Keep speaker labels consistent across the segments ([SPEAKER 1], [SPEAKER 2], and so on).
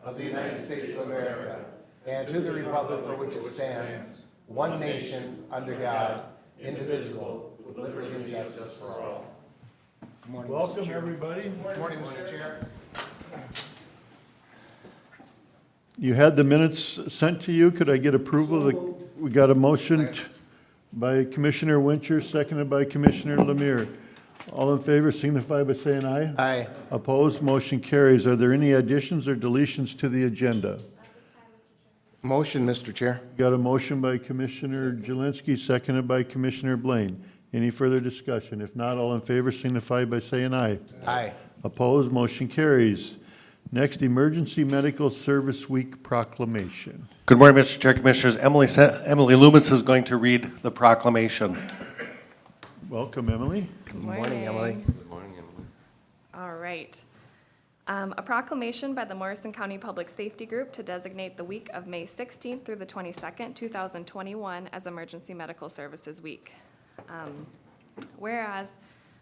[SPEAKER 1] of the United States of America and to the republic for which it stands, one nation, under God, indivisible, with liberty and justice for all. Good morning, Mr.
[SPEAKER 2] Welcome,
[SPEAKER 1] Chair.
[SPEAKER 2] everybody.
[SPEAKER 1] Good morning, Mr. Chair.
[SPEAKER 2] You had the minutes sent to you. Could I get approval? We got a motion by Commissioner Wincher, seconded by Commissioner Lemire. All in favor signify by saying aye.
[SPEAKER 1] Aye.
[SPEAKER 2] Opposed, motion carries. Are there any additions or deletions to the agenda?
[SPEAKER 1] Motion, Mr. Chair.
[SPEAKER 2] Got a motion by Commissioner Jelinski, seconded by Commissioner Blaine. Any further discussion? If not, all in favor signify by saying aye.
[SPEAKER 1] Aye.
[SPEAKER 2] Opposed, motion carries. Next, Emergency Medical Service Week proclamation.
[SPEAKER 3] Good morning, Mr. Chair, Commissioners. Emily Loomis is going to read the proclamation.
[SPEAKER 2] Welcome, Emily.
[SPEAKER 1] Good morning, Emily.
[SPEAKER 4] All right. A proclamation by the Morrison County Public Safety Group to designate the week of May 16th through the 22nd, 2021 as Emergency Medical Services Week. Whereas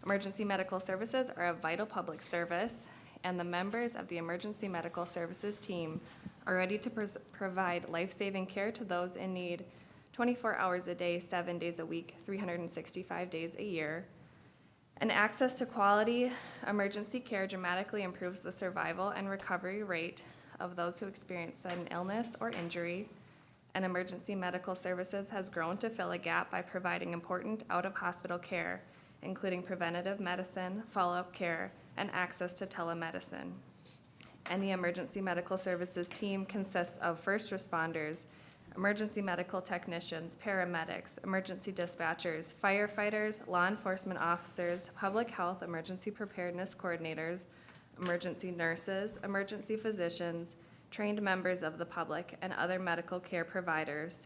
[SPEAKER 4] emergency medical services are a vital public service, and the members of the Emergency Medical Services team are ready to provide life-saving care to those in need 24 hours a day, 7 days a week, 365 days a year. And access to quality emergency care dramatically improves the survival and recovery rate of those who experience sudden illness or injury. And emergency medical services has grown to fill a gap by providing important out-of-hospital care, including preventative medicine, follow-up care, and access to telemedicine. And the emergency medical services team consists of first responders, emergency medical technicians, paramedics, emergency dispatchers, firefighters, law enforcement officers, public health emergency preparedness coordinators, emergency nurses, emergency physicians, trained members of the public, and other medical care providers.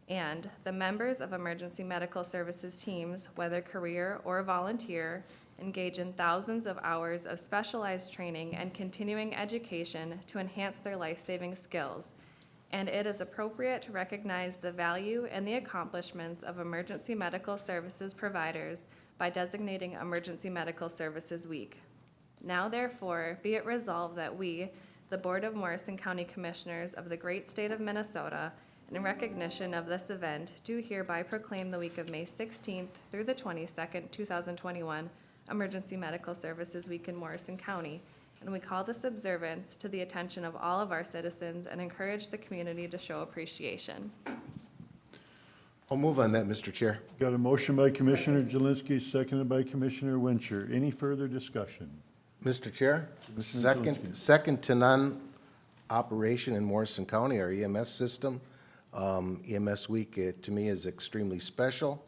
[SPEAKER 4] And the members of emergency medical services teams, whether career or volunteer, engage in thousands of hours of specialized training and continuing education to enhance their life-saving skills. And it is appropriate to recognize the value and the accomplishments of emergency medical services providers by designating Emergency Medical Services Week. Now therefore, be it resolved that we, the Board of Morrison County Commissioners of the great state of Minnesota, in recognition of this event, do hereby proclaim the week of May 16th through the 22nd, 2021, Emergency Medical Services Week in Morrison County. And we call this observance to the attention of all of our citizens and encourage the community to show appreciation.
[SPEAKER 1] I'll move on that, Mr. Chair.
[SPEAKER 2] Got a motion by Commissioner Jelinski, seconded by Commissioner Wincher. Any further discussion?
[SPEAKER 1] Mr. Chair,
[SPEAKER 2] Commissioner Jelinski.
[SPEAKER 1] second to none operation in Morrison County, our EMS system. EMS Week, to me, is extremely special,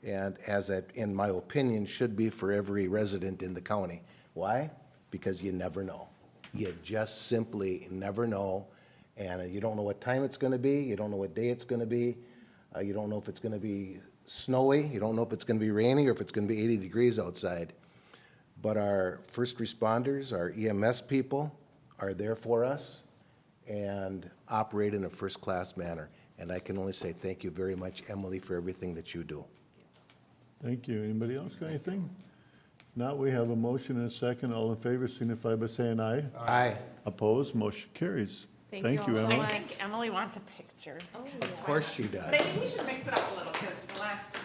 [SPEAKER 1] and as it, in my opinion, should be for every resident in the county. Why? Because you never know. You just simply never know, and you don't know what time it's going to be. You don't know what day it's going to be. You don't know if it's going to be snowy. You don't know if it's going to be rainy or if it's going to be 80 degrees outside. But our first responders, our EMS people, are there for us and operate in a first-class manner. And I can only say thank you very much, Emily, for everything that you do.
[SPEAKER 2] Thank you. Anybody else got anything? If not, we have a motion and a second. All in favor signify by saying aye.
[SPEAKER 1] Aye.
[SPEAKER 2] Opposed, motion carries. Thank you,
[SPEAKER 4] all so
[SPEAKER 2] Emily.
[SPEAKER 5] I
[SPEAKER 4] much.
[SPEAKER 5] think Emily wants a picture.
[SPEAKER 1] Of course she does.
[SPEAKER 5] But I think we should mix it up a little, because the last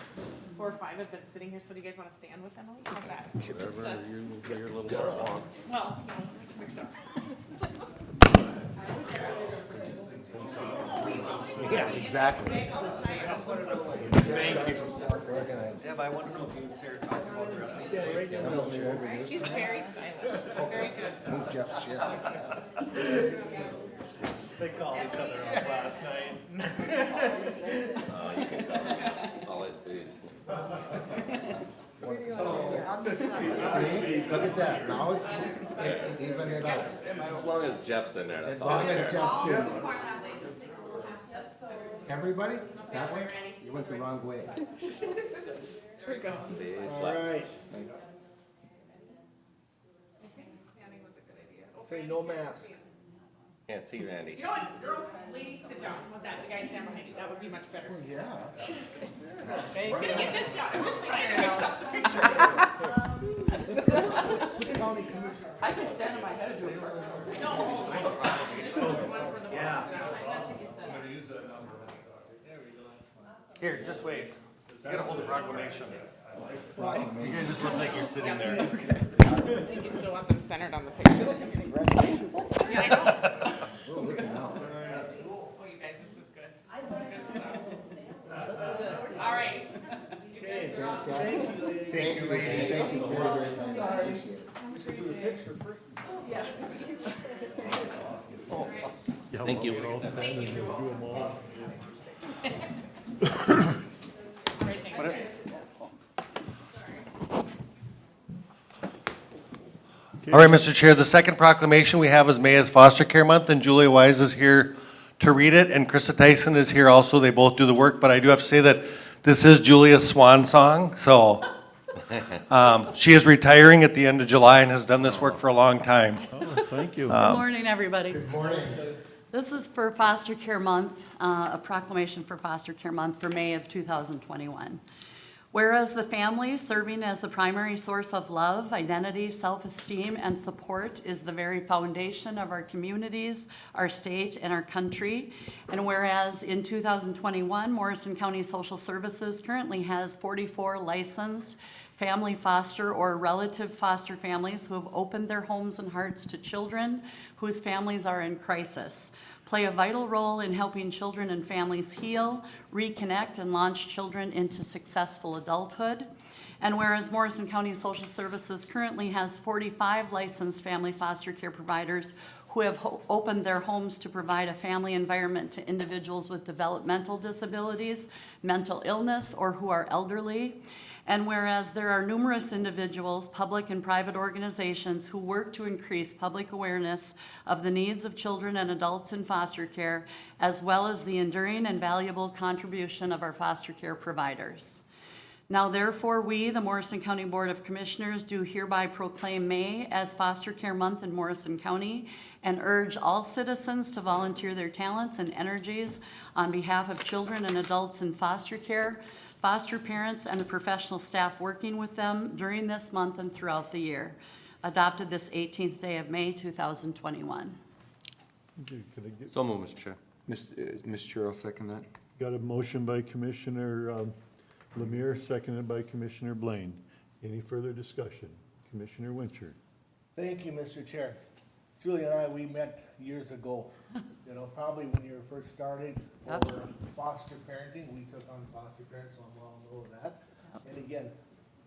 [SPEAKER 5] 4 or 5 have been sitting here, so do you guys want to stand with Emily? How's that? Just, well, we can mix it up.
[SPEAKER 1] Yeah, exactly.
[SPEAKER 6] Deb, I want to know if you and Sarah talked about wrestling.
[SPEAKER 5] She's very stylish, very good.
[SPEAKER 1] Move Jeff's chair.
[SPEAKER 6] They called each other off last night.
[SPEAKER 1] Look at that, now it's even it out.
[SPEAKER 7] As long as Jeff's in there, that's
[SPEAKER 1] As
[SPEAKER 7] all.
[SPEAKER 1] long as Jeff can. Everybody? That way? You went the wrong way.
[SPEAKER 7] Stage
[SPEAKER 1] All
[SPEAKER 7] left.
[SPEAKER 1] right,
[SPEAKER 5] Standing was a good idea.
[SPEAKER 1] say no mask.
[SPEAKER 7] Can't see Randy.
[SPEAKER 5] You know what, girls, ladies, sit down. Was that, the guy stand behind you? That would be much better.
[SPEAKER 1] Yeah.
[SPEAKER 5] We're gonna get this done. I'm just trying to mix up the picture. I could stand on my head and do it. No.
[SPEAKER 3] Here, just wait. You gotta hold the proclamation. You guys just look like you're sitting there.
[SPEAKER 5] I think you still want them centered on the picture. Yeah, I know. Oh, you guys, this is good. Good stuff. All right.
[SPEAKER 1] Thank you, lady. Thank you very, very much.
[SPEAKER 7] Thank you.
[SPEAKER 3] All right, Mr. Chair, the second proclamation we have is May as Foster Care Month, and Julia Wise is here to read it, and Krista Tyson is here also. They both do the work, but I do have to say that this is Julia's swan song, so she is retiring at the end of July and has done this work for a long time.
[SPEAKER 2] Oh, thank you.
[SPEAKER 8] Good morning, everybody. Good morning. This is for Foster Care Month, a proclamation for Foster Care Month for May of 2021. Whereas the family, serving as the primary source of love, identity, self-esteem, and support, is the very foundation of our communities, our state, and our country. And whereas in 2021, Morrison County Social Services currently has 44 licensed family foster or relative foster families who have opened their homes and hearts to children whose families are in crisis, play a vital role in helping children and families heal, reconnect, and launch children into successful adulthood. And whereas Morrison County Social Services currently has 45 licensed family foster care providers who have opened their homes to provide a family environment to individuals with developmental disabilities, mental illness, or who are elderly. And whereas there are numerous individuals, public and private organizations who work to increase public awareness of the needs of children and adults in foster care, as well as the enduring and valuable contribution of our foster care providers. Now therefore, we, the Morrison County Board of Commissioners, do hereby proclaim May as Foster Care Month in Morrison County and urge all citizens to volunteer their talents and energies on behalf of children and adults in foster care, foster parents, and the professional staff working with them during this month and throughout the year. Adopted this 18th day of May, 2021.
[SPEAKER 2] Okay, could I get-
[SPEAKER 7] So moved, Mr. Chair.
[SPEAKER 9] Mr. Chair, I'll second that.
[SPEAKER 2] Got a motion by Commissioner Lemire, seconded by Commissioner Blaine. Any further discussion? Commissioner Wincher.
[SPEAKER 10] Thank you, Mr. Chair. Julie and I, we met years ago, you know, probably when you were first starting over foster parenting. We took on foster parents, so I'm well aware of that. And again,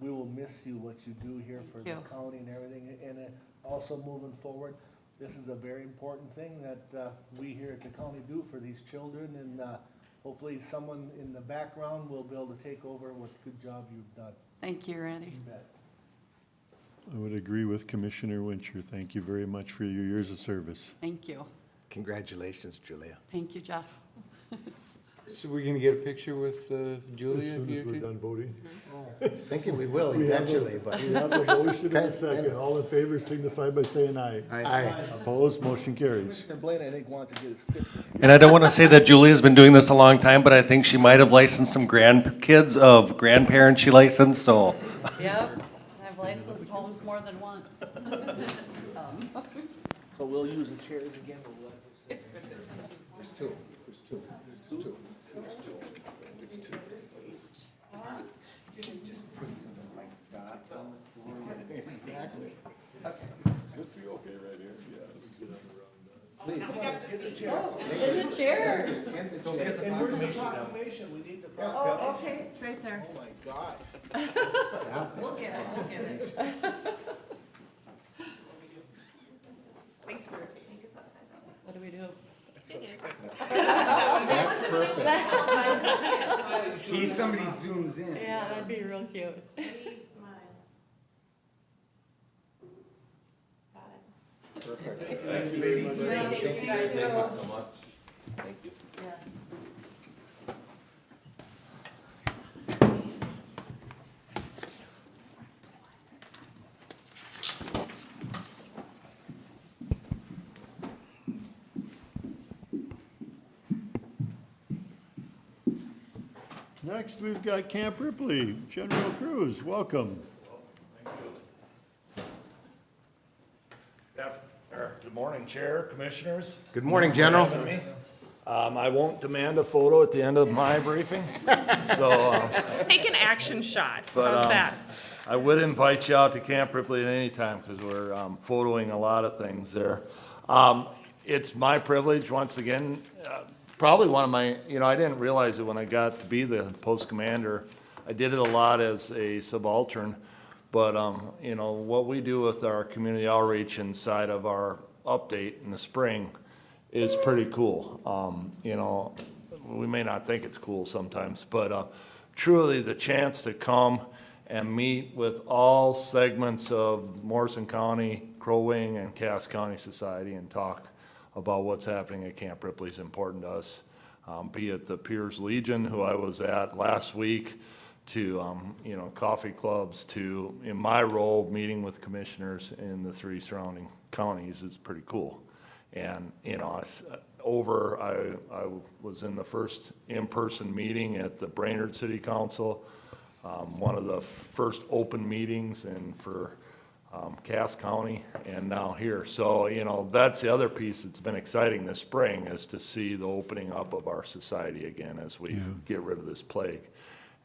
[SPEAKER 10] we will miss you, what you do here for the
[SPEAKER 8] Thank you.
[SPEAKER 10] county and everything. And also moving forward, this is a very important thing that we here at the county do for these children. And hopefully someone in the background will be able to take over what good job you've done.
[SPEAKER 8] Thank you, Randy.
[SPEAKER 10] You bet.
[SPEAKER 2] I would agree with Commissioner Wincher. Thank you very much for your years of service.
[SPEAKER 8] Thank you.
[SPEAKER 1] Congratulations, Julia.
[SPEAKER 8] Thank you, Jeff.
[SPEAKER 9] So we're gonna get a picture with Julia?
[SPEAKER 2] As
[SPEAKER 9] if
[SPEAKER 2] soon
[SPEAKER 9] you
[SPEAKER 2] as we're
[SPEAKER 9] could-
[SPEAKER 2] done voting.
[SPEAKER 1] Thinking we will
[SPEAKER 2] We have a-
[SPEAKER 1] eventually, but.
[SPEAKER 2] We have a motion and a second. All in favor signify by saying aye.
[SPEAKER 1] Aye.
[SPEAKER 2] Opposed, motion carries.
[SPEAKER 10] Commissioner Blaine, I think, wants to get his picture.
[SPEAKER 3] And I don't want to say that Julia's been doing this a long time, but I think she might have licensed some grandkids of grandparents she licensed, so.
[SPEAKER 8] Yep, I've licensed homes more than once.
[SPEAKER 10] So we'll use the chairs again. Or what?
[SPEAKER 1] There's two, there's two, there's two, there's two, there's two.
[SPEAKER 10] Please, get the chair.
[SPEAKER 8] In the chair.
[SPEAKER 10] And where's the proclamation? We need the proclamation.
[SPEAKER 8] Oh, okay, it's right there.
[SPEAKER 10] Oh, my gosh.
[SPEAKER 8] We'll get it, we'll get it.
[SPEAKER 5] Thanks for
[SPEAKER 8] What do we do?
[SPEAKER 1] That's perfect.
[SPEAKER 9] He's somebody zooms in.
[SPEAKER 8] Yeah, that'd be real cute.
[SPEAKER 1] Thank you very much. Thank you guys.
[SPEAKER 7] Thank you so much. Thank you.
[SPEAKER 2] Next, we've got Camp Ripley. General Cruz, welcome.
[SPEAKER 11] Good morning, Chair, Commissioners.
[SPEAKER 1] Good morning, General.
[SPEAKER 11] Thanks for having me. I won't demand a photo at the end of my briefing, so,
[SPEAKER 5] Take an action shot.
[SPEAKER 11] But,
[SPEAKER 5] How's that?
[SPEAKER 11] I would invite you out to Camp Ripley at any time, because we're photoing a lot of things there. It's my privilege, once again, probably one of my, I didn't realize it when I got to be the post commander. I did it a lot as a subaltern, but, what we do with our community outreach inside of our update in the spring is pretty cool. We may not think it's cool sometimes, but truly the chance to come and meet with all segments of Morrison County, Crow Wing, and Cass County Society and talk about what's happening at Camp Ripley is important to us. Be it the Piers Legion, who I was at last week, to, coffee clubs, to, in my role, meeting with commissioners in the 3 surrounding counties is pretty cool. And, I was in the first in-person meeting at the Brainerd City Council, one of the first open meetings for Cass County, and now here. So, that's the other piece that's been exciting this spring, is to see the opening up of our society again as we get rid of this plague.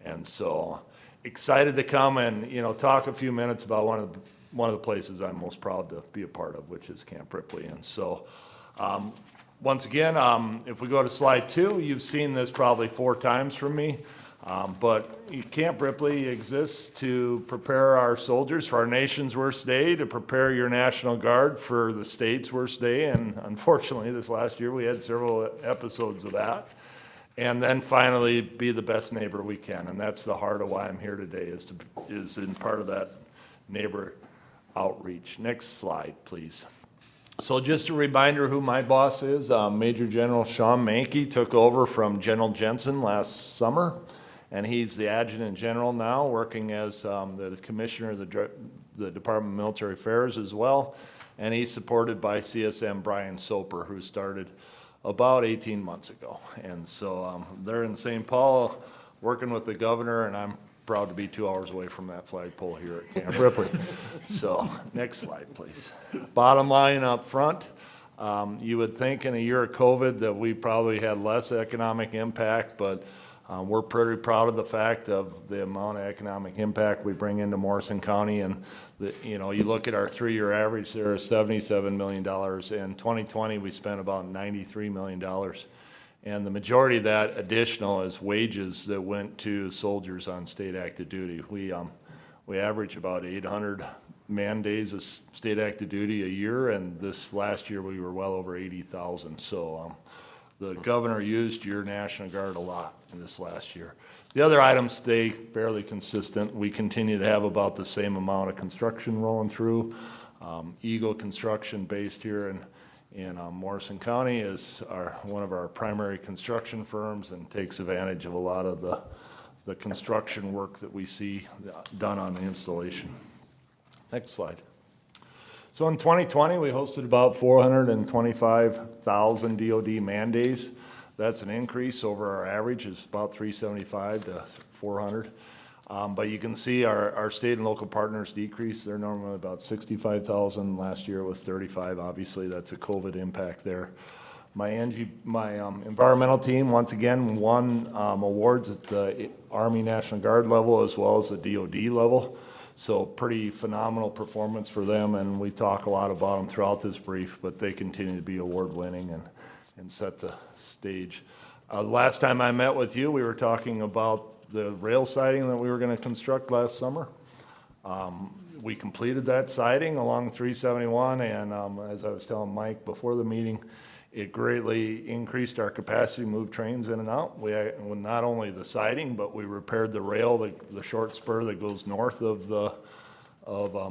[SPEAKER 11] And so, excited to come and, talk a few minutes about one of the places I'm most proud to be a part of, which is Camp Ripley. And so, once again, if we go to slide 2, you've seen this probably 4 times from me. But Camp Ripley exists to prepare our soldiers for our nation's worst day, to prepare your National Guard for the state's worst day. And unfortunately, this last year, we had several episodes of that. And then finally, be the best neighbor we can. And that's the heart of why I'm here today, is in part of that neighbor outreach. Next slide, please. So just a reminder who my boss is. Major General Sean Mankey took over from General Jensen last summer, and he's the Adjutant General now, working as the Commissioner of the Department of Military Affairs as well. And he's supported by CSM Brian Soper, who started about 18 months ago. And so they're in St. Paul working with the governor, and I'm proud to be 2 hours away from that flagpole here at Camp Ripley. So, next slide, please. Bottom line up front, you would think in a year of COVID that we probably had less economic impact, but we're pretty proud of the fact of the amount of economic impact we bring into Morrison County. And, you look at our 3-year average there is $77 million. In 2020, we spent about $93 million. And the majority of that additional is wages that went to soldiers on state active duty. We average about 800 man days of state active duty a year, and this last year we were well over 80,000. So the governor used your National Guard a lot in this last year. The other items stay fairly consistent. We continue to have about the same amount of construction rolling through. Eagle Construction, based here in Morrison County, is one of our primary construction firms and takes advantage of a lot of the construction work that we see done on the installation. Next slide. So in 2020, we hosted about 425,000 DOD man days. That's an increase over our average. It's about 375 to 400. But you can see our state and local partners decreased. They're normally about 65,000. Last year it was 35. Obviously, that's a COVID impact there. My environmental team, once again, won awards at the Army National Guard level as well as the DOD level. So pretty phenomenal performance for them, and we talk a lot about them throughout this brief, but they continue to be award-winning and set the stage. Last time I met with you, we were talking about the rail siding that we were going to construct last summer. We completed that siding along 371, and as I was telling Mike before the meeting, it greatly increased our capacity to move trains in and out. We not only the siding, but we repaired the rail, the short spur that goes north of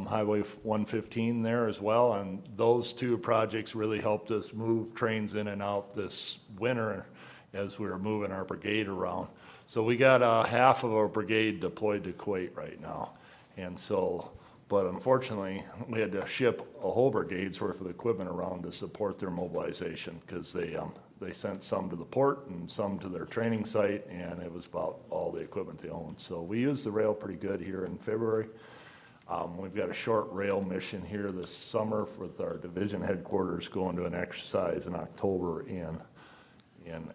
[SPEAKER 11] Highway 115 there as well, and those 2 projects really helped us move trains in and out this winter as we were moving our brigade around. So we got half of our brigade deployed to Kuwait right now. And so, but unfortunately, we had to ship a whole brigade's worth of equipment around to support their mobilization, because they sent some to the port and some to their training site, and it was about all the equipment they owned. So we used the rail pretty good here in February. We've got a short rail mission here this summer with our division headquarters going to an exercise in October in in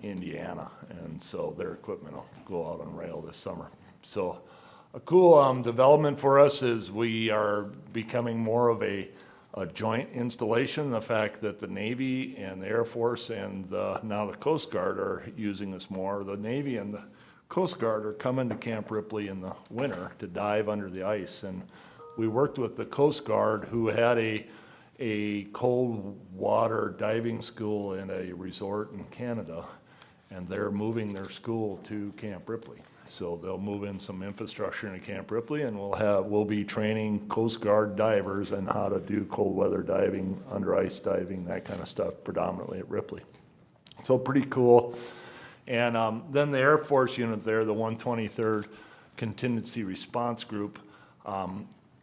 [SPEAKER 11] Indiana, and so their equipment will go out on rail this summer. So a cool development for us is we are becoming more of a joint installation. The fact that the Navy and the Air Force and now the Coast Guard are using us more. The Navy and the Coast Guard are coming to Camp Ripley in the winter to dive under the ice, and we worked with the Coast Guard, who had a cold water diving school in a resort in Canada, and they're moving their school to Camp Ripley. So they'll move in some infrastructure into Camp Ripley, and we'll be training Coast Guard divers on how to do cold weather diving, under ice diving, that kind of stuff, predominantly at Ripley. So pretty cool. And then the Air Force unit there, the 123rd Contingency Response Group,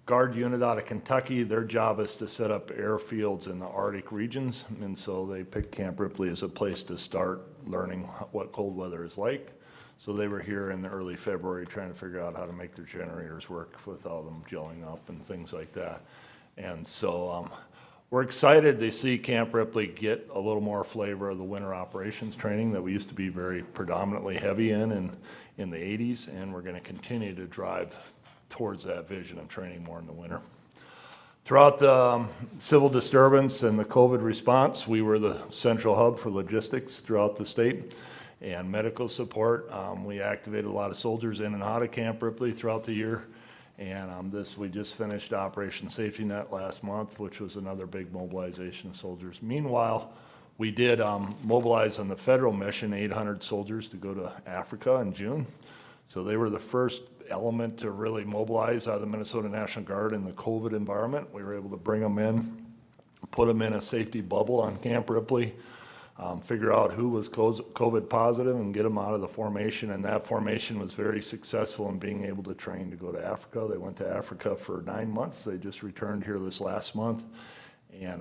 [SPEAKER 11] Guard unit out of Kentucky, their job is to set up airfields in the Arctic regions, and so they picked Camp Ripley as a place to start learning what cold weather is like. So they were here in the early February trying to figure out how to make their generators work without them gelling up and things like that. And so we're excited to see Camp Ripley get a little more flavor of the winter operations training that we used to be very predominantly heavy in the 80s, and we're going to continue to drive towards that vision of training more in the winter. Throughout the civil disturbance and the COVID response, we were the central hub for logistics throughout the state and medical support. We activated a lot of soldiers in and out of Camp Ripley throughout the year. And we just finished Operation Safety Net last month, which was another big mobilization of soldiers. Meanwhile, we did mobilize on the federal mission 800 soldiers to go to Africa in June. So they were the first element to really mobilize out of the Minnesota National Guard in the COVID environment. We were able to bring them in, put them in a safety bubble on Camp Ripley, figure out who was COVID positive and get them out of the formation. And that formation was very successful in being able to train to go to Africa. They went to Africa for 9 months. They just returned here this last month, and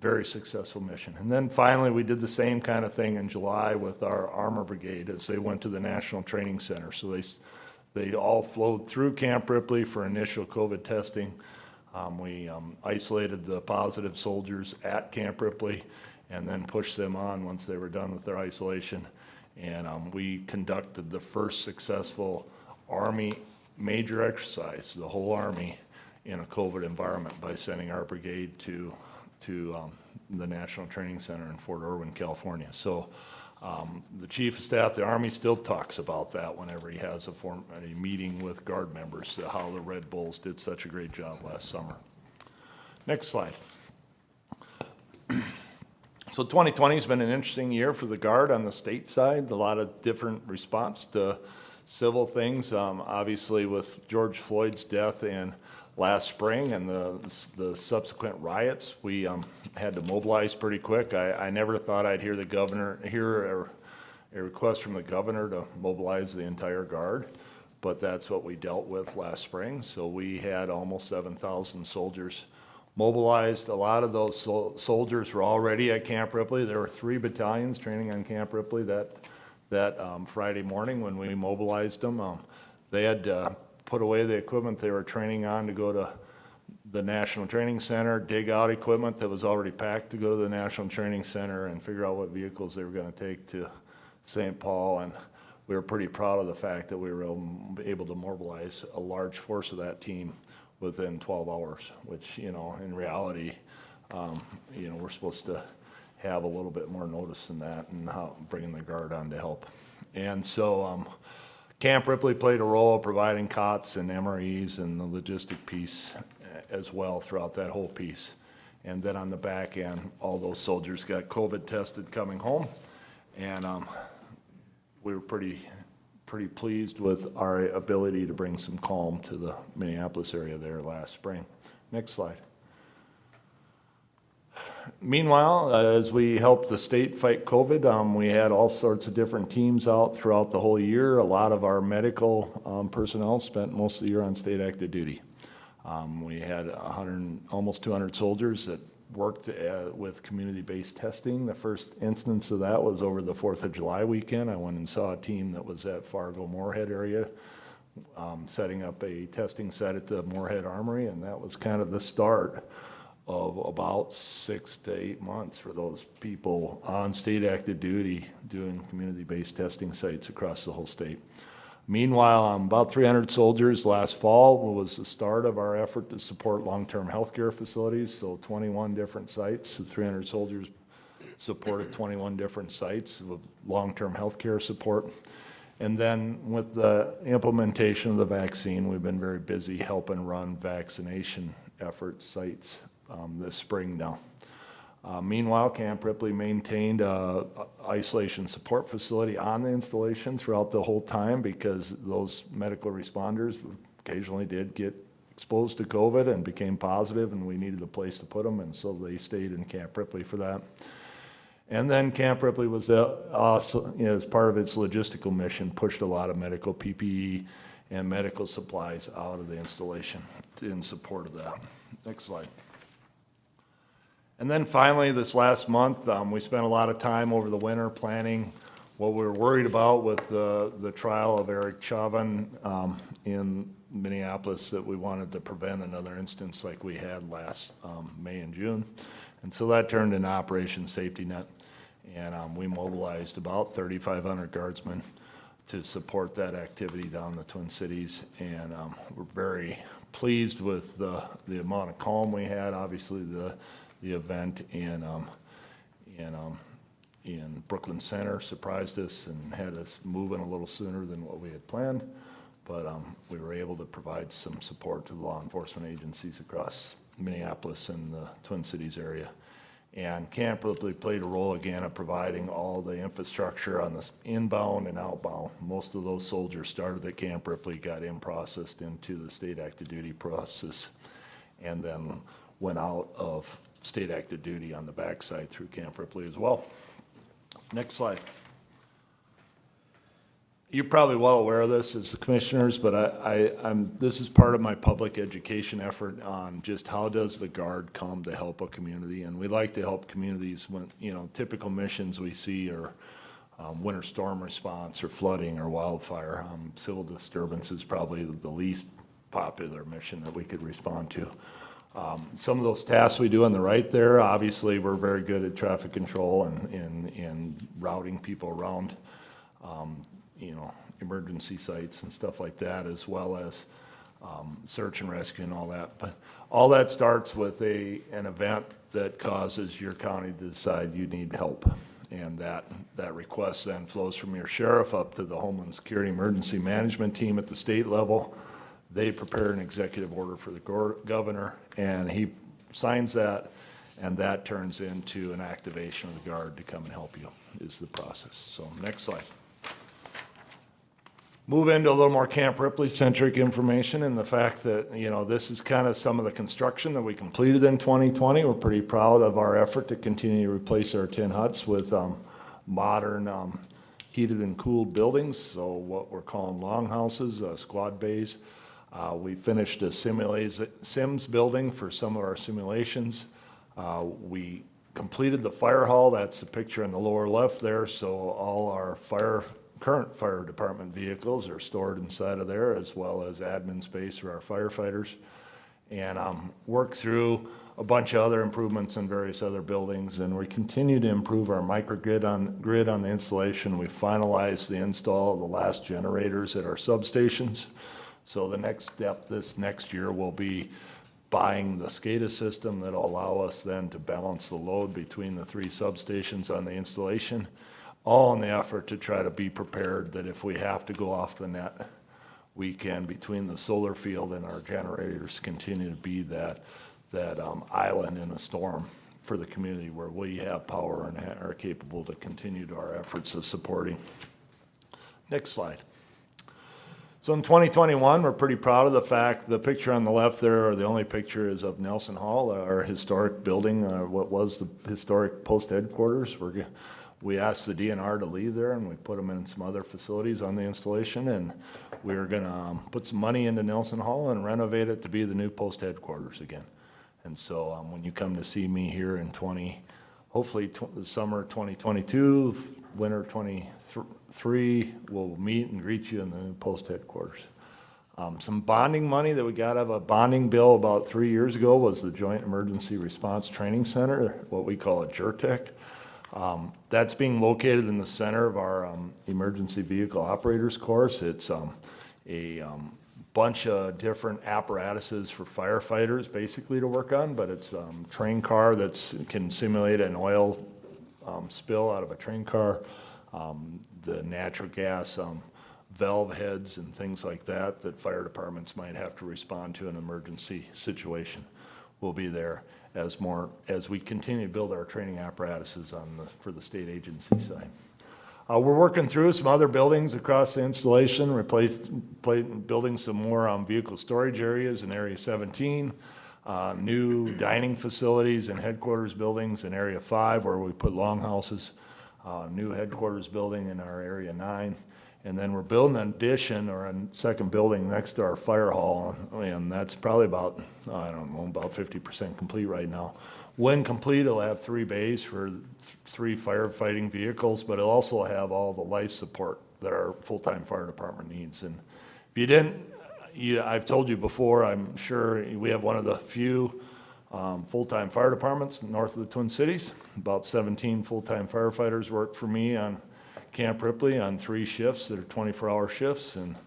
[SPEAKER 11] very successful mission. And then finally, we did the same kind of thing in July with our Armor Brigade as they went to the National Training Center. So they all flowed through Camp Ripley for initial COVID testing. We isolated the positive soldiers at Camp Ripley and then pushed them on once they were done with their isolation. And we conducted the first successful Army major exercise, the whole Army, in a COVID environment by sending our brigade to the National Training Center in Fort Irwin, California. So the Chief of Staff of the Army still talks about that whenever he has a meeting with Guard members, how the Red Bulls did such a great job last summer. Next slide. So 2020 has been an interesting year for the Guard on the state side, a lot of different response to civil things. Obviously with George Floyd's death in last spring and the subsequent riots, we had to mobilize pretty quick. I never thought I'd hear a request from the governor to mobilize the entire Guard, but that's what we dealt with last spring. So we had almost 7,000 soldiers mobilized. A lot of those soldiers were already at Camp Ripley. There were 3 battalions training on Camp Ripley that Friday morning when we mobilized them. They had put away the equipment they were training on to go to the National Training Center, dig out equipment that was already packed to go to the National Training Center, and figure out what vehicles they were going to take to St. Paul. And we were pretty proud of the fact that we were able to mobilize a large force of that team within 12 hours, which, in reality, we're supposed to have a little bit more notice than that and how bringing the Guard on to help. And so Camp Ripley played a role providing cots and MREs and the logistic piece as well throughout that whole piece. And then on the back end, all those soldiers got COVID tested coming home, and we were pretty pleased with our ability to bring some calm to the Minneapolis area there last spring. Next slide. Meanwhile, as we helped the state fight COVID, we had all sorts of different teams out throughout the whole year. A lot of our medical personnel spent most of the year on state active duty. We had almost 200 soldiers that worked with community-based testing. The first instance of that was over the 4th of July weekend. I went and saw a team that was at Fargo-Moorhead area, setting up a testing set at the Moorhead Armory, and that was kind of the start of about 6 to 8 months for those people on state active duty doing community-based testing sites across the whole state. Meanwhile, about 300 soldiers last fall was the start of our effort to support long-term healthcare facilities, so 21 different sites, the 300 soldiers supported 21 different sites of long-term healthcare support. And then with the implementation of the vaccine, we've been very busy helping run vaccination effort sites this spring now. Meanwhile, Camp Ripley maintained a isolation support facility on the installation throughout the whole time because those medical responders occasionally did get exposed to COVID and became positive, and we needed a place to put them, and so they stayed in Camp Ripley for that. And then Camp Ripley was also, as part of its logistical mission, pushed a lot of medical PPE and medical supplies out of the installation in support of that. Next slide. And then finally, this last month, we spent a lot of time over the winter planning what we were worried about with the trial of Eric Chauvin in Minneapolis, that we wanted to prevent another instance like we had last May and June. And so that turned into Operation Safety Net. And we mobilized about 3,500 guardsmen to support that activity down in the Twin Cities. And we're very pleased with the amount of calm we had. Obviously, the event in Brooklyn Center surprised us and had us moving a little sooner than what we had planned. But we were able to provide some support to the law enforcement agencies across Minneapolis and the Twin Cities area. And Camp Ripley played a role again of providing all the infrastructure on the inbound and outbound. Most of those soldiers started at Camp Ripley, got in processed into the state active duty process, and then went out of state active duty on the backside through Camp Ripley as well. Next slide. You're probably well aware of this as the commissioners, but this is part of my public education effort on just how does the Guard come to help a community. And we like to help communities when, typical missions we see are winter storm response or flooding or wildfire. Civil disturbance is probably the least popular mission that we could respond to. Some of those tasks we do on the right there, obviously we're very good at traffic control and routing people around emergency sites and stuff like that, as well as search and rescue and all that. But all that starts with an event that causes your county to decide you need help. And that request then flows from your sheriff up to the Homeland Security Emergency Management Team at the state level. They prepare an executive order for the governor, and he signs that, and that turns into an activation of the Guard to come and help you, is the process. So next slide. Move into a little more Camp Ripley-centric information and the fact that, this is kind of some of the construction that we completed in 2020. We're pretty proud of our effort to continue to replace our tin huts with modern heated and cooled buildings, so what we're calling longhouses, squad bays. We finished a Sims building for some of our simulations. We completed the fire hall. That's the picture in the lower left there, so all our current fire department vehicles are stored inside of there, as well as admin space for our firefighters. And worked through a bunch of other improvements in various other buildings, and we continue to improve our microgrid on the installation. We finalized the install of the last generators at our substations. So the next step this next year will be buying the SCADA system that'll allow us then to balance the load between the 3 substations on the installation, all in the effort to try to be prepared that if we have to go off the net, we can, between the solar field and our generators, continue to be that island in a storm for the community where we have power and are capable to continue to our efforts of supporting. Next slide. So in 2021, we're pretty proud of the fact, the picture on the left there, or the only picture, is of Nelson Hall, our historic building, what was the historic post headquarters. We asked the DNR to leave there, and we put them in some other facilities on the installation, and we're gonna put some money into Nelson Hall and renovate it to be the new post headquarters again. And so when you come to see me here in hopefully the summer 2022, winter 23, we'll meet and greet you in the new post headquarters. Some bonding money that we got out of a bonding bill about 3 years ago was the Joint Emergency Response Training Center, what we call a JERTEC. That's being located in the center of our emergency vehicle operators course. It's a bunch of different apparatuses for firefighters basically to work on, but it's a train car that can simulate an oil spill out of a train car, the natural gas valve heads and things like that that fire departments might have to respond to in an emergency situation will be there as we continue to build our training apparatuses for the state agency side. We're working through some other buildings across the installation, building some more vehicle storage areas in Area 17, new dining facilities and headquarters buildings in Area 5 where we put longhouses, new headquarters building in our Area 9. And then we're building an addition or a second building next to our fire hall, and that's probably about 50% complete right now. When complete, it'll have 3 bays for 3 firefighting vehicles, but it'll also have all the life support that our full-time fire department needs. And if you didn't, I've told you before, I'm sure we have one of the few full-time fire departments north of the Twin Cities. About 17 full-time firefighters work for me on Camp Ripley on 3 shifts that are 24-hour shifts, and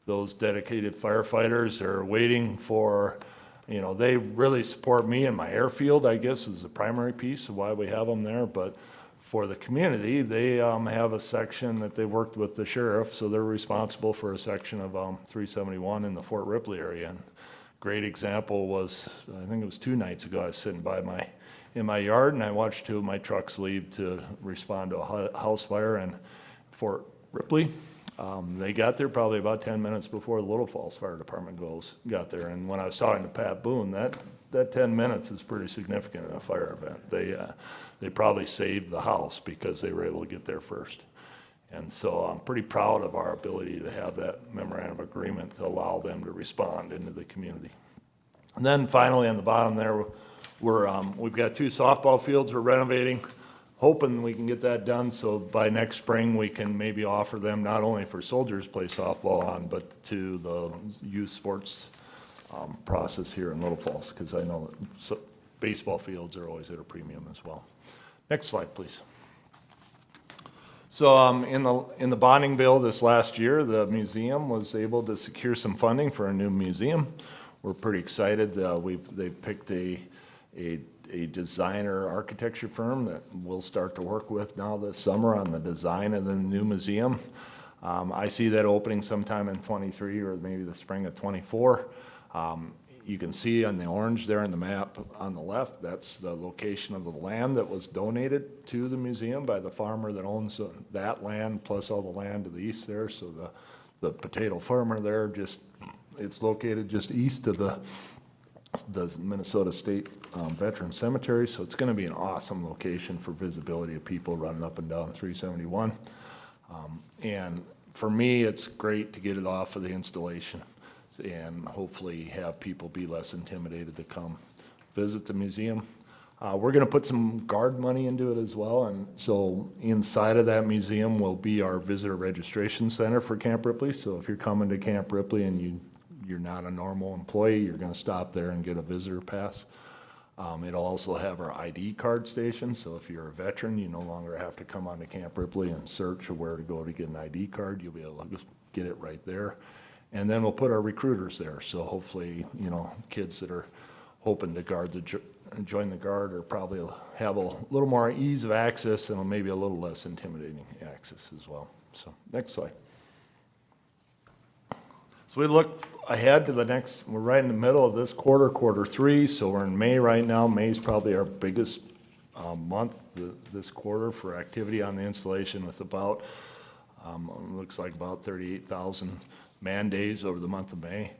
[SPEAKER 11] those dedicated firefighters are waiting for, they really support me in my airfield, I guess, is the primary piece of why we have them there, but for the community, they have a section that they worked with the sheriff, so they're responsible for a section of 371 in the Fort Ripley area. And great example was, I think it was 2 nights ago, I was sitting in my yard and I watched 2 of my trucks leave to respond to a house fire in Fort Ripley. They got there probably about 10 minutes before the Little Falls Fire Department got there. And when I was talking to Pat Boone, that 10 minutes is pretty significant in a fire event. They probably saved the house because they were able to get there first. And so I'm pretty proud of our ability to have that memorandum of agreement to allow them to respond into the community. And then finally on the bottom there, we've got 2 softball fields we're renovating, hoping we can get that done so by next spring we can maybe offer them not only for soldiers to play softball on, but to the youth sports process here in Little Falls, because I know that baseball fields are always at a premium as well. Next slide, please. So in the bonding bill this last year, the museum was able to secure some funding for a new museum. We're pretty excited. They picked a designer architecture firm that we'll start to work with now this summer on the design of the new museum. I see that opening sometime in 23 or maybe the spring of 24. You can see on the orange there in the map on the left, that's the location of the land that was donated to the museum by the farmer that owns that land plus all the land to the east there. So the potato farmer there, it's located just east of the Minnesota State Veteran Cemetery, so it's going to be an awesome location for visibility of people running up and down 371. And for me, it's great to get it off of the installation and hopefully have people be less intimidated to come visit the museum. We're going to put some guard money into it as well, and so inside of that museum will be our visitor registration center for Camp Ripley. So if you're coming to Camp Ripley and you're not a normal employee, you're going to stop there and get a visitor pass. It'll also have our ID card station, so if you're a veteran, you no longer have to come onto Camp Ripley and search where to go to get an ID card. You'll be able to just get it right there. And then we'll put our recruiters there, so hopefully, kids that are hoping to join the guard or probably have a little more ease of access and maybe a little less intimidating access as well. So next slide. So we look ahead to we're right in the middle of this quarter 3, so we're in May right now. May's probably our biggest month this quarter for activity on the installation with about, looks like about 38,000 man days over the month of May.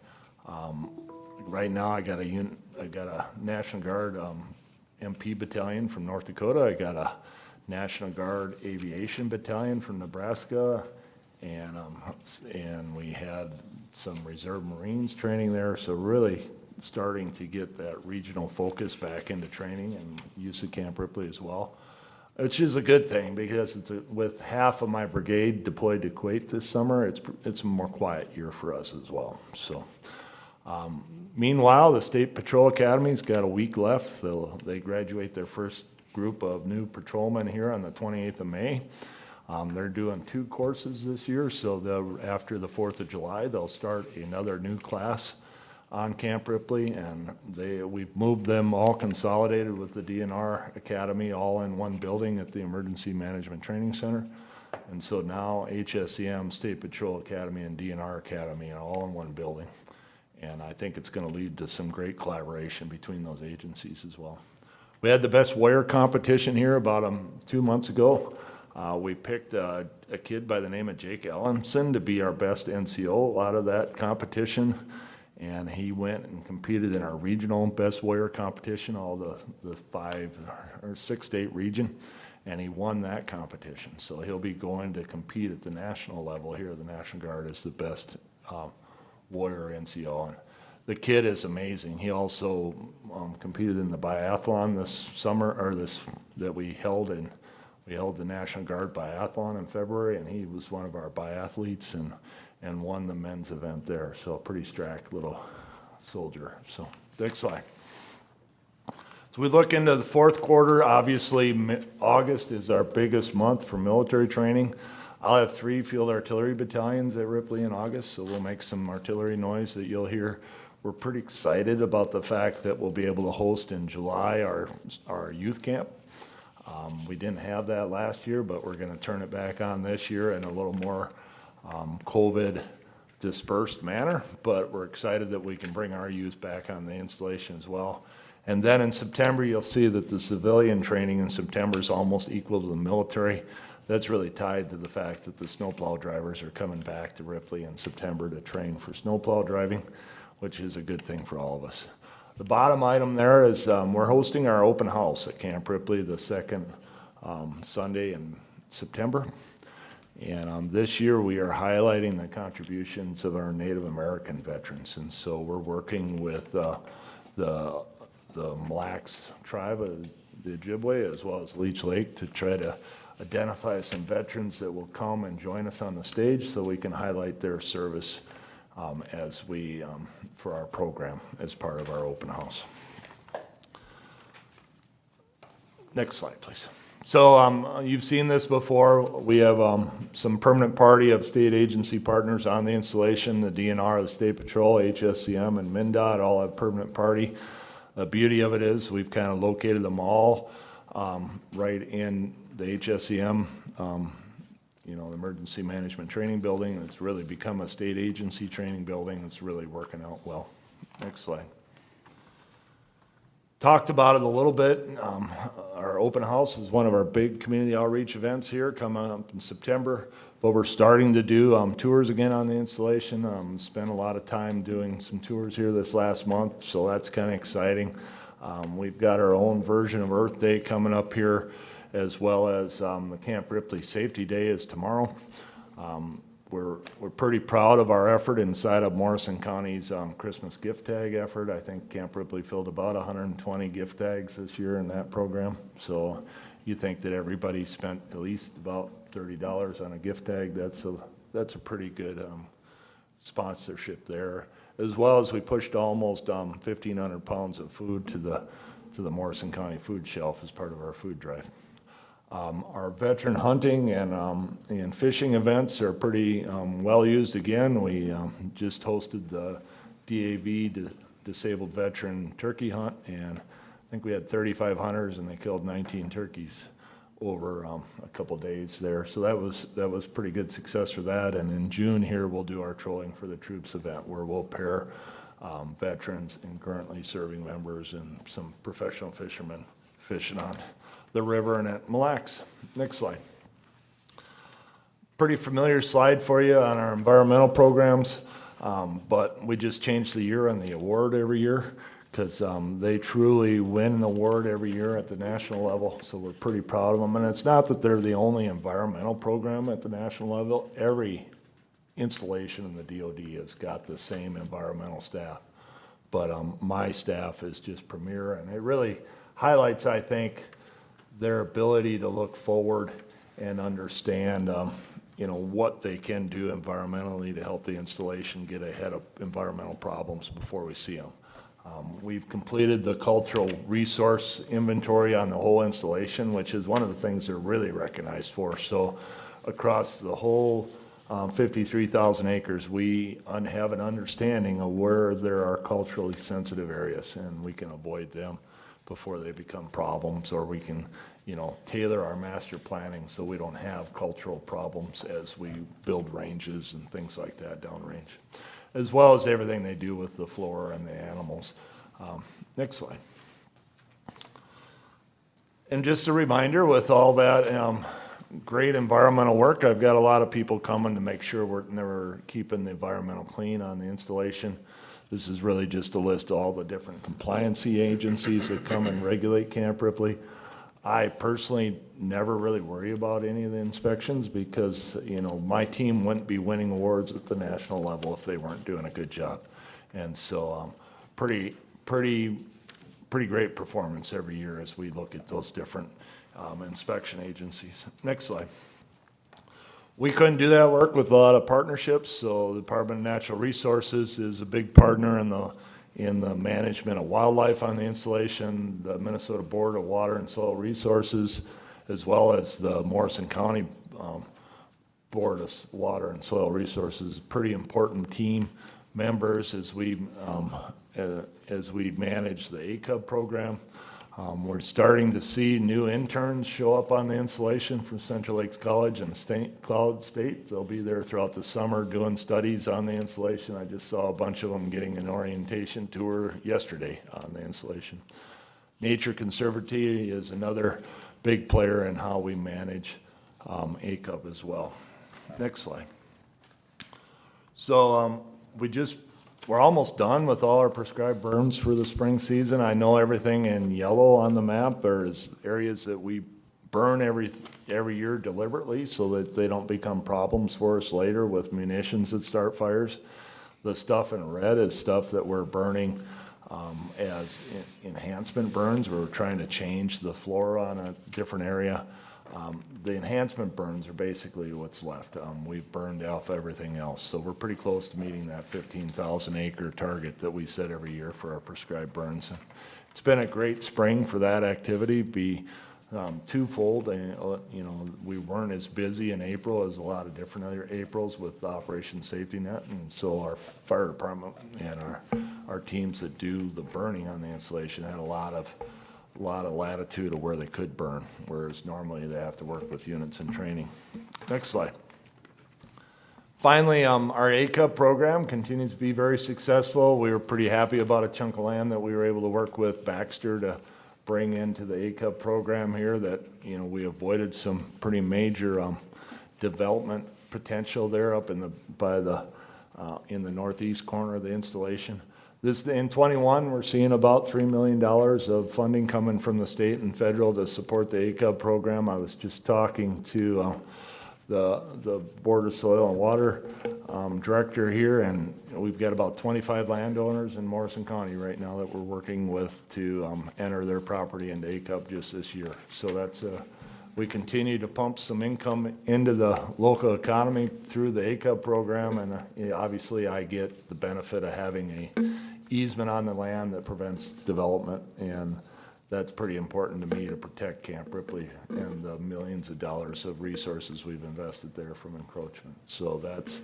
[SPEAKER 11] Right now I got a National Guard MP battalion from North Dakota. I got a National Guard Aviation Battalion from Nebraska, and we had some Reserve Marines training there, so really starting to get that regional focus back into training and use of Camp Ripley as well. which is a good thing because with half of my brigade deployed to Kuwait this summer, it's a more quiet year for us as well. So, meanwhile, the State Patrol Academy's got a week left, so they graduate their first group of new patrolmen here on the 28th of May. They're doing 2 courses this year, so after the 4th of July, they'll start another new class on Camp Ripley, and we've moved them all consolidated with the DNR Academy, all in one building at the Emergency Management Training Center. And so now HSEM, State Patrol Academy, and DNR Academy are all in one building. And I think it's gonna lead to some great collaboration between those agencies as well. We had the best warrior competition here about 2 months ago. We picked a kid by the name of Jake Ellenson to be our best NCO out of that competition. And he went and competed in our regional best warrior competition, all the 5 or 6 state region, and he won that competition. So he'll be going to compete at the national level here. The National Guard is the best warrior NCO. And the kid is amazing. He also competed in the biathlon this summer, or that we held the National Guard biathlon in February, and he was one of our biathletes and won the men's event there. So a pretty strapped little soldier. So next slide. So we look into the 4th quarter. Obviously, August is our biggest month for military training. I'll have 3 field artillery battalions at Ripley in August, so we'll make some artillery noise that you'll hear. We're pretty excited about the fact that we'll be able to host in July our youth camp. We didn't have that last year, but we're gonna turn it back on this year in a little more COVID dispersed manner, but we're excited that we can bring our youth back on the installation as well. And then in September, you'll see that the civilian training in September is almost equal to the military. That's really tied to the fact that the snowplow drivers are coming back to Ripley in September to train for snowplow driving, which is a good thing for all of us. The bottom item there is we're hosting our open house at Camp Ripley the 2nd Sunday in September. And this year we are highlighting the contributions of our Native American veterans. And so we're working with the Mille Lacs tribe of the Ojibwe as well as Leech Lake to try to identify some veterans that will come and join us on the stage so we can highlight their service for our program as part of our open house. Next slide, please. So you've seen this before. We have some permanent party of state agency partners on the installation. The DNR, the State Patrol, HSCM, and MnDOT all have permanent party. The beauty of it is we've kind of located them all right in the HSCM, the Emergency Management Training Building. It's really become a state agency training building. It's really working out well. Next slide. Talked about it a little bit. Our open house is one of our big community outreach events here coming up in September, but we're starting to do tours again on the installation. Spent a lot of time doing some tours here this last month, so that's kind of exciting. We've got our own version of Earth Day coming up here, as well as the Camp Ripley Safety Day is tomorrow. We're pretty proud of our effort inside of Morrison County's Christmas gift tag effort. I think Camp Ripley filled about 120 gift tags this year in that program. So you think that everybody spent at least about $30 on a gift tag. That's a pretty good sponsorship there. As well as we pushed almost 1,500 pounds of food to the Morrison County food shelf as part of our food drive. Our veteran hunting and fishing events are pretty well used again. We just hosted the DAV, Disabled Veteran Turkey Hunt, and I think we had 35 hunters and they killed 19 turkeys over a couple days there. So that was pretty good success for that. And in June here, we'll do our Trolling for the Troops event where we'll pair veterans and currently serving members and some professional fishermen fishing on the river and at Mille Lacs. Next slide. Pretty familiar slide for you on our environmental programs, but we just change the year on the award every year because they truly win an award every year at the national level, so we're pretty proud of them. And it's not that they're the only environmental program at the national level. Every installation in the DoD has got the same environmental staff, but my staff is just premier, and it really highlights, I think, their ability to look forward and understand, what they can do environmentally to help the installation get ahead of environmental problems before we see them. We've completed the cultural resource inventory on the whole installation, which is one of the things they're really recognized for. So across the whole 53,000 acres, we have an understanding of where there are culturally sensitive areas, and we can avoid them before they become problems, or we can, tailor our master planning so we don't have cultural problems as we build ranges and things like that downrange, as well as everything they do with the flora and the animals. Next slide. And just a reminder, with all that great environmental work, I've got a lot of people coming to make sure we're keeping the environmental clean on the installation. This is really just a list of all the different compliancy agencies that come and regulate Camp Ripley. I personally never really worry about any of the inspections because, my team wouldn't be winning awards at the national level if they weren't doing a good job. And so, pretty great performance every year as we look at those different inspection agencies. Next slide. We couldn't do that work with a lot of partnerships, so the Department of Natural Resources is a big partner in the management of wildlife on the installation, the Minnesota Board of Water and Soil Resources, as well as the Morrison County Board of Water and Soil Resources. Pretty important team members as we manage the ACUB program. We're starting to see new interns show up on the installation from Central Lakes College and Cloud State. They'll be there throughout the summer doing studies on the installation. I just saw a bunch of them getting an orientation tour yesterday on the installation. Nature Conservancy is another big player in how we manage ACUB as well. Next slide. So we're almost done with all our prescribed burns for the spring season. I know everything in yellow on the map is areas that we burn every year deliberately so that they don't become problems for us later with munitions that start fires. The stuff in red is stuff that we're burning as enhancement burns. We're trying to change the flora on a different area. The enhancement burns are basically what's left. We've burned off everything else. So we're pretty close to meeting that 15,000 acre target that we set every year for our prescribed burns. It's been a great spring for that activity, be twofold. We weren't as busy in April as a lot of different other Aprils with Operation Safety Net. And so our fire department and our teams that do the burning on the installation had a lot of latitude of where they could burn, whereas normally they have to work with units in training. Next slide. Finally, our ACUB program continues to be very successful. We were pretty happy about a chunk of land that we were able to work with Baxter to bring into the ACUB program here that, we avoided some pretty major development potential there up in the northeast corner of the installation. In 21, we're seeing about $3 million of funding coming from the state and federal to support the ACUB program. I was just talking to the Board of Soil and Water director here, and we've got about 25 landowners in Morrison County right now that we're working with to enter their property into ACUB just this year. So we continue to pump some income into the local economy through the ACUB program, and obviously I get the benefit of having a easement on the land that prevents development, and that's pretty important to me to protect Camp Ripley and the millions of dollars of resources we've invested there from encroachment. So that's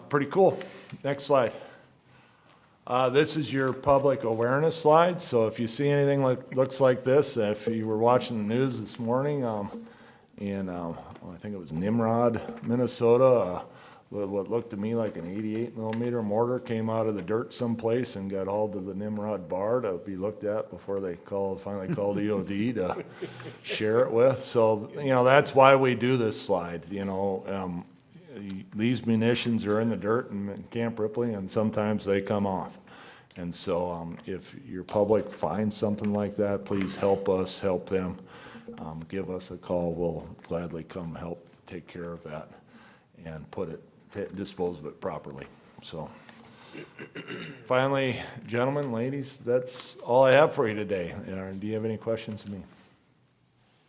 [SPEAKER 11] pretty cool. Next slide. This is your public awareness slide. So if you see anything looks like this, if you were watching the news this morning in I think it was Nimrod, Minnesota, what looked to me like an 88 millimeter mortar came out of the dirt someplace and got hauled to the Nimrod bar to be looked at before they finally called EOD to share it with. So, that's why we do this slide. These munitions are in the dirt in Camp Ripley, and sometimes they come off. And so if your public finds something like that, please help us help them. Give us a call. We'll gladly come help take care of that and dispose of it properly. So finally, gentlemen, ladies, that's all I have for you today. Do you have any questions of me?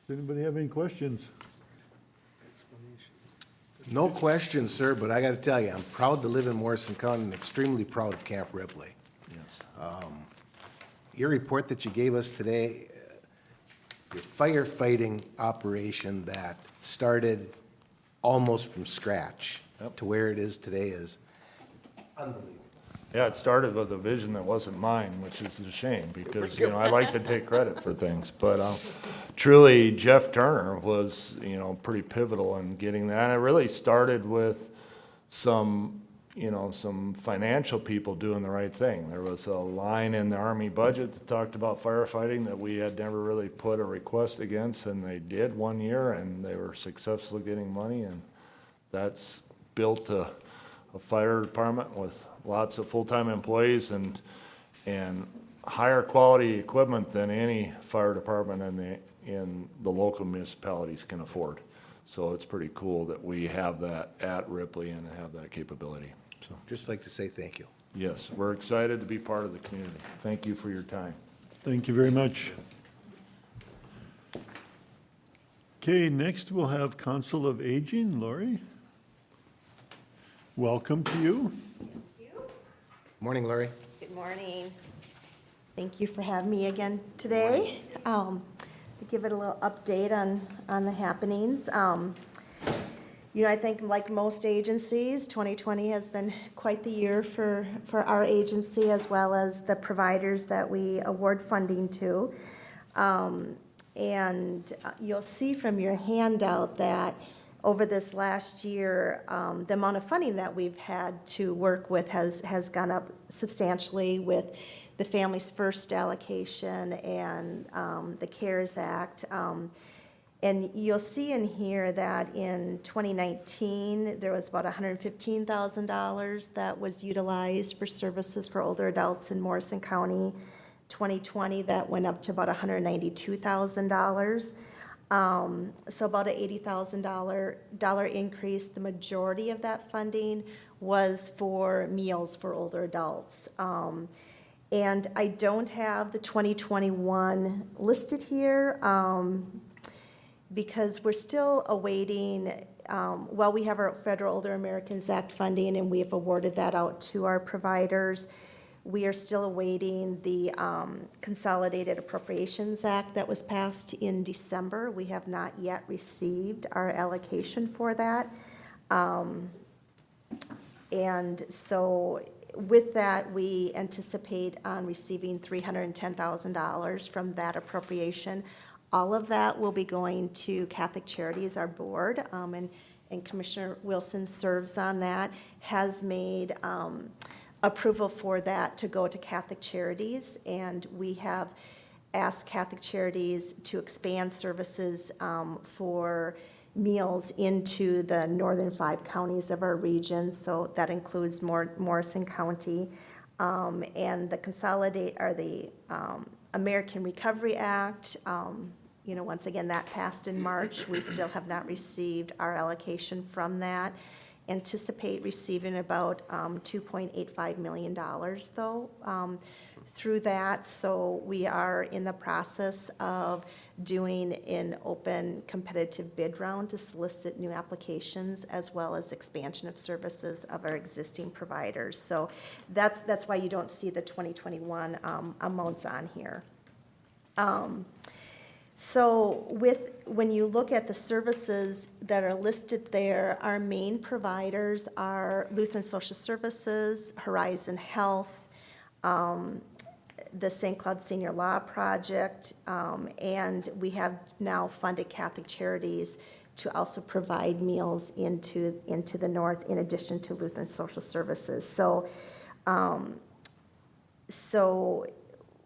[SPEAKER 2] Does anybody have any questions?
[SPEAKER 1] No question, sir, but I gotta tell you, I'm proud to live in Morrison County and extremely proud of Camp Ripley. Your report that you gave us today, your firefighting operation that started almost from scratch to where it is today is unbelievable.
[SPEAKER 11] Yeah, it started with a vision that wasn't mine, which is a shame, because, you know, I like to take credit for things. But truly, Jeff Turner was, you know, pretty pivotal in getting that. And it really started with some, you know, some financial people doing the right thing. There was a line in the Army budget that talked about firefighting that we had never really put a request against, and they did one year, and they were successful getting money, and that's built a fire department with lots of full-time employees and higher quality equipment than any fire department in the local municipalities can afford. So it's pretty cool that we have that at Ripley and have that capability. So,
[SPEAKER 1] Just like to say thank you.
[SPEAKER 11] yes, we're excited to be part of the community. Thank you for your time.
[SPEAKER 2] Thank you very much. Okay, next we'll have Council of Aging. Lori? Welcome to you.
[SPEAKER 1] Morning, Larry.
[SPEAKER 12] Good morning. Thank you for having me again today. To give it a little update on the happenings. You know, I think like most agencies, 2020 has been quite the year for our agency as well as the providers that we award funding to. And you'll see from your handout that over this last year, the amount of funding that we've had to work with has gone up substantially with the Families First allocation and the CARES Act. And you'll see in here that in 2019, there was about $115,000 that was utilized for services for older adults in Morrison County. 2020, that went up to about $192,000. So about an $80,000 increase. The majority of that funding was for meals for older adults. And I don't have the 2021 listed here because we're still awaiting, well, we have our Federal Older Americans Act funding and we have awarded that out to our providers. We are still awaiting the Consolidated Appropriations Act that was passed in December. We have not yet received our allocation for that. And so with that, we anticipate on receiving $310,000 from that appropriation. All of that will be going to Catholic Charities, our board, and Commissioner Wilson serves on that, has made approval for that to go to Catholic Charities, and we have asked Catholic Charities to expand services for meals into the northern 5 counties of our region, so that includes Morrison County, and the American Recovery Act. You know, once again, that passed in March. We still have not received our allocation from that. Anticipate receiving about $2.85 million though through that. So we are in the process of doing an open competitive bid round to solicit new applications as well as expansion of services of our existing providers. So that's why you don't see the 2021 amounts on here. So when you look at the services that are listed there, our main providers are Lutheran Social Services, Horizon Health, the St. Cloud Senior Law Project, and we have now funded Catholic Charities to also provide meals into the north in addition to Lutheran Social Services. So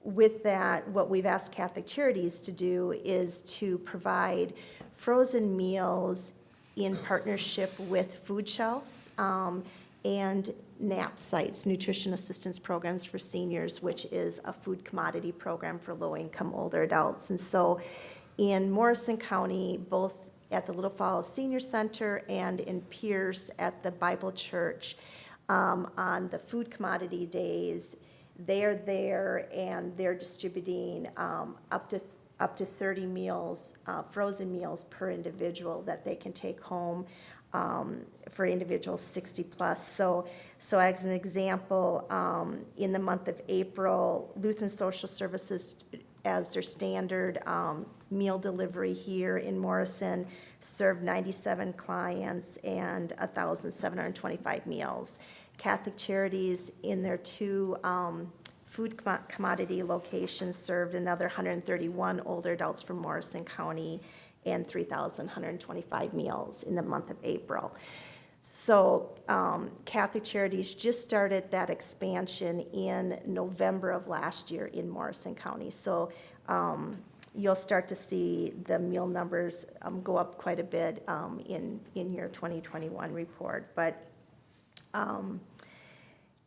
[SPEAKER 12] with that, what we've asked Catholic Charities to do is to provide frozen meals in partnership with food shelves and NAP sites, Nutrition Assistance Programs for Seniors, which is a food commodity program for low-income older adults. And so in Morrison County, both at the Little Falls Senior Center and in Pierce at the Bible Church, on the food commodity days, they're there and they're distributing up to up to 30 meals, frozen meals per individual that they can take home for individuals 60-plus. So as an example, in the month of April, Lutheran Social Services, as their standard meal delivery here in Morrison, served 97 clients and 1,725 meals. Catholic Charities, in their two food commodity locations, served another 131 older adults from Morrison County and 3,125 meals in the month of April. So Catholic Charities just started that expansion in November of last year in Morrison County. So you'll start to see the meal numbers go up quite a bit in your 2021 report. But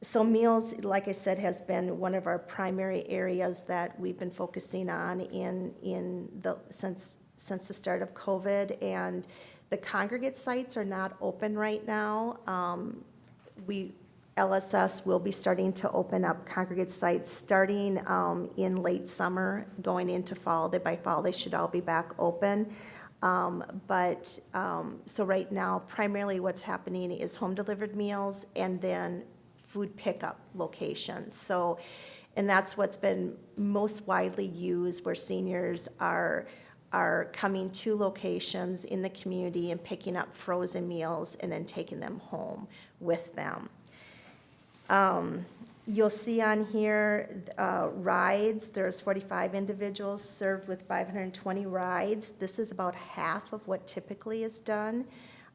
[SPEAKER 12] so meals, like I said, has been one of our primary areas that we've been focusing on since the start of COVID. And the congregate sites are not open right now. LSS will be starting to open up congregate sites starting in late summer, going into fall. By fall, they should all be back open. So right now, primarily what's happening is home-delivered meals and then food pickup locations. So, and that's what's been most widely used, where seniors are coming to locations in the community and picking up frozen meals and then taking them home with them. You'll see on here rides. There's 45 individuals served with 520 rides. This is about half of what typically is done.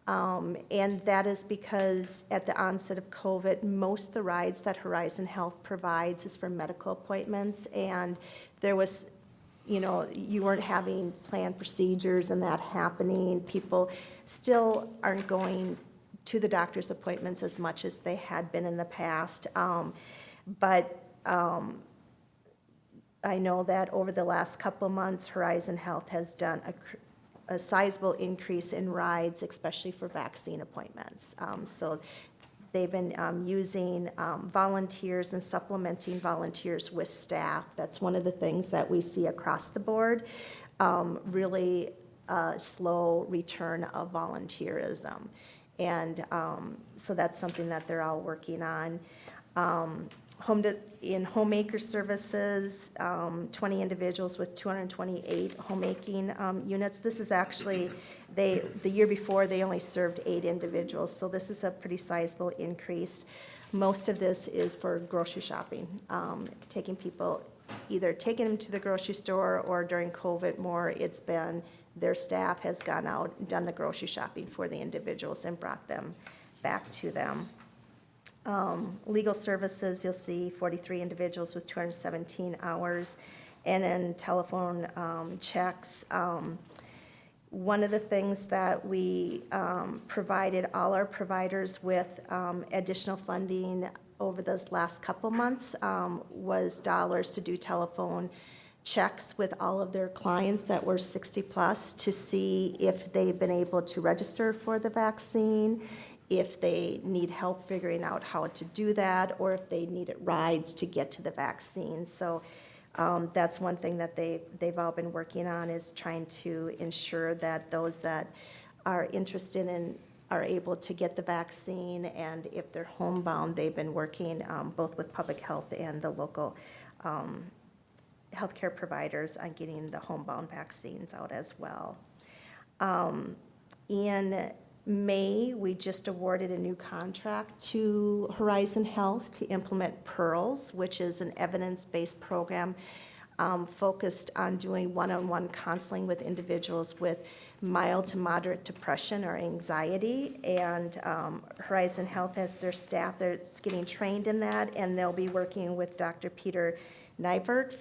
[SPEAKER 12] And that is because at the onset of COVID, most of the rides that Horizon Health provides is for medical appointments. And there was, you weren't having planned procedures and that happening. People still aren't going to the doctor's appointments as much as they had been in the past. But I know that over the last couple of months, Horizon Health has done a sizable increase in rides, especially for vaccine appointments. So they've been using volunteers and supplementing volunteers with staff. That's one of the things that we see across the board, really slow return of volunteerism. And so that's something that they're all working on. In homemaker services, 20 individuals with 228 homemaking units. This is actually, the year before, they only served 8 individuals, so this is a pretty sizable increase. Most of this is for grocery shopping, taking people, either taking them to the grocery store, or during COVID more, it's been their staff has gone out, done the grocery shopping for the individuals and brought them back to them. Legal services, you'll see 43 individuals with 217 hours. And then telephone checks. One of the things that we provided all our providers with additional funding over those last couple months was dollars to do telephone checks with all of their clients that were 60-plus to see if they've been able to register for the vaccine, if they need help figuring out how to do that, or if they needed rides to get to the vaccine. So that's one thing that they've all been working on, is trying to ensure that those that are interested in are able to get the vaccine, and if they're homebound, they've been working both with public health and the local healthcare providers on getting the homebound vaccines out as well. In May, we just awarded a new contract to Horizon Health to implement PEARLS, which is an evidence-based program focused on doing one-on-one counseling with individuals with mild to moderate depression or anxiety. And Horizon Health has their staff that's getting trained in that, and they'll be working with Dr. Peter Nivert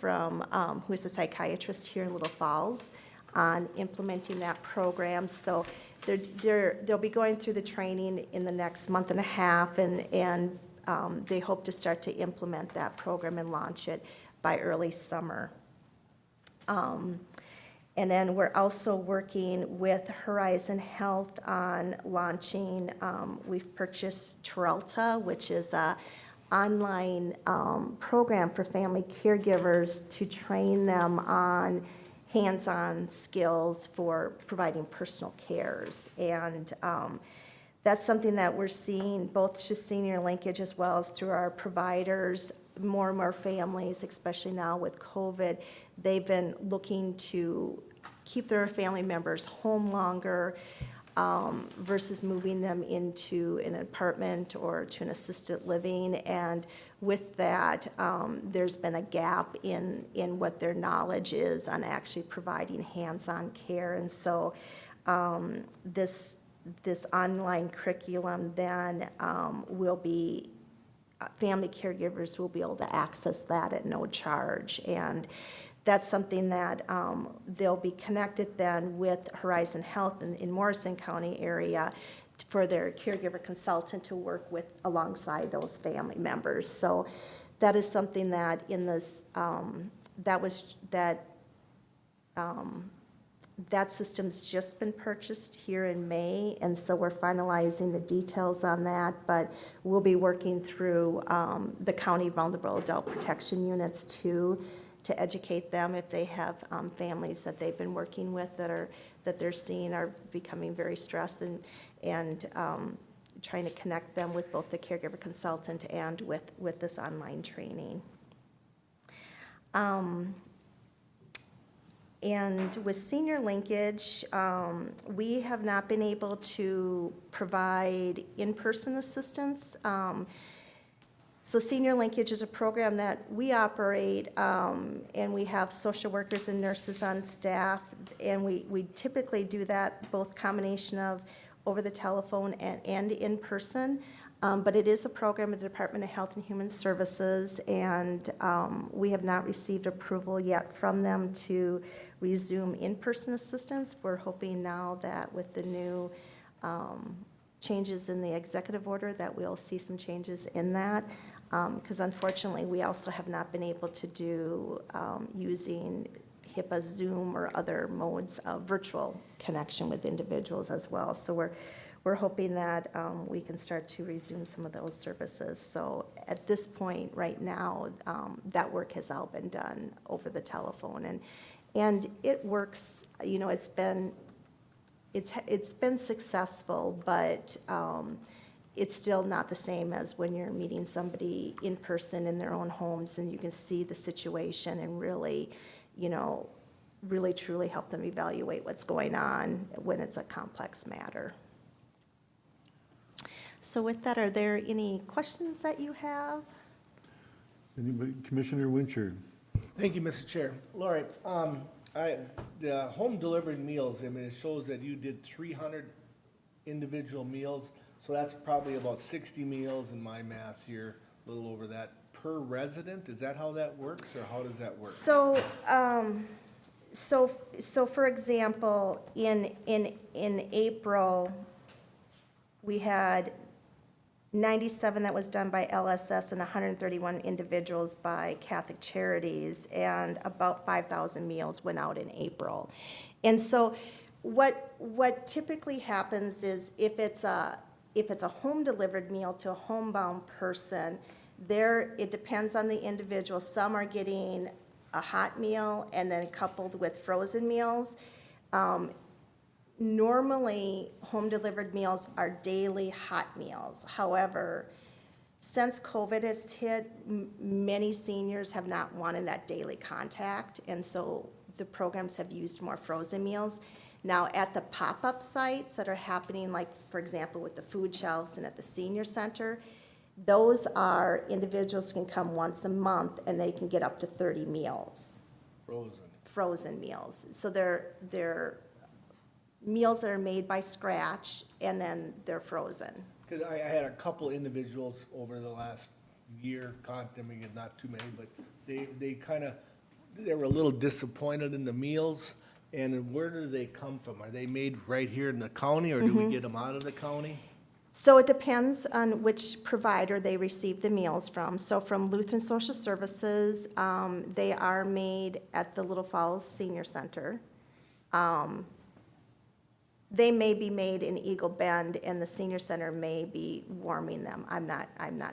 [SPEAKER 12] who is a psychiatrist here in Little Falls, on implementing that program. So they'll be going through the training in the next month and a half, and they hope to start to implement that program and launch it by early summer. And then we're also working with Horizon Health on launching, we've purchased Teralta, which is a online program for family caregivers to train them on hands-on skills for providing personal cares. And that's something that we're seeing, both through senior linkage as well as through our providers. More and more families, especially now with COVID, they've been looking to keep their family members home longer versus moving them into an apartment or to an assisted living. And with that, there's been a gap in what their knowledge is on actually providing hands-on care. And so this online curriculum then will be, family caregivers will be able to access that at no charge. And that's something that they'll be connected then with Horizon Health in Morrison County area for their caregiver consultant to work with alongside those family members. So that is something that in this, that system's just been purchased here in May, and so we're finalizing the details on that, but we'll be working through the county vulnerable adult protection units too, to educate them if they have families that they've been working with that they're seeing are becoming very stressed, and trying to connect them with both the caregiver consultant and with this online training. And with senior linkage, we have not been able to provide in-person assistance. So senior linkage is a program that we operate, and we have social workers and nurses on staff, and we typically do that both combination of over the telephone and in person. But it is a program of the Department of Health and Human Services, and we have not received approval yet from them to resume in-person assistance. We're hoping now that with the new changes in the executive order that we'll see some changes in that, because unfortunately we also have not been able to do using HIPAA, Zoom, or other modes of virtual connection with individuals as well. So we're hoping that we can start to resume some of those services. So at this point, right now, that work has all been done over the telephone, and it works. You know, it's been successful, but it's still not the same as when you're meeting somebody in person in their own homes, and you can see the situation and really, you know, really truly help them evaluate what's going on when it's a complex matter. So with that, are there any questions that you have?
[SPEAKER 2] Anybody? Commissioner Wincher.
[SPEAKER 10] Thank you, Mr. Chair. Lori, the home delivered meals, I mean, it shows that you did 300 individual meals, so that's probably about 60 meals in my math here, a little over that, per resident? Is that how that works, or how does that work?
[SPEAKER 12] So for example, in April, we had 97 that was done by LSS and 131 individuals by Catholic Charities, and about 5,000 meals went out in April. And so what typically happens is if it's a home delivered meal to a homebound person, it depends on the individual. Some are getting a hot meal and then coupled with frozen meals. Normally, home-delivered meals are daily hot meals. However, since COVID has hit, many seniors have not wanted that daily contact, and so the programs have used more frozen meals. Now, at the pop-up sites that are happening, like, for example, with the food shelves and at the senior center, those are individuals can come once a month, and they can get up to 30 meals. Frozen meals. So they're meals that are made by scratch, and then they're frozen.
[SPEAKER 10] Because I had a couple individuals over the last year, I mean, not too many, but they were a little disappointed in the meals. And where do they come from? Are they made right here in the county, or do we get them out of the county?
[SPEAKER 12] So it depends on which provider they receive the meals from. So from Lutheran Social Services, they are made at the Little Falls Senior Center. They may be made in Eagle Bend, and the senior center may be warming them. I'm not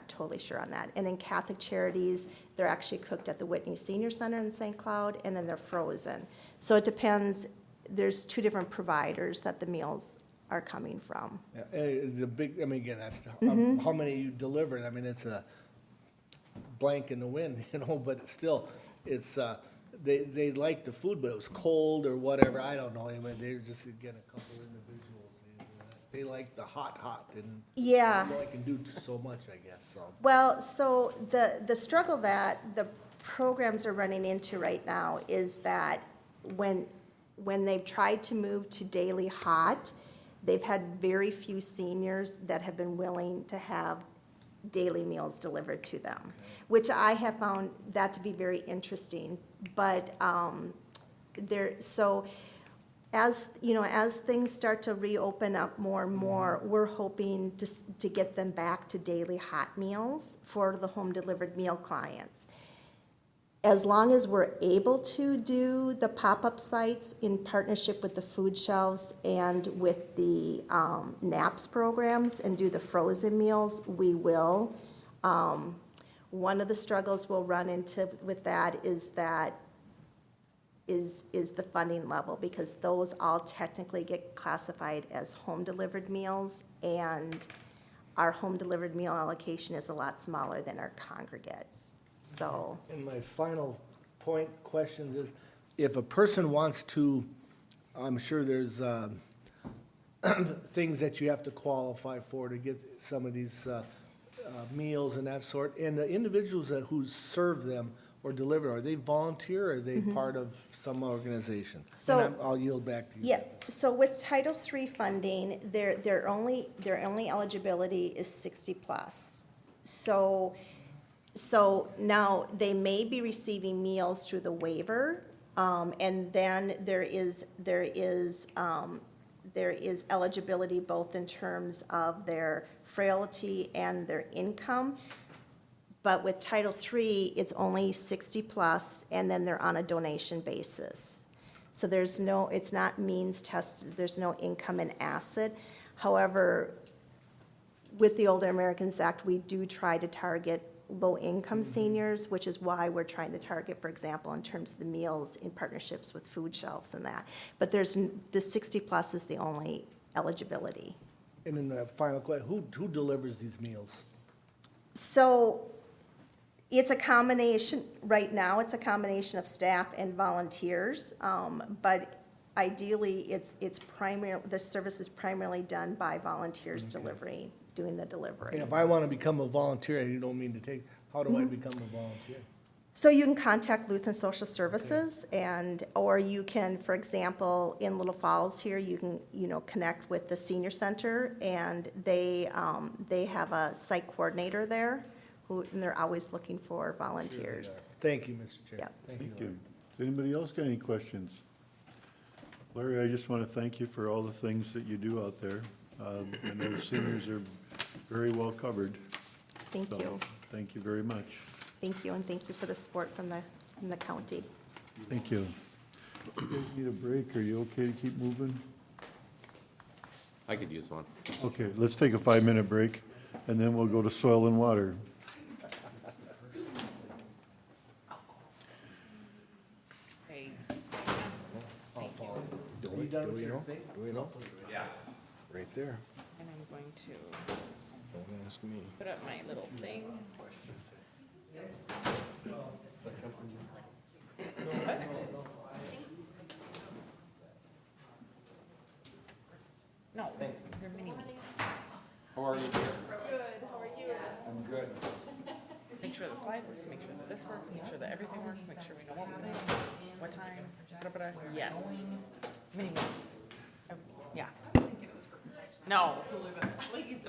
[SPEAKER 12] totally sure on that. And in Catholic Charities, they're actually cooked at the Whitney Senior Center in St. Cloud, and then they're frozen. So it depends, there's two different providers that the meals are coming from.
[SPEAKER 10] Yeah, the big, I mean, again, that's
[SPEAKER 12] Mm-hmm.
[SPEAKER 10] how many you delivered. I mean, it's a blank in the wind, but still, it's, they liked the food, but it was cold or whatever. I don't know. I mean, they're just, again, a couple individuals. They like the hot, and
[SPEAKER 12] Yeah.
[SPEAKER 10] all I can do so much, I guess, so.
[SPEAKER 12] Well, so the struggle that the programs are running into right now is that when they've tried to move to daily hot, they've had very few seniors that have been willing to have daily meals delivered to them, which I have found that to be very interesting. But so as, as things start to reopen up more and more, we're hoping to get them back to daily hot meals for the home-delivered meal clients. As long as we're able to do the pop-up sites in partnership with the food shelves and with the NAPS programs and do the frozen meals, we will. One of the struggles we'll run into with that is the funding level, because those all technically get classified as home-delivered meals, and our home-delivered meal allocation is a lot smaller than our congregate, so.
[SPEAKER 10] And my final question is, if a person wants to, I'm sure there's things that you have to qualify for to get some of these meals and that sort, and the individuals who serve them or deliver, are they volunteer, or are they part of some organization?
[SPEAKER 12] So-
[SPEAKER 10] And I'll yield back to you.
[SPEAKER 12] Yeah, so with Title III funding, their only eligibility is 60+. So now they may be receiving meals through the waiver, and then there is eligibility both in terms of their frailty and their income. But with Title III, it's only 60+, and then they're on a donation basis. So it's not means tested, there's no income and asset. However, with the Older Americans Act, we do try to target low-income seniors, which is why we're trying to target, for example, in terms of the meals in partnerships with food shelves and that. But the 60+ is the only eligibility.
[SPEAKER 10] And then the final question, who delivers these meals?
[SPEAKER 12] So it's a combination, right now, it's a combination of staff and volunteers. But ideally, the service is primarily done by volunteers doing the delivery.
[SPEAKER 10] And if I want to become a volunteer, and you don't mean to take, how do I become a volunteer?
[SPEAKER 12] So you can contact Lutheran Social Services, or you can, for example, in Little Falls here, you can, connect with the senior center, and they have a site coordinator there, and they're always looking for volunteers.
[SPEAKER 10] Thank you, Mr. Chair.
[SPEAKER 12] Yep.
[SPEAKER 10] Thank
[SPEAKER 2] Thank
[SPEAKER 10] you.
[SPEAKER 2] you. Does anybody else got any questions? Larry, I just want to thank you for all the things that you do out there. I know the seniors are very well covered.
[SPEAKER 12] Thank
[SPEAKER 2] So,
[SPEAKER 12] you.
[SPEAKER 2] Thank you very much.
[SPEAKER 12] Thank you, and thank you for the support from the county.
[SPEAKER 2] Thank you. You guys need a break? Are you okay to keep moving?
[SPEAKER 7] I could use one.
[SPEAKER 2] Okay, let's take a 5-minute break, and then we'll go to soil and water.
[SPEAKER 5] Hey,
[SPEAKER 1] Do we know?
[SPEAKER 7] Yeah.
[SPEAKER 1] Right there.
[SPEAKER 5] and I'm going to
[SPEAKER 1] Don't ask me.
[SPEAKER 5] put up my little thing. No, they're mini me.
[SPEAKER 9] How are you? Good, how are you? I'm good.
[SPEAKER 5] Make sure the slide works, make sure that this works, make sure that everything works, make sure we know what we're doing, what time, blah. Yes. Mini me. Yeah. No. Please.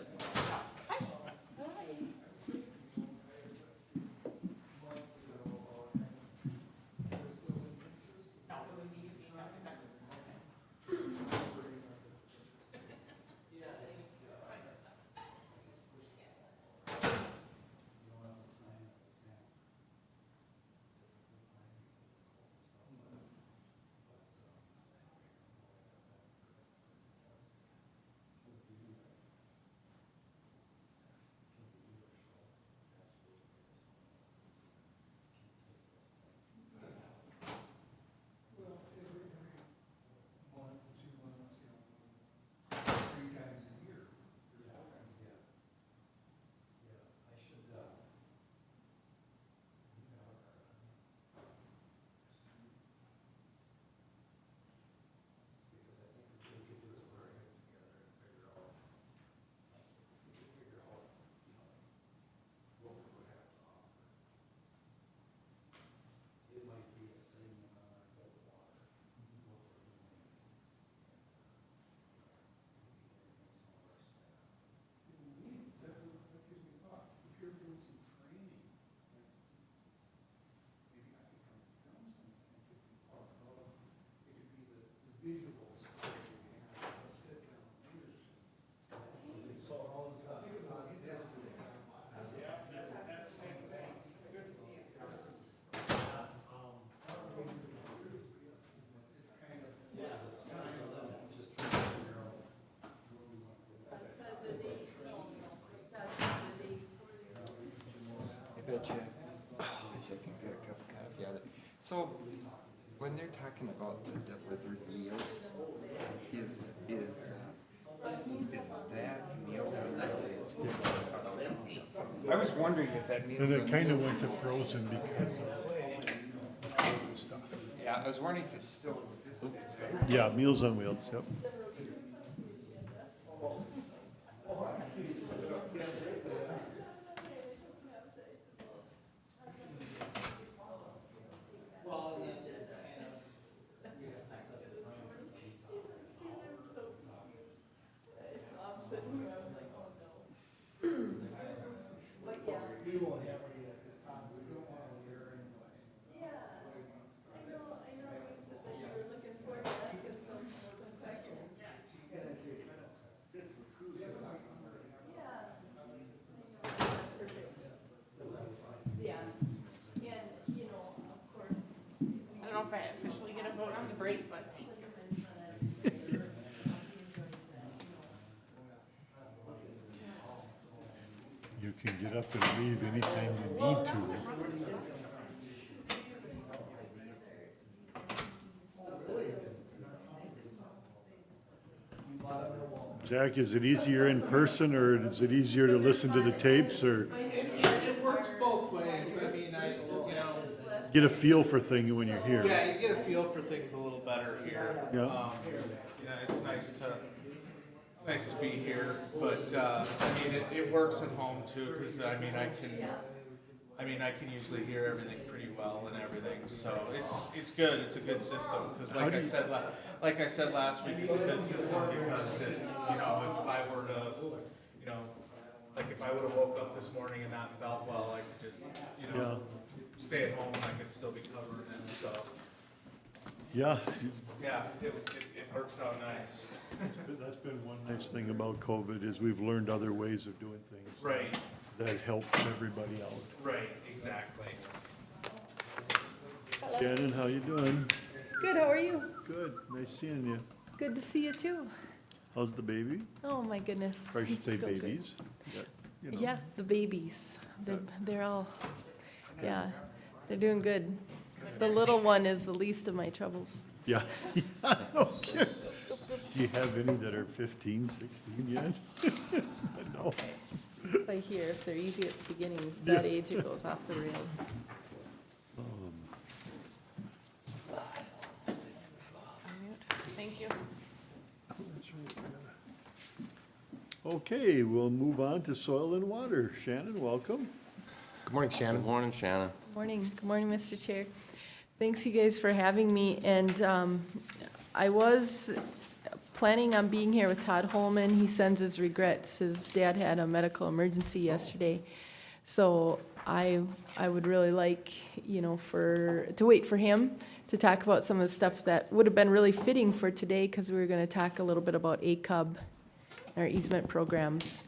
[SPEAKER 9] Wish I could get a cup of coffee out of it. So, when they're talking about the delivered meals, is that Meals on Wheels? I was wondering if that Meals on
[SPEAKER 2] And
[SPEAKER 9] Wheels.
[SPEAKER 2] it kind of went to frozen because of COVID stuff.
[SPEAKER 9] Yeah, I was wondering if it still existed.
[SPEAKER 2] Yeah, Meals on Wheels, yep.
[SPEAKER 5] I don't know if I officially get a vote on the break, but thank you.
[SPEAKER 2] You can get up and leave anytime you need to. Jack, is it easier in person, or is it easier to listen to the tapes, or
[SPEAKER 10] It works both ways. I mean,
[SPEAKER 2] get a feel for things when you're here?
[SPEAKER 10] yeah, you get a feel for things a little better here.
[SPEAKER 2] Yeah.
[SPEAKER 10] It's nice to be here, but, I mean, it works at home too, because, I mean, I can usually hear everything pretty well and everything, so it's good, it's a good system, because like I said last week, it's a good system, because if I were to, like if I would've woke up this morning and not felt well, I could just,
[SPEAKER 2] Yeah.
[SPEAKER 10] stay at home and I could still be covered, and so,
[SPEAKER 2] Yeah,
[SPEAKER 10] yeah, it works out nice.
[SPEAKER 2] that's been one nice thing about COVID, is we've learned other ways of doing things.
[SPEAKER 10] Right,
[SPEAKER 2] That helps everybody out.
[SPEAKER 10] right, exactly.
[SPEAKER 2] Shannon, how you doing?
[SPEAKER 13] Good, how are you?
[SPEAKER 2] Good, nice seeing you.
[SPEAKER 13] Good to see you too.
[SPEAKER 2] How's the baby?
[SPEAKER 13] Oh, my goodness.
[SPEAKER 2] Or I should
[SPEAKER 13] He's
[SPEAKER 2] say
[SPEAKER 13] still good.
[SPEAKER 2] babies. You know.
[SPEAKER 13] Yeah, the babies. They're all, yeah, they're doing good. The little one is the least of my troubles.
[SPEAKER 2] Yeah. Okay. Do you have any that are 15, 16 yet? No.
[SPEAKER 13] As I hear, if they're easy at the beginning, that age it goes off the rails.
[SPEAKER 5] Thank you.
[SPEAKER 2] Okay, we'll move on to soil and water. Shannon, welcome.
[SPEAKER 1] Good morning, Shannon.
[SPEAKER 7] Good morning, Shannon.
[SPEAKER 13] Good morning, Mr. Chair. Thanks you guys for having me, and I was planning on being here with Todd Holman. He sends his regrets. His dad had a medical emergency yesterday. So I would really like, to wait for him to talk about some of the stuff that would have been really fitting for today, because we were gonna talk a little bit about ACUB, our easement programs.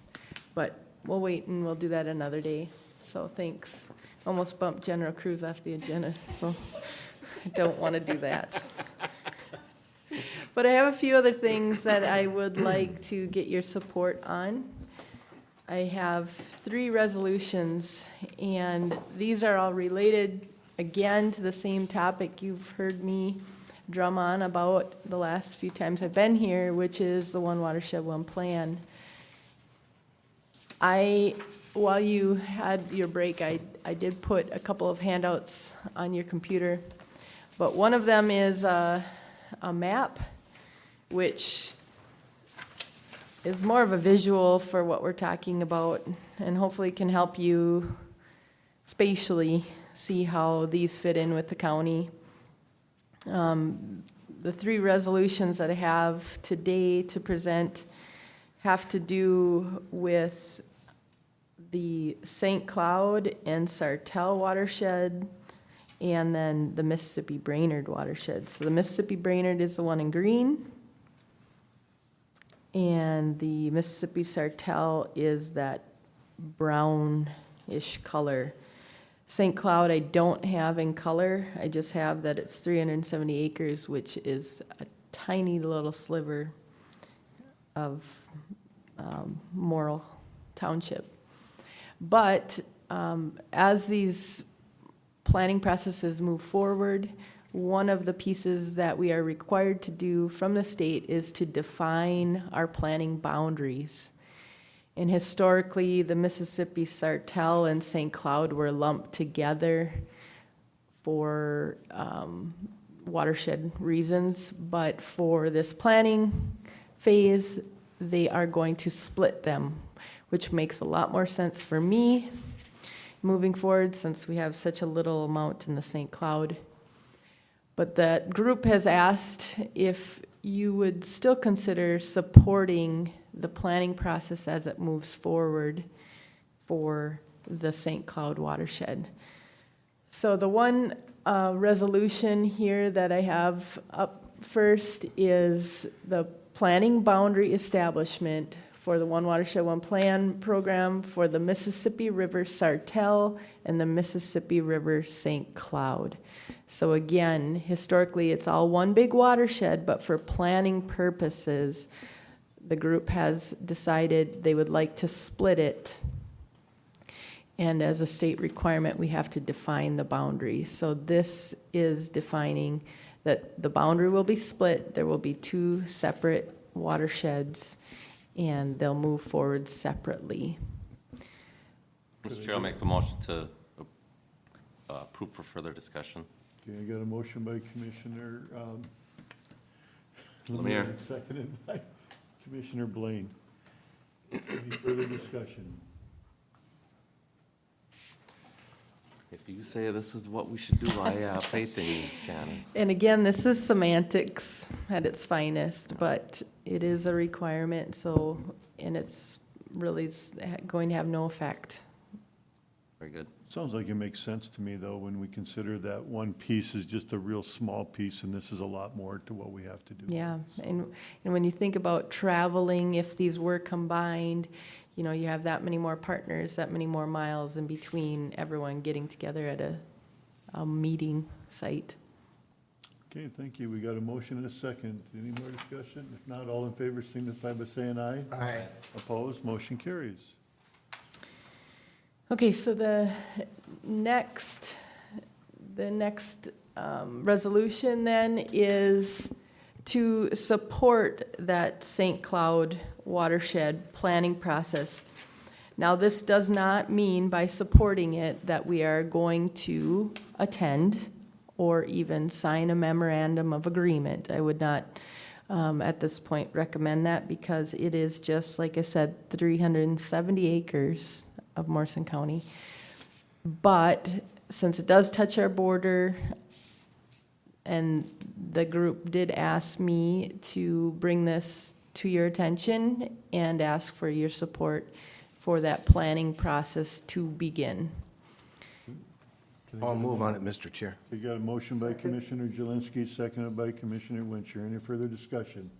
[SPEAKER 13] But we'll wait and we'll do that another day. So thanks. Almost bumped General Cruz off the agenda, so I don't want to do that. But I have a few other things that I would like to get your support on. I have 3 resolutions, and these are all related, again, to the same topic you've heard me drum on about the last few times I've been here, which is the One Watershed, One Plan. While you had your break, I did put a couple of handouts on your computer, but one of them is a map, which is more of a visual for what we're talking about, and hopefully can help you spatially see how these fit in with the county. The 3 resolutions that I have today to present have to do with the St. Cloud and Sartell watershed, and then the Mississippi Brainerd watershed. So the Mississippi Brainerd is the one in green, and the Mississippi Sartell is that brownish color. St. Cloud I don't have in color, I just have that it's 370 acres, which is a tiny little sliver of Morrill Township. But as these planning processes move forward, one of the pieces that we are required to do from the state is to define our planning boundaries. And historically, the Mississippi Sartell and St. Cloud were lumped together for watershed reasons, but for this planning phase, they are going to split them, which makes a lot more sense for me moving forward since we have such a little amount in the St. Cloud. But that group has asked if you would still consider supporting the planning process as it moves forward for the St. Cloud watershed. So the one resolution here that I have up first is the planning boundary establishment for the One Watershed, One Plan program for the Mississippi River Sartell and the Mississippi River St. Cloud. So again, historically, it's all one big watershed, but for planning purposes, the group has decided they would like to split it. And as a state requirement, we have to define the boundary. So this is defining that the boundary will be split. There will be two separate watersheds, and they'll move forward separately.
[SPEAKER 7] Mr. Chair, I'll make a motion to approve for further discussion.
[SPEAKER 2] Okay, I got a motion by Commissioner
[SPEAKER 7] Lemire.
[SPEAKER 2] Seconded by Commissioner Blaine. Any further discussion?
[SPEAKER 7] If you say this is what we should do, I have faith in you, Shannon.
[SPEAKER 13] And again, this is semantics at its finest, but it is a requirement, so, and it's really going to have no effect.
[SPEAKER 7] Very good.
[SPEAKER 2] Sounds like it makes sense to me, though, when we consider that one piece is just a real small piece, and this is a lot more to what we have to do.
[SPEAKER 13] Yeah, and when you think about traveling, if these were combined, you know, you have that many more partners, that many more miles in between everyone getting together at a meeting site.
[SPEAKER 2] Okay, thank you. We got a motion and a second. Any more discussion? If not, all in favor signify by saying aye.
[SPEAKER 1] Aye.
[SPEAKER 2] Opposed? Motion carries.
[SPEAKER 13] Okay, so the next resolution then is to support that St. Cloud watershed planning process. Now, this does not mean by supporting it that we are going to attend or even sign a memorandum of agreement. I would not, at this point, recommend that because it is just, like I said, 370 acres of Morrison County. But since it does touch our border, and the group did ask me to bring this to your attention and ask for your support for that planning process to begin.
[SPEAKER 1] I'll move on it, Mr. Chair.
[SPEAKER 2] We got a motion by Commissioner Jelinski, seconded by Commissioner Winchell. Any further discussion?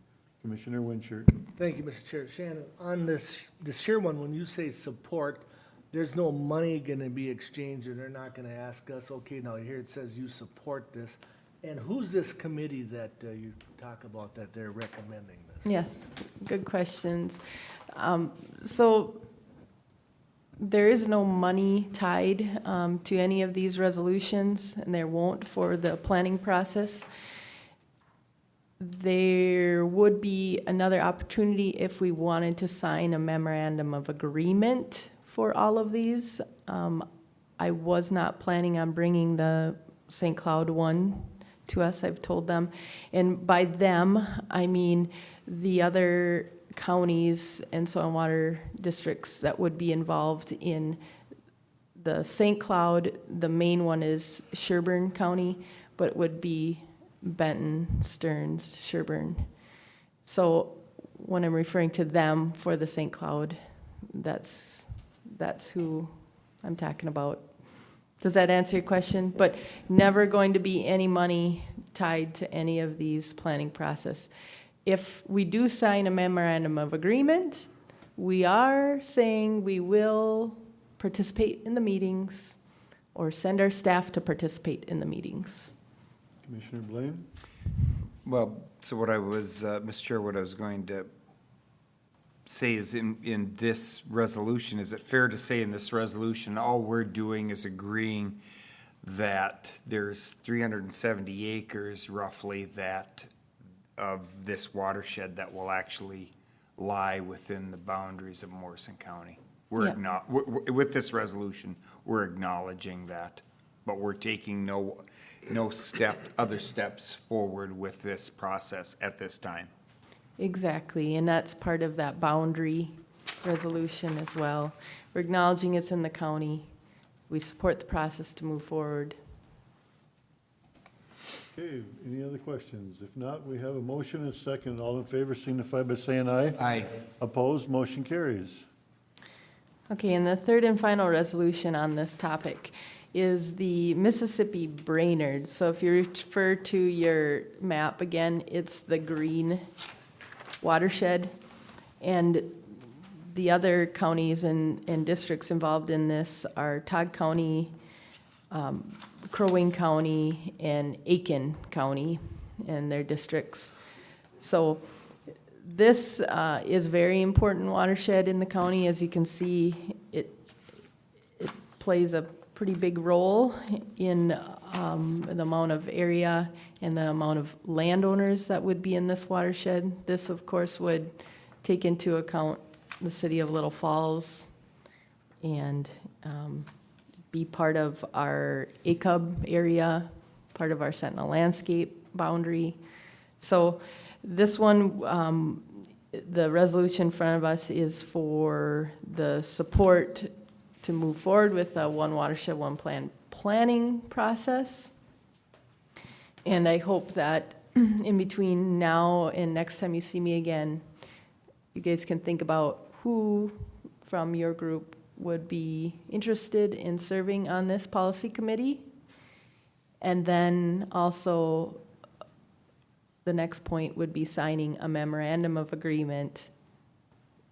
[SPEAKER 2] Commissioner Winchell.
[SPEAKER 10] Thank you, Mr. Chair. Shannon, on this here one, when you say support, there's no money gonna be exchanged, or they're not gonna ask us, okay, now here it says you support this. And who's this committee that you talk about that they're recommending this?
[SPEAKER 13] Yes, good questions. So there is no money tied to any of these resolutions, and there won't for the planning process. There would be another opportunity if we wanted to sign a memorandum of agreement for all of these. I was not planning on bringing the St. Cloud one to us, I've told them. And by them, I mean the other counties and soil and water districts that would be involved in the St. Cloud. The main one is Sherburne County, but it would be Benton, Stearns, Sherburne. So when I'm referring to them for the St. Cloud, that's who I'm talking about. Does that answer your question? But never going to be any money tied to any of these planning process. If we do sign a memorandum of agreement, we are saying we will participate in the meetings or send our staff to participate in the meetings.
[SPEAKER 2] Commissioner Blaine?
[SPEAKER 9] Well, so what I was, Mr. Chair, what I was going to say is in this resolution, is it fair to say in this resolution, all we're doing is agreeing that there's 370 acres roughly that, of this watershed that will actually lie within the boundaries of Morrison County? We're
[SPEAKER 13] Yeah.
[SPEAKER 9] with this resolution, we're acknowledging that, but we're taking no other steps forward with this process at this time.
[SPEAKER 13] Exactly, and that's part of that boundary resolution as well. We're acknowledging it's in the county. We support the process to move forward.
[SPEAKER 2] Okay, any other questions? If not, we have a motion and a second. All in favor signify by saying aye.
[SPEAKER 9] Aye.
[SPEAKER 2] Opposed, motion carries.
[SPEAKER 13] Okay, and the third and final resolution on this topic is the Mississippi Brainerd. So if you refer to your map again, it's the green watershed. And the other counties and districts involved in this are Todd County, Crow Wing County, and Aiken County and their districts. So this is a very important watershed in the county. As you can see, it plays a pretty big role in the amount of area and the amount of landowners that would be in this watershed. This, of course, would take into account the city of Little Falls and be part of our ACUB area, part of our Sentinel landscape boundary. So this one, the resolution in front of us is for the support to move forward with a One Watershed, One Plan planning process. And I hope that in between now and next time you see me again, you guys can think about who from your group would be interested in serving on this policy committee. And then also, the next point would be signing a memorandum of agreement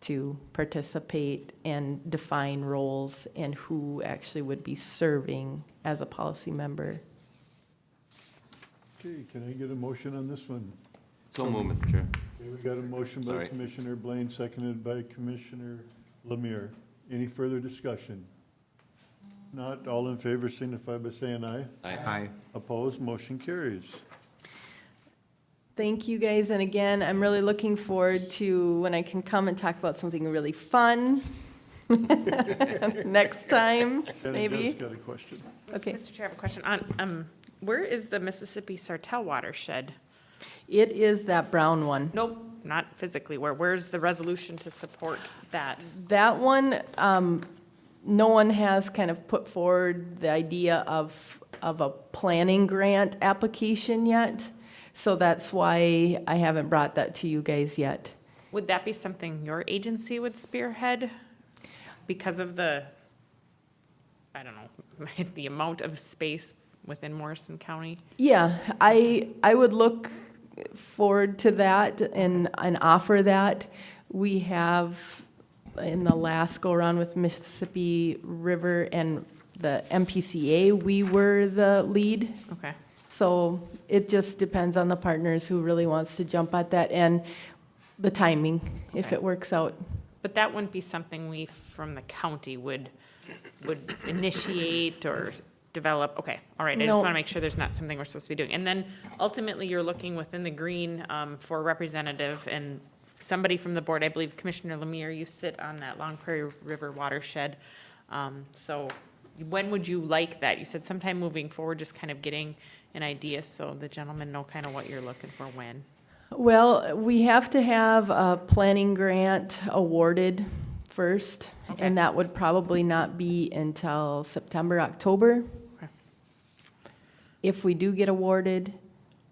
[SPEAKER 13] to participate and define roles and who actually would be serving as a policy member.
[SPEAKER 2] Okay, can I get a motion on this one?
[SPEAKER 7] So move, Mr. Chair.
[SPEAKER 2] Okay, we got a motion by
[SPEAKER 7] Sorry.
[SPEAKER 2] Commissioner Blaine, seconded by Commissioner Lemire. Any further discussion? Not, all in favor signify by saying aye.
[SPEAKER 9] Aye.
[SPEAKER 2] Opposed, motion carries.
[SPEAKER 13] Thank you, guys, and again, I'm really looking forward to when I can come and talk about something really fun next time,
[SPEAKER 2] Shannon
[SPEAKER 13] maybe.
[SPEAKER 2] Dunn's got a question.
[SPEAKER 13] Okay.
[SPEAKER 5] Mr. Chair, I have a question on, where is the Mississippi Sartell watershed?
[SPEAKER 13] It is that brown one.
[SPEAKER 5] Nope, not physically. Where's the resolution to support that?
[SPEAKER 13] That one, no one has kind of put forward the idea of a planning grant application yet. So that's why I haven't brought that to you guys yet.
[SPEAKER 5] Would that be something your agency would spearhead because of the, I don't know, the amount of space within Morrison County?
[SPEAKER 13] Yeah, I would look forward to that and offer that. We have, in the last go-around with Mississippi River and the MPCA, we were the lead.
[SPEAKER 5] Okay.
[SPEAKER 13] So it just depends on the partners who really wants to jump at that and the timing, if it works out.
[SPEAKER 5] But that wouldn't be something we from the county would initiate or develop? Okay, all right, I just
[SPEAKER 13] No.
[SPEAKER 5] want to make sure there's not something we're supposed to be doing. And then ultimately, you're looking within the green for a representative and somebody from the board, I believe Commissioner Lemire, you sit on that Long Prairie River watershed. So when would you like that? You said sometime moving forward, just kind of getting an idea so the gentlemen know kind of what you're looking for when.
[SPEAKER 13] Well, we have to have a planning grant awarded first,
[SPEAKER 5] Okay.
[SPEAKER 13] and that would probably not be until September, October.
[SPEAKER 5] Okay.
[SPEAKER 13] If we do get awarded,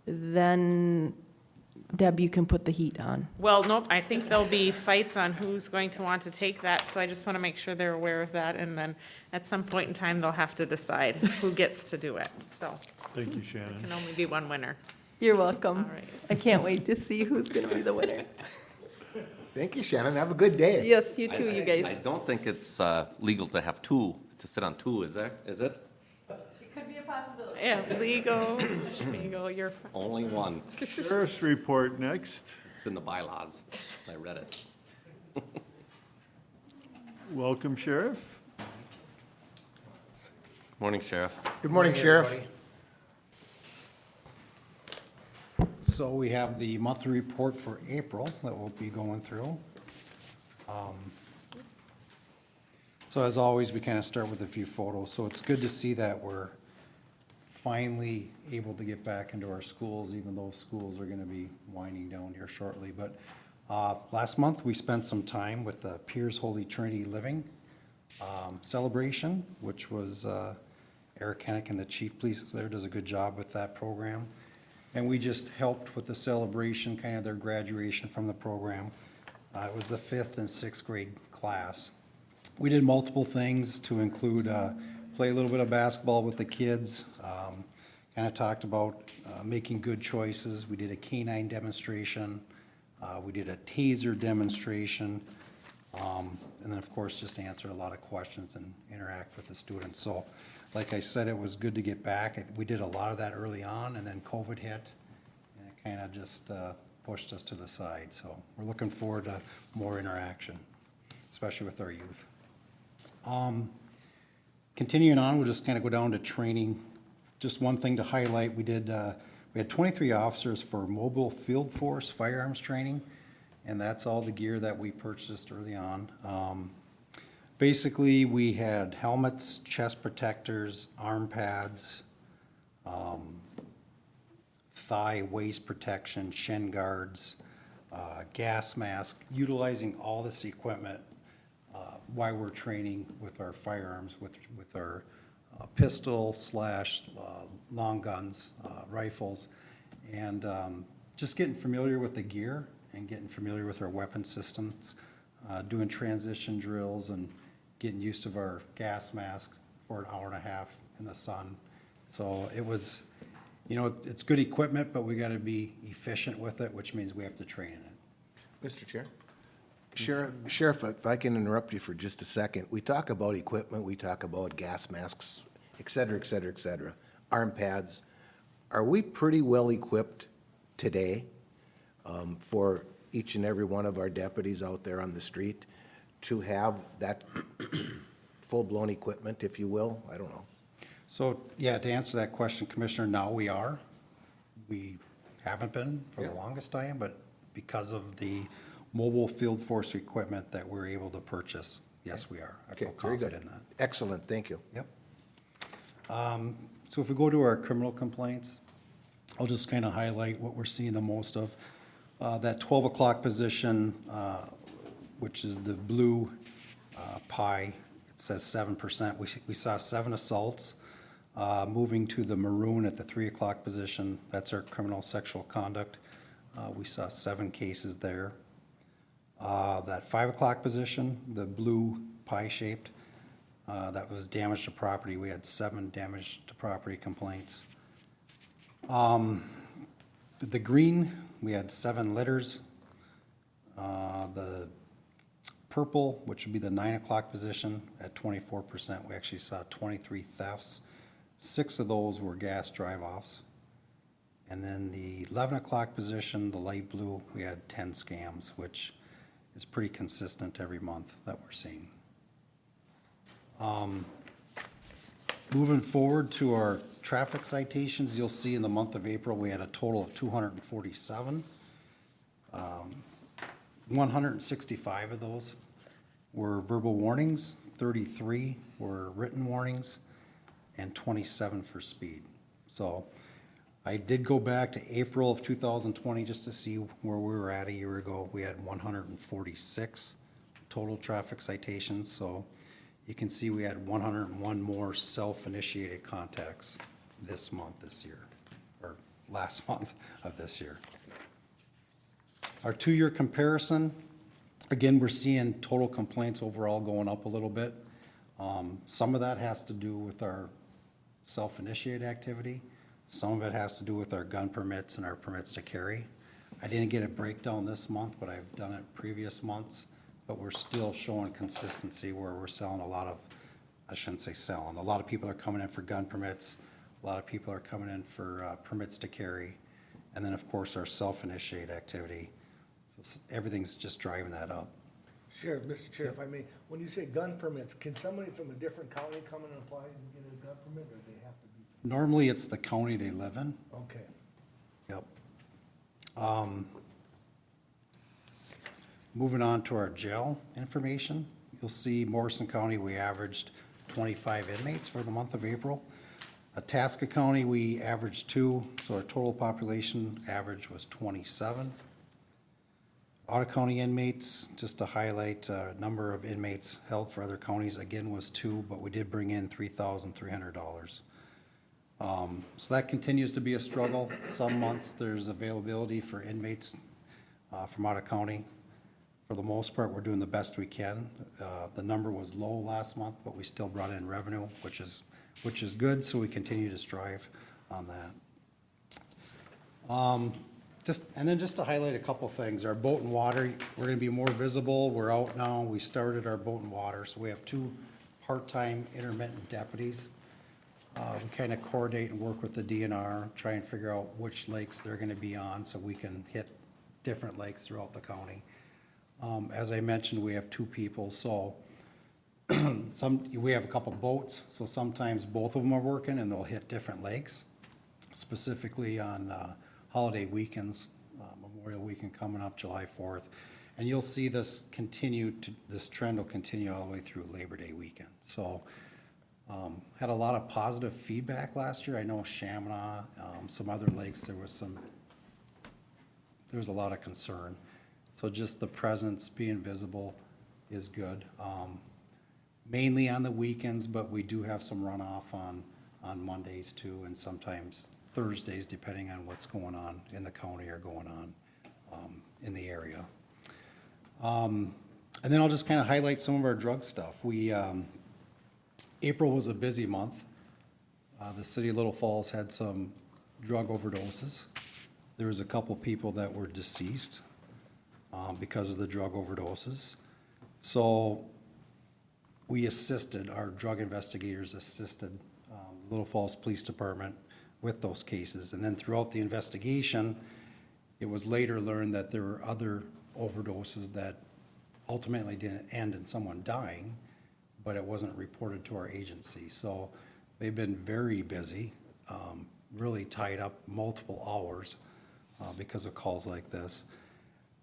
[SPEAKER 13] then Deb, you can put the heat on.
[SPEAKER 5] Well, nope, I think there'll be fights on who's going to want to take that, so I just want to make sure they're aware of that, and then at some point in time, they'll have to decide who gets to do it, so
[SPEAKER 2] Thank you,
[SPEAKER 5] there
[SPEAKER 2] Shannon.
[SPEAKER 5] can only be one winner.
[SPEAKER 13] You're welcome.
[SPEAKER 5] All right.
[SPEAKER 13] I can't wait to see who's going to be the winner.
[SPEAKER 1] Thank you, Shannon. Have a good day.
[SPEAKER 13] Yes, you too, you
[SPEAKER 7] I
[SPEAKER 13] guys.
[SPEAKER 7] don't think it's legal to have two, to sit on two, is it?
[SPEAKER 13] It could be a possibility.
[SPEAKER 5] Yeah, legal, schmigo, you're fine.
[SPEAKER 7] Only one.
[SPEAKER 2] Sheriff's report next.
[SPEAKER 7] It's in the bylaws. I read it.
[SPEAKER 2] Welcome, Sheriff.
[SPEAKER 7] Morning, Sheriff.
[SPEAKER 1] Good morning, Sheriff.
[SPEAKER 6] So we have the monthly report for April that we'll be going through. So as always, we kind of start with a few photos. So it's good to see that we're finally able to get back into our schools, even though schools are going to be winding down here shortly. But last month, we spent some time with the Piers Holy Trinity Living celebration, which was Eric Hennick and the chief police there does a good job with that program. And we just helped with the celebration, kind of their graduation from the program. It was the 5th and 6th grade class. We did multiple things to include play a little bit of basketball with the kids, kind of talked about making good choices. We did a canine demonstration. We did a taser demonstration. And then, of course, just answered a lot of questions and interact with the students. So, like I said, it was good to get back. We did a lot of that early on, and then COVID hit, and it kind of just pushed us to the side. So we're looking forward to more interaction, especially with our youth. Continuing on, we'll just kind of go down to training. Just one thing to highlight, we had 23 officers for mobile field force firearms training, and that's all the gear that we purchased early on. Basically, we had helmets, chest protectors, arm pads, thigh waist protection, shin guards, gas mask, utilizing all this equipment while we're training with our firearms, with our pistol slash long guns, rifles, and just getting familiar with the gear and getting familiar with our weapon systems, doing transition drills and getting used to our gas mask for an hour and a half in the sun. So it was, it's good equipment, but we got to be efficient with it, which means we have to train in it.
[SPEAKER 1] Mr. Chair? Sheriff, if I can interrupt you for just a second. We talk about equipment, we talk about gas masks, et cetera, et cetera, et cetera, arm pads. Are we pretty well equipped today for each and every one of our deputies out there on the street to have that full-blown equipment, if you will? I don't know.
[SPEAKER 6] So, yeah, to answer that question, Commissioner, now we are. We haven't been for the longest time, but because of the mobile field force equipment that we're able to purchase, yes, we are. I feel
[SPEAKER 1] Okay, very good.
[SPEAKER 6] confident in that.
[SPEAKER 1] Excellent, thank you.
[SPEAKER 6] Yep. So if we go to our criminal complaints, I'll just kind of highlight what we're seeing the most of. That 12 o'clock position, which is the blue pie, it says 7%. We saw 7 assaults. Moving to the maroon at the 3 o'clock position, that's our criminal sexual conduct. We saw 7 cases there. That 5 o'clock position, the blue pie shaped, that was damage to property. We had 7 damage to property complaints. The green, we had 7 litters. The purple, which would be the 9 o'clock position, at 24%, we actually saw 23 thefts. 6 of those were gas drive-offs. And then the 11 o'clock position, the light blue, we had 10 scams, which is pretty consistent every month that we're seeing. Moving forward to our traffic citations, you'll see in the month of April, we had a total of 247. 165 of those were verbal warnings, 33 were written warnings, and 27 for speed. So I did go back to April of 2020 just to see where we were at a year ago. We had 146 total traffic citations, so you can see we had 101 more self-initiated contacts this year, or last month of this year. Our 2-year comparison, again, we're seeing total complaints overall going up a little bit. Some of that has to do with our self-initiated activity. Some of it has to do with our gun permits and our permits to carry. I didn't get a breakdown this month, but I've done it previous months, but we're still showing consistency where we're selling a lot of, I shouldn't say selling, a lot of people are coming in for gun permits, a lot of people are coming in for permits to carry, and then, of course, our self-initiated activity. So everything's just driving that up.
[SPEAKER 10] Sheriff, Mr. Chair, if I may, when you say gun permits, can somebody from a different county come and apply and get a gun permit, or they have to be?
[SPEAKER 6] Normally, it's the county they live in.
[SPEAKER 10] Okay.
[SPEAKER 6] Yep. Moving on to our jail information, you'll see Morrison County, we averaged 25 inmates for the month of April. Itasca County, we averaged 2, so our total population average was 27. Ottawa County inmates, just to highlight, number of inmates held for other counties, again, was 2, but we did bring in $3,300. So that continues to be a struggle. Some months, there's availability for inmates from Ottawa County. For the most part, we're doing the best we can. The number was low last month, but we still brought in revenue, which is good, so we continue to strive on that. Just to highlight a couple things, our boat and water, we're gonna be more visible. We're out now. We started our boat and water, so we have 2 part-time intermittent deputies. We kind of coordinate and work with the DNR, try and figure out which lakes they're gonna be on, so we can hit different lakes throughout the county. As I mentioned, we have 2 people, so we have a couple boats, so sometimes both of them are working and they'll hit different lakes, specifically on holiday weekends, Memorial Weekend coming up, July 4th. And you'll see this trend will continue all the way through Labor Day weekend. So, had a lot of positive feedback last year. I know Chaminade, some other lakes, there was a lot of concern. So just the presence, being visible is good. Mainly on the weekends, but we do have some runoff on Mondays too, and sometimes Thursdays, depending on what's going on in the county or going on in the area. And then I'll just kind of highlight some of our drug stuff. April was a busy month. The city of Little Falls had some drug overdoses. There was a couple people that were deceased because of the drug overdoses. So our drug investigators assisted Little Falls Police Department with those cases. And then throughout the investigation, it was later learned that there were other overdoses that ultimately didn't end in someone dying, but it wasn't reported to our agency. So they've been very busy, really tied up multiple hours because of calls like this.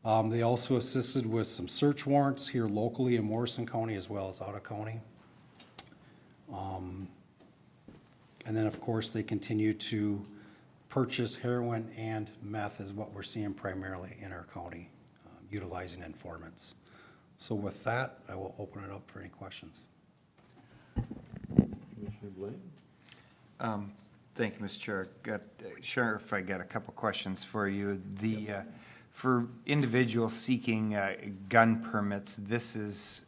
[SPEAKER 6] They also assisted with some search warrants here locally in Morrison County as well as Ottawa County. And then, of course, they continue to purchase heroin and meth is what we're seeing primarily in our county, utilizing informants. So with that, I will open it up for any questions.
[SPEAKER 2] Commissioner Blaine?
[SPEAKER 9] Thank you, Mr. Chair. Sheriff, I got a couple questions for you. For individuals seeking gun permits, this is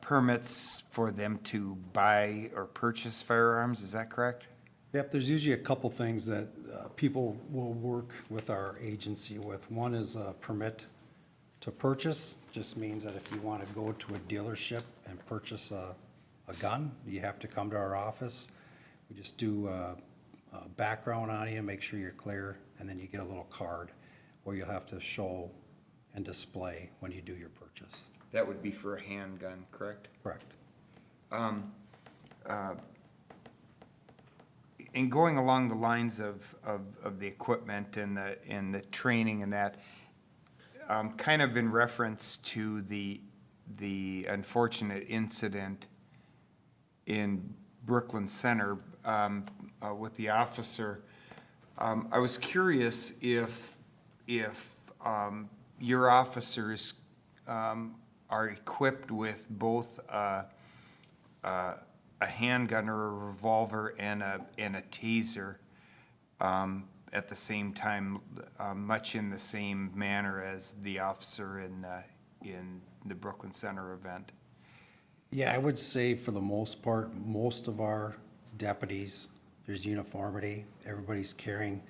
[SPEAKER 9] permits for them to buy or purchase firearms, is that correct?
[SPEAKER 6] Yep, there's usually a couple things that people will work with our agency with. One is a permit to purchase, just means that if you want to go to a dealership and purchase a gun, you have to come to our office. We just do a background on you, make sure you're clear, and then you get a little card where you'll have to show and display when you do your purchase.
[SPEAKER 9] That would be for a handgun, correct?
[SPEAKER 6] Correct.
[SPEAKER 9] And going along the lines of the equipment and the training and that, kind of in reference to the unfortunate incident in Brooklyn Center with the officer, I was curious if your officers are equipped with both a handgun or a revolver and a taser at the same time, much in the same manner as the officer in the Brooklyn Center event.
[SPEAKER 6] Yeah, I would say for the most part, most of our deputies, there's uniformity. Everybody's carrying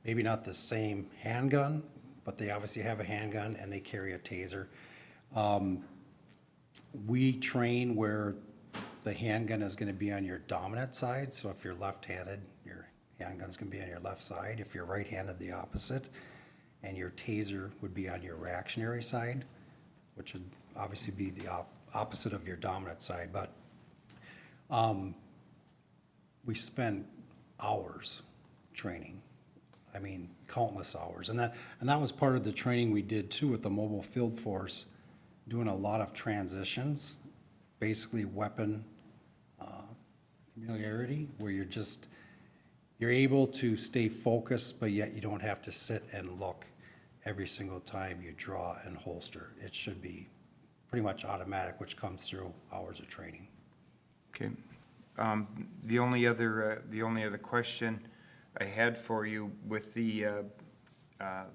[SPEAKER 6] maybe not the same handgun, but they obviously have a handgun and they carry a taser. We train where the handgun is going to be on your dominant side. So if you're left-handed, your handgun's going to be on your left side. If you're right-handed, the opposite. And your taser would be on your reactionary side. which would obviously be the opposite of your dominant side, but we spend hours training. I mean, countless hours. And that was part of the training we did too with the mobile field force, doing a lot of transitions, basically weapon familiarity, where you're able to stay focused, but yet you don't have to sit and look every single time you draw and holster. It should be pretty much automatic, which comes through hours of training.
[SPEAKER 9] Okay. The only other question I had for you with the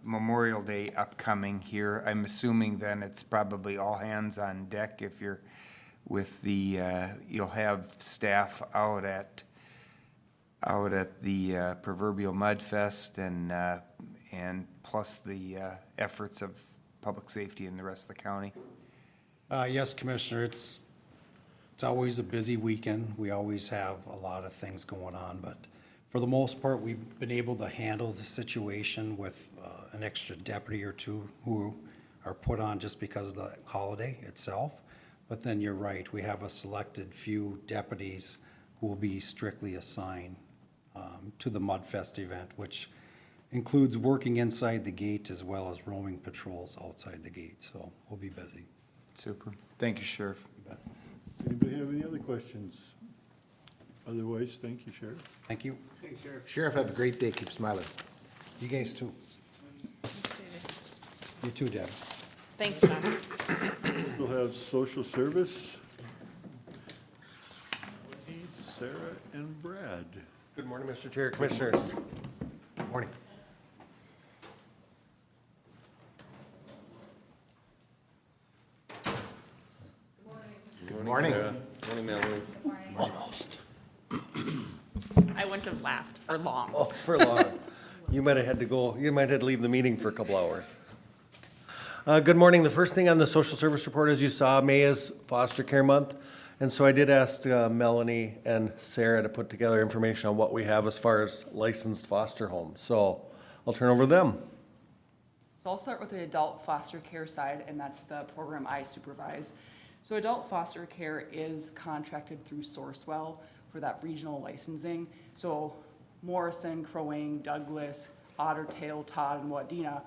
[SPEAKER 9] Memorial Day upcoming here, I'm assuming then it's probably all hands on deck if you're with the, you'll have staff out at the proverbial Mud Fest and plus the efforts of public safety in the rest of the county?
[SPEAKER 6] Yes, Commissioner, it's always a busy weekend. We always have a lot of things going on, but for the most part, we've been able to handle the situation with an extra deputy or two who are put on just because of the holiday itself. But then you're right, we have a selected few deputies who will be strictly assigned to the Mudfest event, which includes working inside the gate as well as roaming patrols outside the gate. So we'll be busy.
[SPEAKER 9] Super. Thank you, Sheriff.
[SPEAKER 2] Anybody have any other questions? Otherwise, thank you, Sheriff.
[SPEAKER 6] Thank you.
[SPEAKER 1] Sheriff, have a great day. Keep smiling.
[SPEAKER 6] You guys too. You too, Deb.
[SPEAKER 5] Thank you, John.
[SPEAKER 2] We'll have social service. Sarah and Brad.
[SPEAKER 3] Good morning, Mr. Chair, Commissioners.
[SPEAKER 1] Morning. Good morning.
[SPEAKER 7] Morning, Melanie.
[SPEAKER 5] I wouldn't have laughed for long.
[SPEAKER 3] Oh, for long. You might have had to go, you might have had to leave the meeting for a couple hours. Good morning. The first thing on the social service report, as you saw, May is Foster Care Month. And so I did ask Melanie and Sarah to put together information on what we have as far as licensed foster homes. So I'll turn over to them.
[SPEAKER 14] So I'll start with the adult foster care side, and that's the program I supervise. So adult foster care is contracted through Sourcewell for that regional licensing. So Morrison, Crow Wing, Douglas, Otter Tail, Todd, and Wadena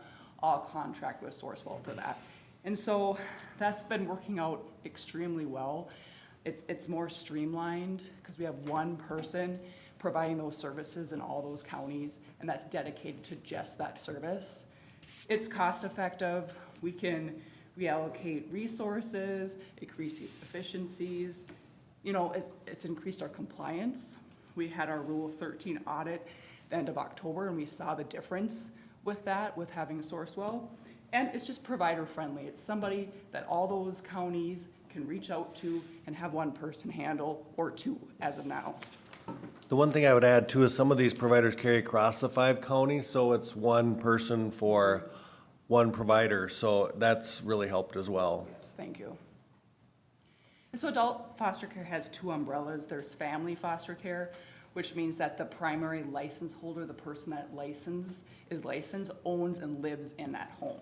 [SPEAKER 14] all contract with Sourcewell for that. And so that's been working out extremely well. It's more streamlined because we have one person providing those services in all those counties, and that's dedicated to just that service. It's cost effective. We can reallocate resources, increase efficiencies. You know, it's increased our compliance. We had our Rule 13 audit the end of October, and we saw the difference with that, with having Sourcewell. And it's just provider friendly. It's somebody that all those counties can reach out to and have one person handle, or two as of now.
[SPEAKER 3] The one thing I would add too is some of these providers carry across the 5 counties, so it's one person for one provider. So that's really helped as well.
[SPEAKER 14] Yes, thank you. And so adult foster care has 2 umbrellas. There's family foster care, which means that the primary license holder, the person that is licensed, owns and lives in that home.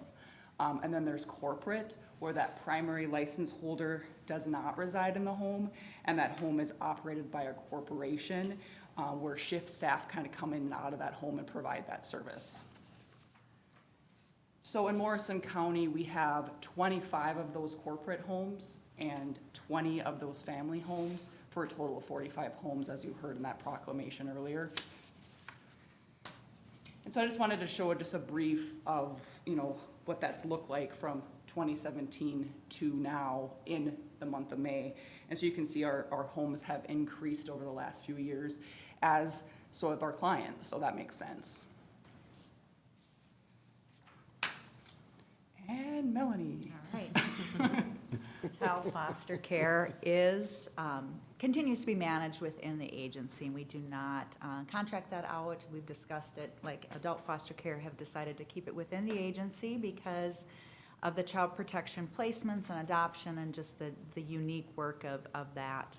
[SPEAKER 14] And then there's corporate, where that primary license holder does not reside in the home, and that home is operated by a corporation, where shift staff kind of come in and out of that home and provide that service. So in Morrison County, we have 25 of those corporate homes and 20 of those family homes, for a total of 45 homes, as you heard in that proclamation earlier. And so I just wanted to show just a brief of, you know, what that's looked like from 2017 to now in the month of May. And so you can see our homes have increased over the last few years, as so have our clients, so that makes sense. And Melanie.
[SPEAKER 15] All right. Child foster care continues to be managed within the agency, and we do not contract that out. We've discussed it, like adult foster care have decided to keep it within the agency because of the child protection placements and adoption and just the unique work of that.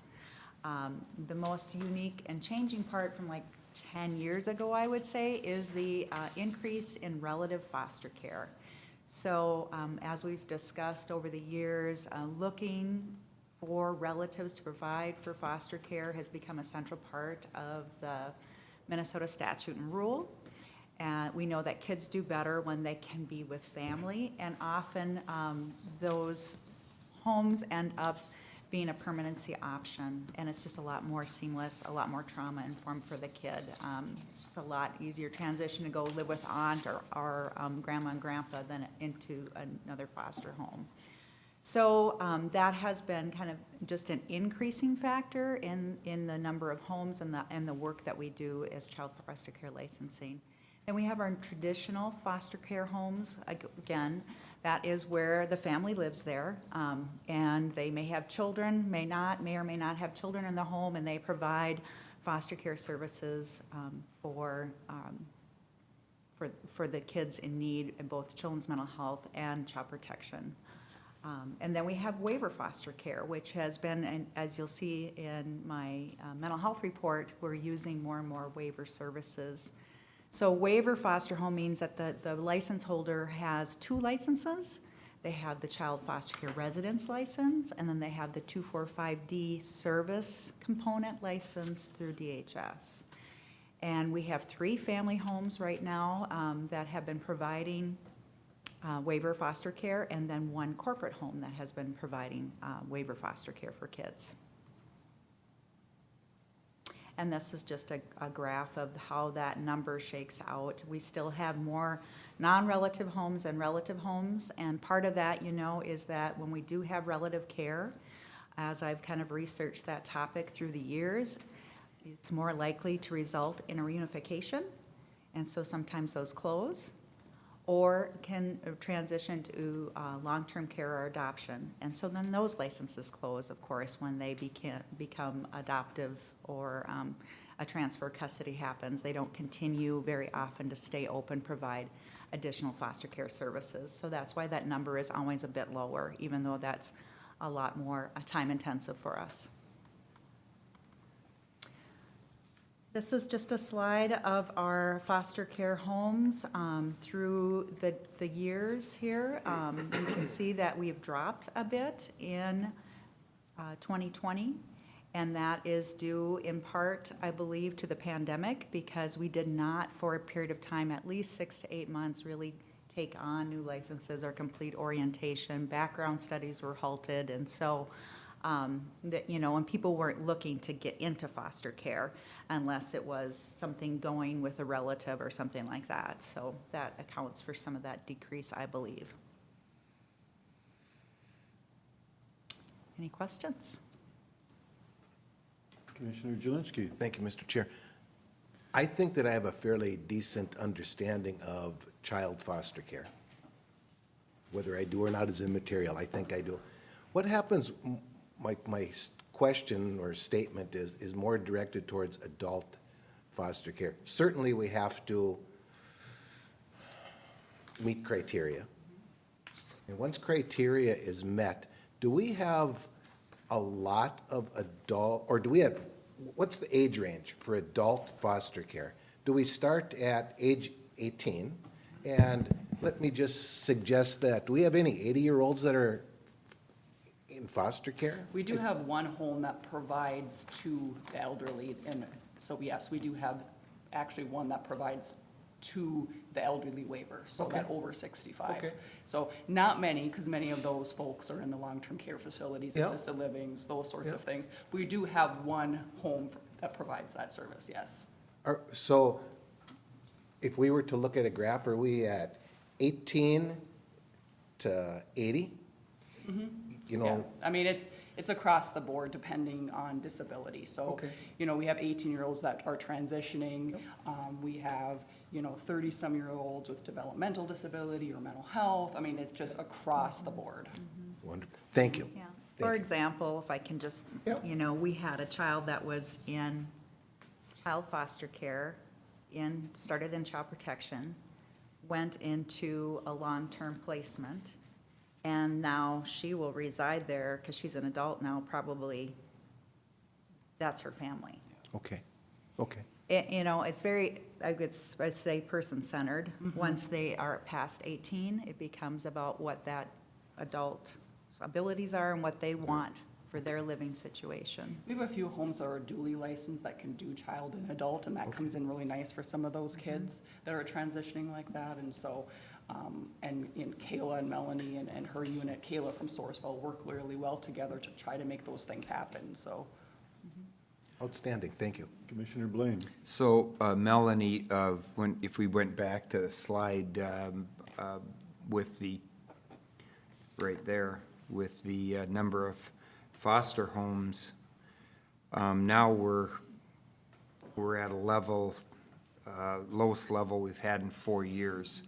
[SPEAKER 15] The most unique and changing part from like 10 years ago, I would say, is the increase in relative foster care. So as we've discussed over the years, looking for relatives to provide for foster care has become a central part of the Minnesota statute and rule. And we know that kids do better when they can be with family, and often those homes end up being a permanency option, and it's just a lot more seamless, a lot more trauma-informed for the kid. It's just a lot easier transition to go live with aunt or grandma and grandpa than into another foster home. So that has been kind of just an increasing factor in the number of homes and the work that we do as child foster care licensing. And we have our traditional foster care homes. Again, that is where the family lives there, and they may have children, may or may not have children in the home, and they provide foster care services for the kids in need in both children's mental health and child protection. And then we have waiver foster care, which has been, and as you'll see in my mental health report, we're using more and more waiver services. So waiver foster home means that the license holder has 2 licenses. They have the child foster care residence license, and then they have the 245D service component license through DHS. And we have 3 family homes right now that have been providing waiver foster care, and then 1 corporate home that has been providing waiver foster care for kids. And this is just a graph of how that number shakes out. We still have more non-relative homes and relative homes, and part of that, is that when we do have relative care, as I've kind of researched that topic through the years, it's more likely to result in a reunification, and so sometimes those close, or can transition to long-term care or adoption. And so then those licenses close, of course, when they become adoptive or a transfer of custody happens. They don't continue very often to stay open, provide additional foster care services. So that's why that number is always a bit lower, even though that's a lot more time-intensive for us. This is just a slide of our foster care homes through the years here. You can see that we've dropped a bit in 2020, and that is due in part, I believe, to the pandemic, because we did not, for a period of time, at least 6 to 8 months, really take on new licenses or complete orientation. Background studies were halted, and so and people weren't looking to get into foster care unless it was something going with a relative or something like that. So that accounts for some of that decrease, I believe. Any questions?
[SPEAKER 2] Commissioner Jelinski.
[SPEAKER 1] Thank you, Mr. Chair. I think that I have a fairly decent understanding of child foster care. Whether I do or not is immaterial. I think I do. What happens, my question or statement is more directed towards adult foster care. Certainly, we have to meet criteria. And once criteria is met, do we have a lot of adult, or do we have, what's the age range for adult foster care? Do we start at age 18? And let me just suggest that, do we have any 80-year-olds that are in foster care?
[SPEAKER 14] We do have 1 home that provides to the elderly, and so yes, we do have actually 1 that provides to the elderly waiver, so that over 65.
[SPEAKER 1] Okay.
[SPEAKER 14] So not many, because many of those folks are in the long-term care facilities,
[SPEAKER 1] Yeah.
[SPEAKER 14] assisted livings, those sorts
[SPEAKER 1] Yeah.
[SPEAKER 14] of things. We do have 1 home that provides that service, yes.
[SPEAKER 1] So if we were to look at a graph, are we at 18 to 80?
[SPEAKER 14] Yeah. I mean, it's across the board depending on disability. So,
[SPEAKER 1] Okay.
[SPEAKER 14] We have 18-year-olds that are transitioning. We have, 30-some-year-olds with developmental disability or mental health. I mean, it's just across the board.
[SPEAKER 1] Wonderful. Thank you.
[SPEAKER 15] Yeah.
[SPEAKER 1] Thank
[SPEAKER 15] For
[SPEAKER 1] you.
[SPEAKER 15] example, if I can just,
[SPEAKER 1] Yep.
[SPEAKER 15] we had a child that was in child foster care, started in child protection, went into a long-term placement, and now she will reside there because she's an adult now, probably, that's her family.
[SPEAKER 1] Okay, okay.
[SPEAKER 15] You know, it's very, I'd say person-centered. Once they are past 18, it becomes about what that adult's abilities are and what they want for their living situation.
[SPEAKER 14] We have a few homes that are dually licensed that can do child and adult, and that comes in really nice for some of those kids that are transitioning like that. And so, and Kayla and Melanie and her unit, Kayla from Sourcewell, work really well together to try to make those things happen, so.
[SPEAKER 1] Outstanding, thank you.
[SPEAKER 2] Commissioner Blaine.
[SPEAKER 9] So Melanie, if we went back to the slide with the, right there, with the number of foster homes, now we're at a level, lowest level we've had in 4 years.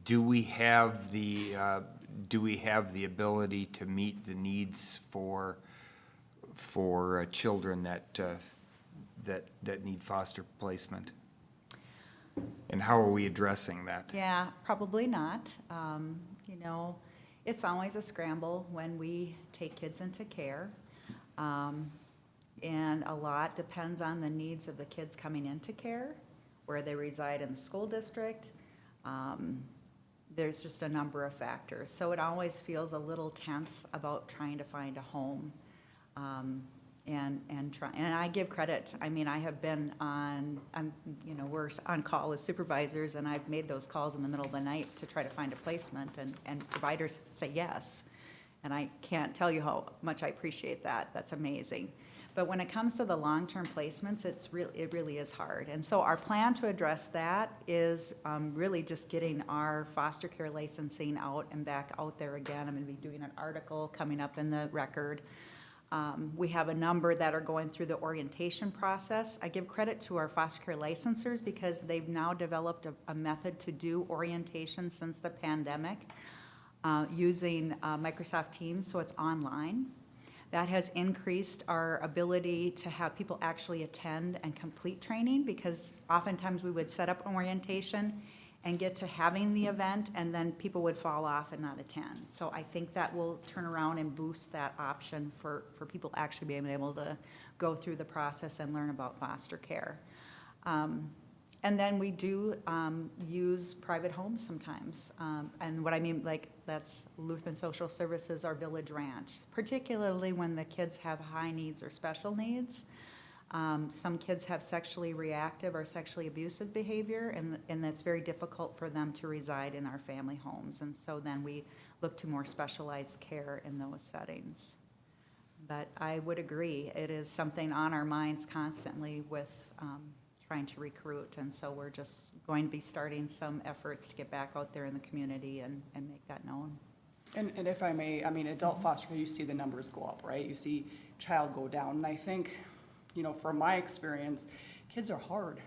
[SPEAKER 9] Do we have the ability to meet the needs for children that need foster placement? And how are we addressing that?
[SPEAKER 15] Yeah, probably not. You know, it's always a scramble when we take kids into care. And a lot depends on the needs of the kids coming into care, where they reside in the school district. There's just a number of factors. So it always feels a little tense about trying to find a home. And I give credit. I mean, I have been we're on call as supervisors, and I've made those calls in the middle of the night to try to find a placement, and providers say yes. And I can't tell you how much I appreciate that. That's amazing. But when it comes to the long-term placements, it really is hard. And so our plan to address that is really just getting our foster care licensing out and back out there again. I'm going to be doing an article coming up in the Record. We have a number that are going through the orientation process. I give credit to our foster care licensors because they've now developed a method to do orientation since the pandemic using Microsoft Teams, so it's online. That has increased our ability to have people actually attend and complete training, because oftentimes we would set up an orientation and get to having the event, and then people would fall off and not attend. So I think that will turn around and boost that option for people actually being able to go through the process and learn about foster care. And then we do use private homes sometimes. And what I mean, like, that's Lutheran Social Services or Village Ranch, particularly when the kids have high needs or special needs. Some kids have sexually reactive or sexually abusive behavior, and it's very difficult for them to reside in our family homes. And so then we look to more specialized care in those settings. But I would agree, it is something on our minds constantly with trying to recruit. And so we're just going to be starting some efforts to get back out there in the community and make that known.
[SPEAKER 14] And if I may, I mean, adult foster care, you see the numbers go up, right? You see child go down. And I think, you know, from my experience, kids are hard.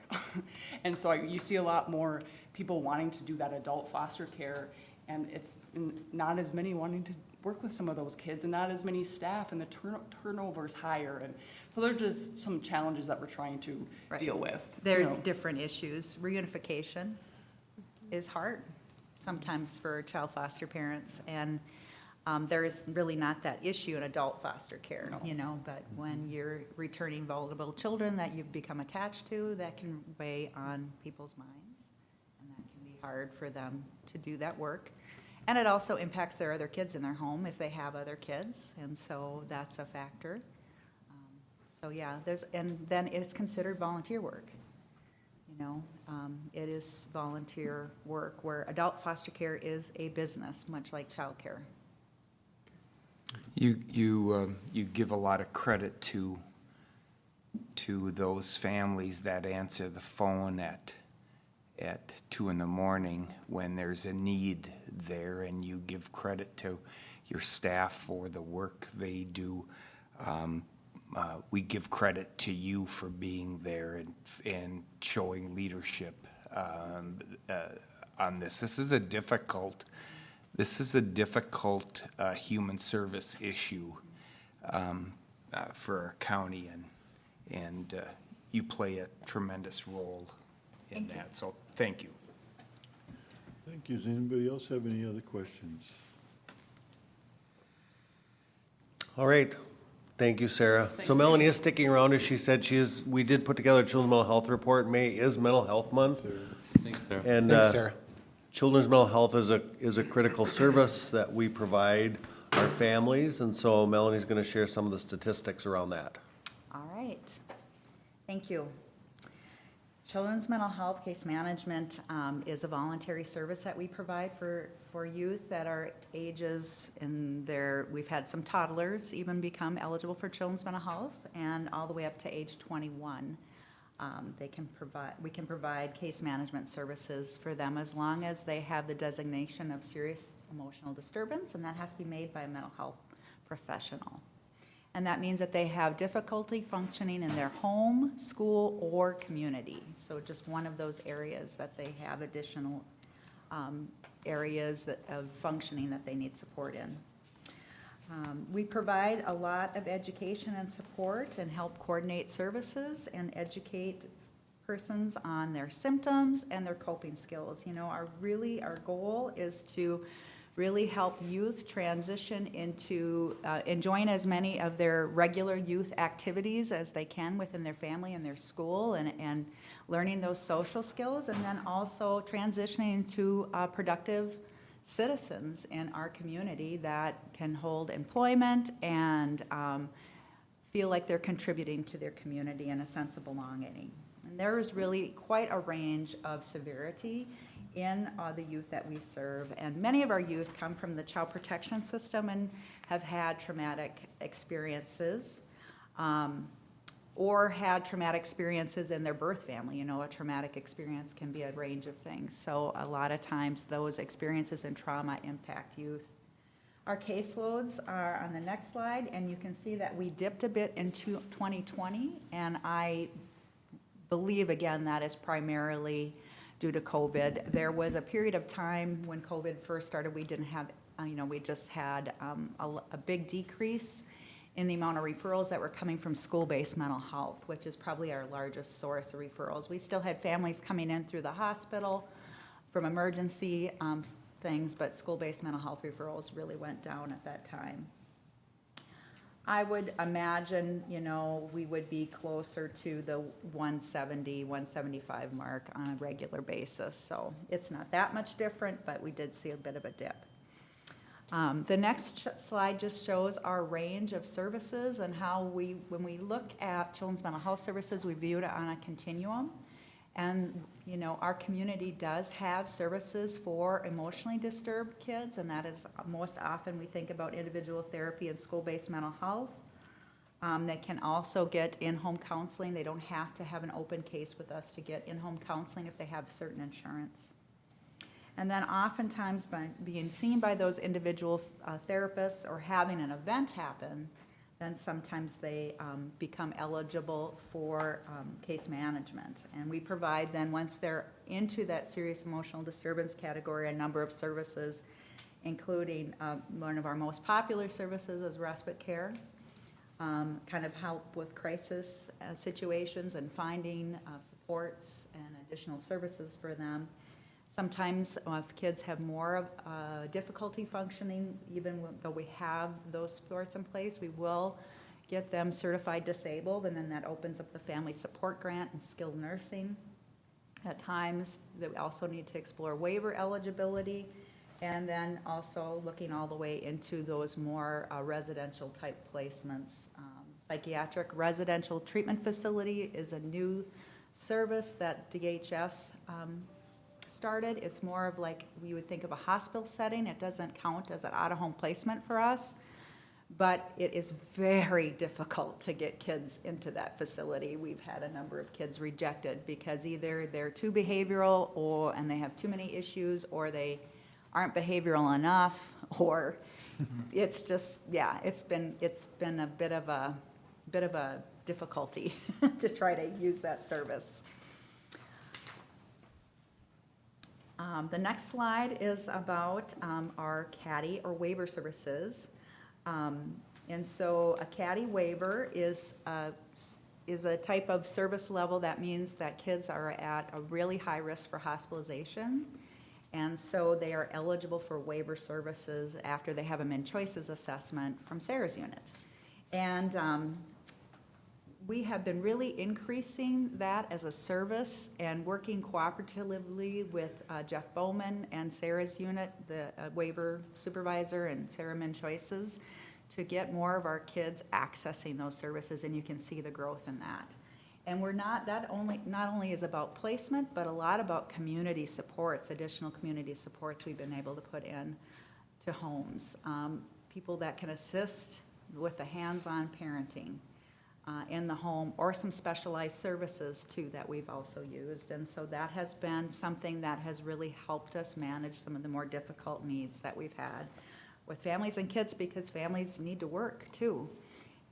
[SPEAKER 14] And so you see a lot more people wanting to do that adult foster care, and it's not as many wanting to work with some of those kids, and not as many staff, and the turnover is higher. And so there are just some challenges that we're trying to deal with.
[SPEAKER 15] There's different issues. Reunification is hard sometimes for child foster parents, and there is really not that issue in adult foster care, you know, but when you're returning vulnerable children that you've become attached to, that can weigh on people's minds, and that can be hard for them to do that work. And it also impacts their other kids in their home if they have other kids, and so that's a factor. So yeah, and then it's considered volunteer work. You know, it is volunteer work where adult foster care is a business, much like childcare.
[SPEAKER 9] You give a lot of credit to those families that answer the phone at 2 a.m. when there's a need there, and you give credit to your staff for the work they do. We give credit to you for being there and showing leadership on this. This is a difficult human service issue for our county, and you play a tremendous role in that. So thank you.
[SPEAKER 2] Thank you. Does anybody else have any other questions?
[SPEAKER 1] All right,
[SPEAKER 3] Thank you, Sarah. So Melanie is sticking around, as she said, we did put together a children's mental health report. May is Mental Health Month.
[SPEAKER 7] Thanks, Sarah.
[SPEAKER 3] And
[SPEAKER 6] Thanks, Sarah.
[SPEAKER 3] children's mental health is a critical service that we provide our families, and so Melanie's gonna share some of the statistics around that.
[SPEAKER 15] All right. Thank you. Children's mental health case management is a voluntary service that we provide for youth that are ages we've had some toddlers even become eligible for children's mental health, and all the way up to age 21. We can provide case management services for them as long as they have the designation of serious emotional disturbance, and that has to be made by a mental health professional. And that means that they have difficulty functioning in their home, school, or community. So just one of those areas that they have additional areas of functioning that they need support in. We provide a lot of education and support and help coordinate services and educate persons on their symptoms and their coping skills. You know, our goal is to really help youth transition into enjoying as many of their regular youth activities as they can within their family and their school, and learning those social skills, and then also transitioning into productive citizens in our community that can hold employment and feel like they're contributing to their community and a sense of belonging. And there is really quite a range of severity in the youth that we serve. And many of our youth come from the child protection system and have had traumatic experiences or had traumatic experiences in their birth family. You know, a traumatic experience can be a range of things. So a lot of times those experiences and trauma impact youth. Our caseloads are on the next slide, and you can see that we dipped a bit into 2020, and I believe, again, that is primarily due to COVID. There was a period of time when COVID first started, we didn't have, we just had a big decrease in the amount of referrals that were coming from school-based mental health, which is probably our largest source of referrals. We still had families coming in through the hospital from emergency things, but school-based mental health referrals really went down at that time. I would imagine, we would be closer to the 170, 175 mark on a regular basis. So it's not that much different, but we did see a bit of a dip. The next slide just shows our range of services and how when we look at children's mental health services, we view it on a continuum. And, our community does have services for emotionally disturbed kids, and that is most often we think about individual therapy and school-based mental health. They can also get in-home counseling. They don't have to have an open case with us to get in-home counseling if they have certain insurance. And then oftentimes by being seen by those individual therapists or having an event happen, then sometimes they become eligible for case management. And we provide then, once they're into that serious emotional disturbance category, a number of services, including one of our most popular services is respite care, kind of help with crisis situations and finding supports and additional services for them. Sometimes if kids have more difficulty functioning, even though we have those supports in place, we will get them certified disabled, and then that opens up the family support grant and skilled nursing. At times, they also need to explore waiver eligibility, and then also looking all the way into those more residential type placements. Psychiatric residential treatment facility is a new service that DHS started. It's more of like we would think of a hospital setting. It doesn't count as an out-of-home placement for us, but it is very difficult to get kids into that facility. We've had a number of kids rejected because either they're too behavioral and they have too many issues, or they aren't behavioral enough, or it's just, it's been a bit of a difficulty to try to use that service. The next slide is about our CADI or waiver services. And so a CADI waiver is a type of service level that means that kids are at a really high risk for hospitalization. And so they are eligible for waiver services after they have a Min Choices assessment from Sarah's unit. And we have been really increasing that as a service and working cooperatively with Jeff Bowman and Sarah's unit, the waiver supervisor and Sarah Min Choices, to get more of our kids accessing those services, and you can see the growth in that. And we're not only is about placement, but a lot about community supports, additional community supports we've been able to put in to homes. People that can assist with the hands-on parenting in the home, or some specialized services too that we've also used. And so that has been something that has really helped us manage some of the more difficult needs that we've had with families and kids, because families need to work too.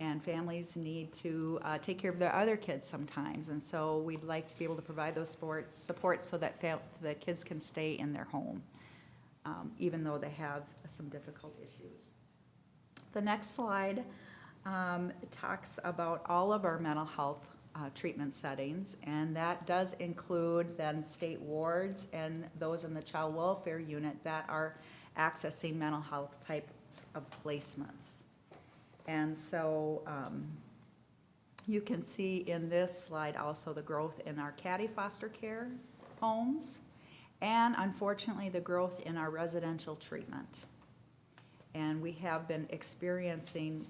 [SPEAKER 15] And families need to take care of their other kids sometimes. And so we'd like to be able to provide those support so that the kids can stay in their home, even though they have some difficult issues. The next slide talks about all of our mental health treatment settings, and that does include then state wards and those in the child welfare unit that are accessing mental health types of placements. And so you can see in this slide also the growth in our Caddy foster care homes, and unfortunately the growth in our residential treatment. And we have been experiencing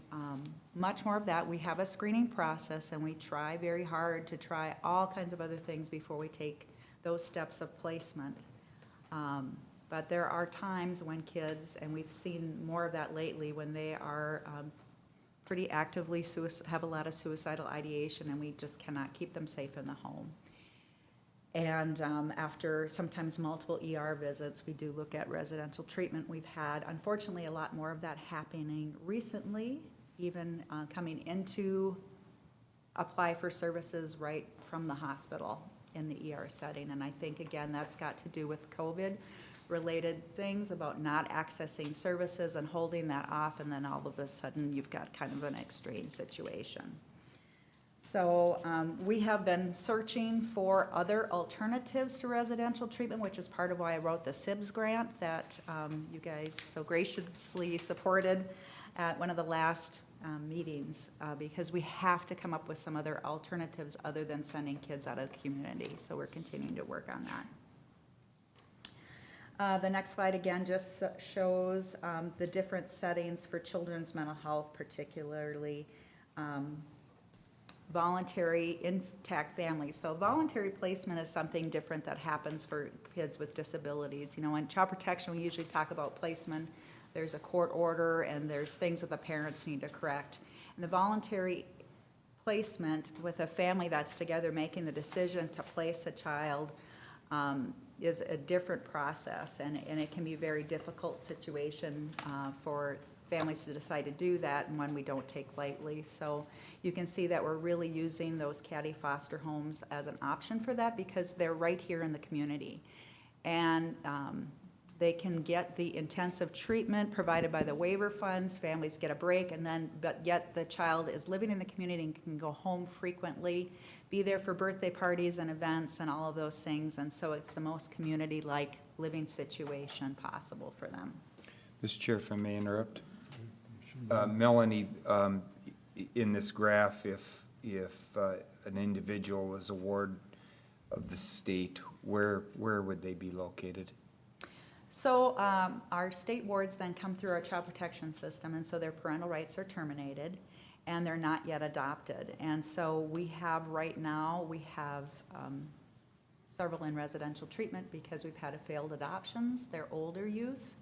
[SPEAKER 15] much more of that. We have a screening process, and we try very hard to try all kinds of other things before we take those steps of placement. But there are times when kids, and we've seen more of that lately, when they are pretty actively have a lot of suicidal ideation, and we just cannot keep them safe in the home. And after sometimes multiple ER visits, we do look at residential treatment. We've had, unfortunately, a lot more of that happening recently, even coming into apply for services right from the hospital in the ER setting. And I think, again, that's got to do with COVID-related things about not accessing services and holding that off, and then all of a sudden you've got kind of an extreme situation. So we have been searching for other alternatives to residential treatment, which is part of why I wrote the SIBS grant that you guys so graciously supported at one of the last meetings, because we have to come up with some other alternatives other than sending kids out of the community. So we're continuing to work on that. The next slide again just shows the different settings for children's mental health, particularly voluntary intact families. So voluntary placement is something different that happens for kids with disabilities. You know, in child protection, we usually talk about placement. There's a court order and there's things that the parents need to correct. And the voluntary placement with a family that's together making the decision to place a child is a different process, and it can be a very difficult situation for families to decide to do that, and one we don't take lightly. So you can see that we're really using those Caddy foster homes as an option for that, because they're right here in the community. And they can get the intensive treatment provided by the waiver funds, families get a break, and then, but yet the child is living in the community and can go home frequently, be there for birthday parties and events and all of those things. And so it's the most community-like living situation possible for them.
[SPEAKER 9] Mr. Chair, if I may interrupt. Melanie, in this graph, if an individual is a ward of the state, where would they be located?
[SPEAKER 15] So our state wards then come through our child protection system, and so their parental rights are terminated, and they're not yet adopted. And so we have right now, we have several in residential treatment because we've had failed adoptions. They're older youth.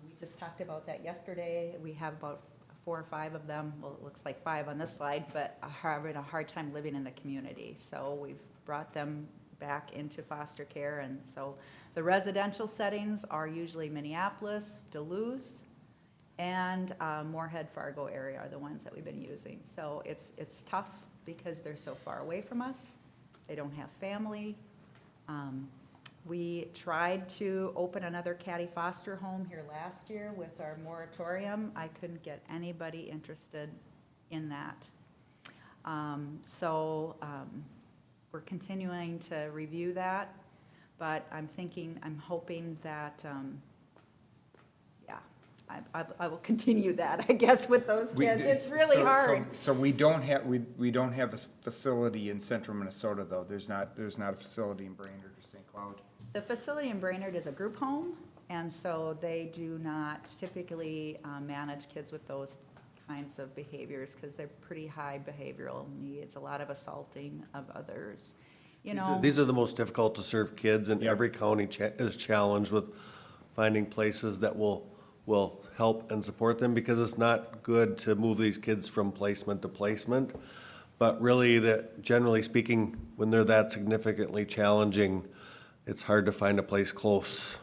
[SPEAKER 15] We just talked about that yesterday. We have about 4 or 5 of them, well, it looks like 5 on this slide, but are having a hard time living in the community. So we've brought them back into foster care. And so the residential settings are usually Minneapolis, Duluth, and Moorhead, Fargo area are the ones that we've been using. So it's tough because they're so far away from us. They don't have family. We tried to open another Caddy foster home here last year with our moratorium. I couldn't get anybody interested in that. We're continuing to review that, but I'm hoping that, I will continue that, I guess, with those
[SPEAKER 9] We
[SPEAKER 15] kids.
[SPEAKER 9] do-
[SPEAKER 15] It's really
[SPEAKER 9] so-
[SPEAKER 15] hard.
[SPEAKER 9] So we don't have, we don't have a facility in central Minnesota, though? There's not a facility in Brainerd or St. Cloud?
[SPEAKER 15] The facility in Brainerd is a group home, and so they do not typically manage kids with those kinds of behaviors because they're pretty high behavioral needs, a lot of assaulting of others, you know.
[SPEAKER 3] These are the most difficult to serve kids, and every county is challenged with finding places that will help and support them, because it's not good to move these kids from placement to placement. But really, that generally speaking, when they're that significantly challenging, it's hard to find a place close.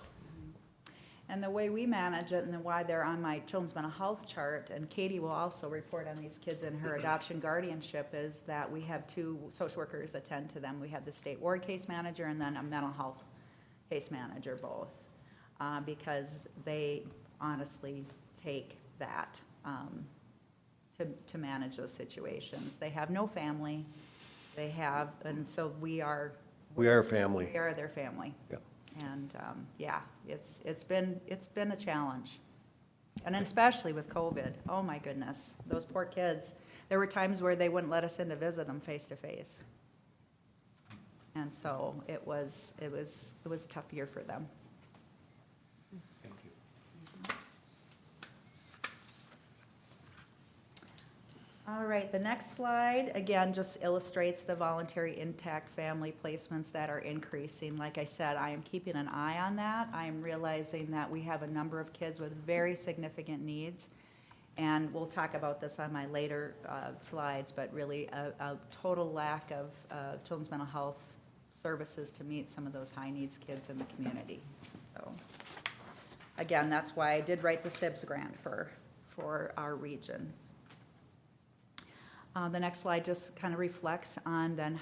[SPEAKER 15] And the way we manage it, and then why they're on my children's mental health chart, and Katie will also report on these kids in her adoption guardianship, is that we have 2 social workers attend to them. We have the state ward case manager and then a mental health case manager, both, because they honestly take that to manage those situations. They have no family. They have, and so we are.
[SPEAKER 3] We are family.
[SPEAKER 15] We are their family.
[SPEAKER 3] Yeah.
[SPEAKER 15] And, yeah, it's been a challenge. And then especially with COVID, oh my goodness, those poor kids. There were times where they wouldn't let us in to visit them face to face. And so it was a tough year for them.
[SPEAKER 9] Thank you.
[SPEAKER 15] All right, the next slide, again, just illustrates the voluntary intact family placements that are increasing. Like I said, I am keeping an eye on that. I am realizing that we have a number of kids with very significant needs. And we'll talk about this on my later slides, but really a total lack of children's mental health services to meet some of those high needs kids in the community. So, again, that's why I did write the SIBS grant for our region. The next slide just kind of reflects on then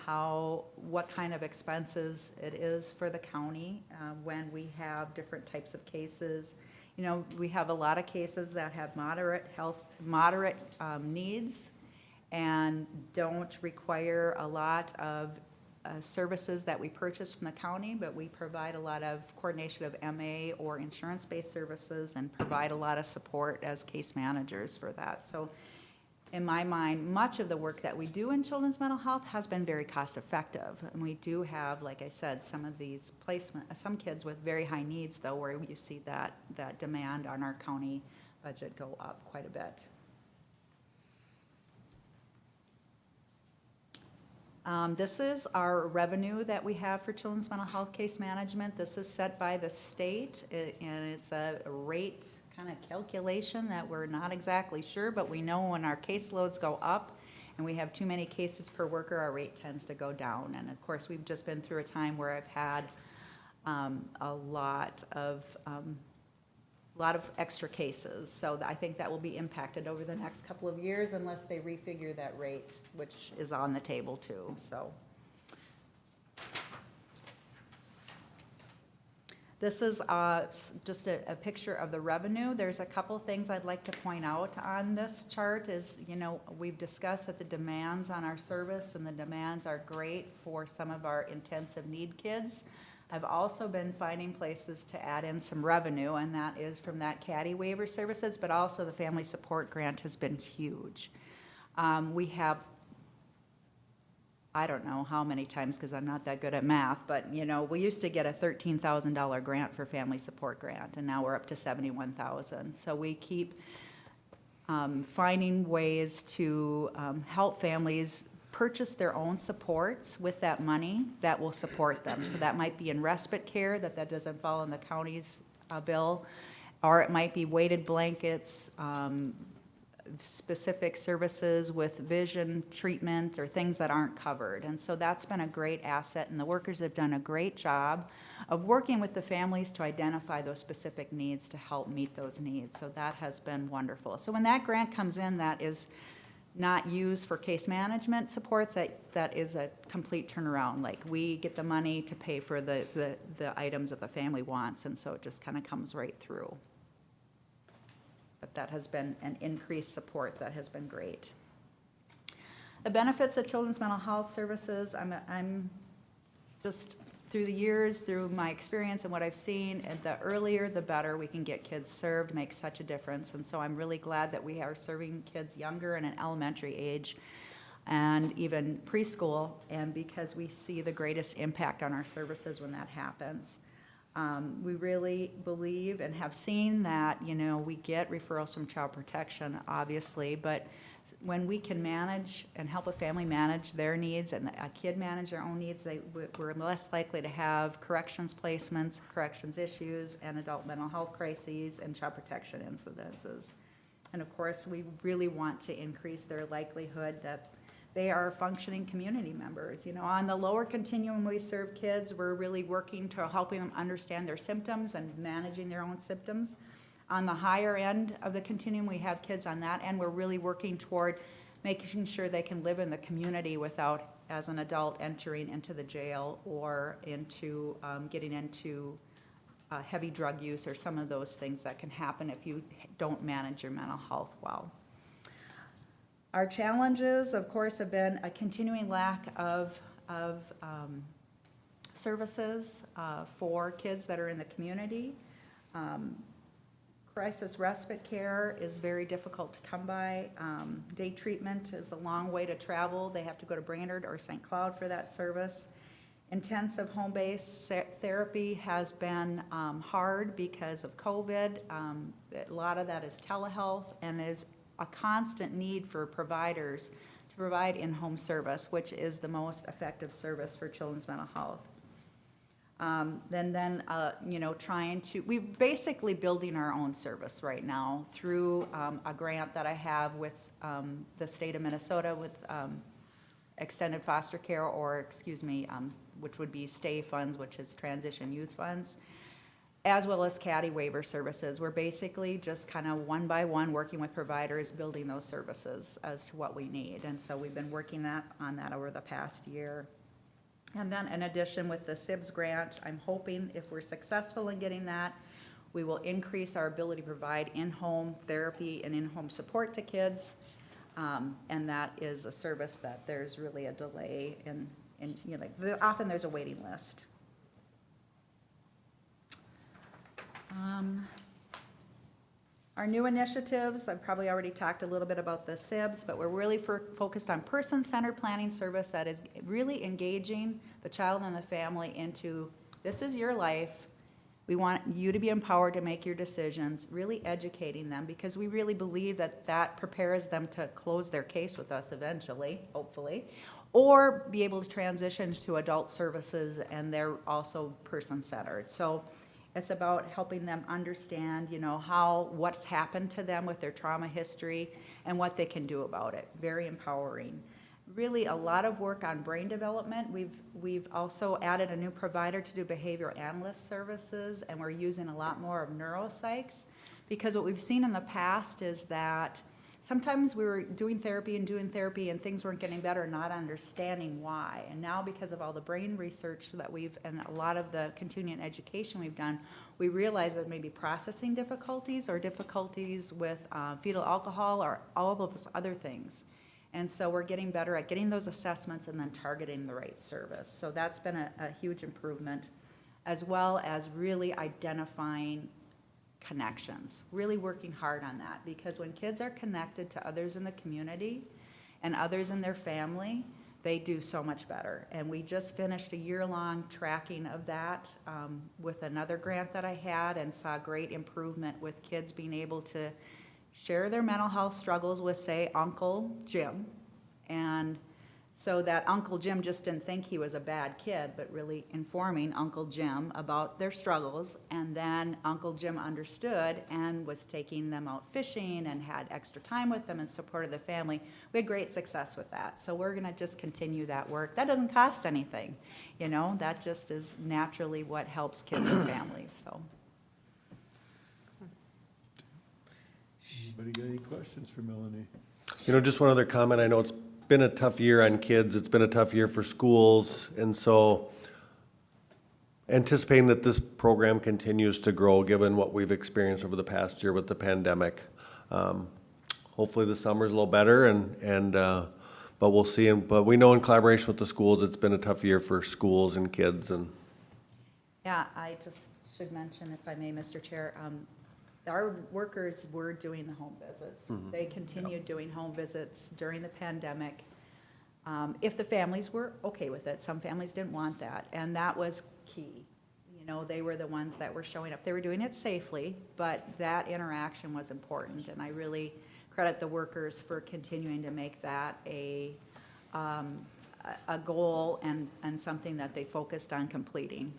[SPEAKER 15] what kind of expenses it is for the county when we have different types of cases. You know, we have a lot of cases that have moderate needs and don't require a lot of services that we purchase from the county, but we provide a lot of coordination of MA or insurance-based services and provide a lot of support as case managers for that. So in my mind, much of the work that we do in children's mental health has been very cost-effective. And we do have, like I said, some of these some kids with very high needs, though, where you see that demand on our county budget go up quite a bit. This is our revenue that we have for children's mental health case management. This is set by the state, and it's a rate kind of calculation that we're not exactly sure, but we know when our caseloads go up and we have too many cases per worker, our rate tends to go down. And of course, we've just been through a time where I've had a lot of extra cases. So I think that will be impacted over the next couple of years unless they refigure that rate, which is on the table too, so. This is just a picture of the revenue. There's a couple things I'd like to point out on this chart is, you know, we've discussed that the demands on our service and the demands are great for some of our intensive need kids. I've also been finding places to add in some revenue, and that is from that CADI waiver services, but also the family support grant has been huge. We have, I don't know how many times, because I'm not that good at math, but, you know, we used to get a $13,000 grant for family support grant, and now we're up to $71,000. So we keep finding ways to help families purchase their own supports with that money that will support them. So that might be in respite care, that doesn't fall in the county's bill, or it might be weighted blankets, specific services with vision treatment or things that aren't covered. And so that's been a great asset, and the workers have done a great job of working with the families to identify those specific needs to help meet those needs. So that has been wonderful. So when that grant comes in, that is not used for case management supports, that is a complete turnaround. Like, we get the money to pay for the items that the family wants, and so it just kind of comes right through. But that has been an increased support that has been great. The benefits of children's mental health services, I'm just through the years, through my experience and what I've seen, and the earlier, the better we can get kids served, makes such a difference. And so I'm really glad that we are serving kids younger and in elementary age and even preschool, and because we see the greatest impact on our services when that happens. We really believe and have seen that, you know, we get referrals from Child Protection, obviously, but when we can manage and help a family manage their needs and a kid manage their own needs, we're less likely to have corrections placements, corrections issues, and adult mental health crises and child protection incidences. And of course, we really want to increase their likelihood that they are functioning community members. You know, on the lower continuum, we serve kids, we're really working to helping them understand their symptoms and managing their own symptoms. On the higher end of the continuum, we have kids on that end. We're really working toward making sure they can live in the community without, as an adult, entering into the jail or into getting into heavy drug use or some of those things that can happen if you don't manage your mental health well. Our challenges, of course, have been a continuing lack of services for kids that are in the community. Crisis respite care is very difficult to come by. Day treatment is a long way to travel. They have to go to Brainerd or St. Cloud for that service. Intensive home-based therapy has been hard because of COVID. A lot of that is telehealth, and is a constant need for providers to provide in-home service, which is the most effective service for children's mental health. You know, we're basically building our own service right now through a grant that I have with the state of Minnesota with extended foster care, or which would be STAY funds, which is transition youth funds, as well as CADI waiver services. We're basically just kind of one by one working with providers, building those services as to what we need. And so we've been working on that over the past year. And then in addition with the SIBS grant, I'm hoping if we're successful in getting that, we will increase our ability to provide in-home therapy and in-home support to kids. And that is a service that there's really a delay in you know, often there's a waiting list. Our new initiatives, I've probably already talked a little bit about the SIBS, but we're really focused on person-centered planning service that is really engaging the child and the family into, this is your life. We want you to be empowered to make your decisions, really educating them, because we really believe that that prepares them to close their case with us eventually, hopefully, or be able to transition to adult services, and they're also person-centered. So it's about helping them understand, you know, what's happened to them with their trauma history and what they can do about it. Very empowering. Really a lot of work on brain development. We've also added a new provider to do behavioral analyst services, and we're using a lot more of neuropsychs, because what we've seen in the past is that sometimes we were doing therapy and things weren't getting better, not understanding why. And now, because of all the brain research that and a lot of the continuing education we've done, we realize that maybe processing difficulties or difficulties with fetal alcohol or all of those other things. And so we're getting better at getting those assessments and then targeting the right service. So that's been a huge improvement, as well as really identifying connections, really working hard on that, because when kids are connected to others in the community and others in their family, they do so much better. And we just finished a year-long tracking of that with another grant that I had, and saw great improvement with kids being able to share their mental health struggles with, say, Uncle Jim, and so that Uncle Jim just didn't think he was a bad kid, but really informing Uncle Jim about their struggles. And then Uncle Jim understood and was taking them out fishing and had extra time with them and supported the family. We had great success with that. So we're gonna just continue that work. That doesn't cost anything, you know, that just is naturally what helps kids and families, so.
[SPEAKER 2] Anybody got any questions for Melanie?
[SPEAKER 3] You know, just one other comment. I know it's been a tough year on kids. It's been a tough year for schools. And so anticipating that this program continues to grow, given what we've experienced over the past year with the pandemic. Hopefully the summer's a little better, but we'll see. But we know in collaboration with the schools, it's been a tough year for schools and kids. And
[SPEAKER 15] Yeah, I just should mention, if I may, Mr. Chair, our workers were doing the home visits. They continued doing home visits during the pandemic. If the families were okay with it, some families didn't want that, and that was key. You know, they were the ones that were showing up. They were doing it safely, but that interaction was important, and I really credit the workers for continuing to make that a goal and something that they focused on completing.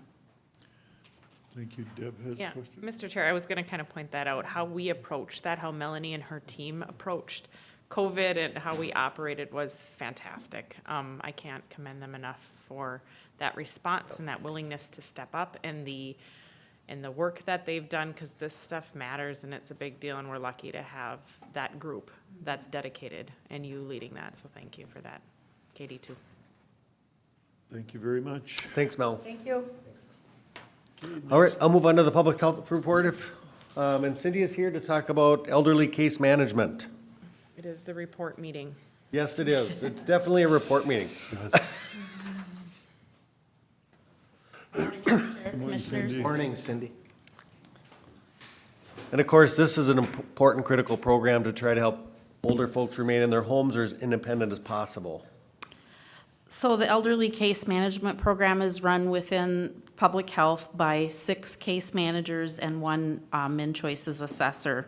[SPEAKER 2] Thank you. Deb has a
[SPEAKER 5] Yeah,
[SPEAKER 2] question?
[SPEAKER 5] Mr. Chair, I was gonna kind of point that out, how we approached that, how Melanie and her team approached COVID and how we operated was fantastic. I can't commend them enough for that response and that willingness to step up and the work that they've done, because this stuff matters and it's a big deal, and we're lucky to have that group that's dedicated and you leading that, so thank you for that. Katie, too.
[SPEAKER 2] Thank you very much.
[SPEAKER 3] Thanks, Mel.
[SPEAKER 15] Thank you.
[SPEAKER 3] All right, I'll move on to the public health report if, and Cindy is here to talk about elderly case management.
[SPEAKER 5] It is the report meeting.
[SPEAKER 3] Yes, it is. It's definitely a report meeting.
[SPEAKER 2] Commissioners.
[SPEAKER 1] Morning, Cindy.
[SPEAKER 3] And of course, this is an important, critical program to try to help older folks remain in their homes or as independent as possible.
[SPEAKER 16] So the elderly case management program is run within public health by 6 case managers and 1 MinChoices assessor.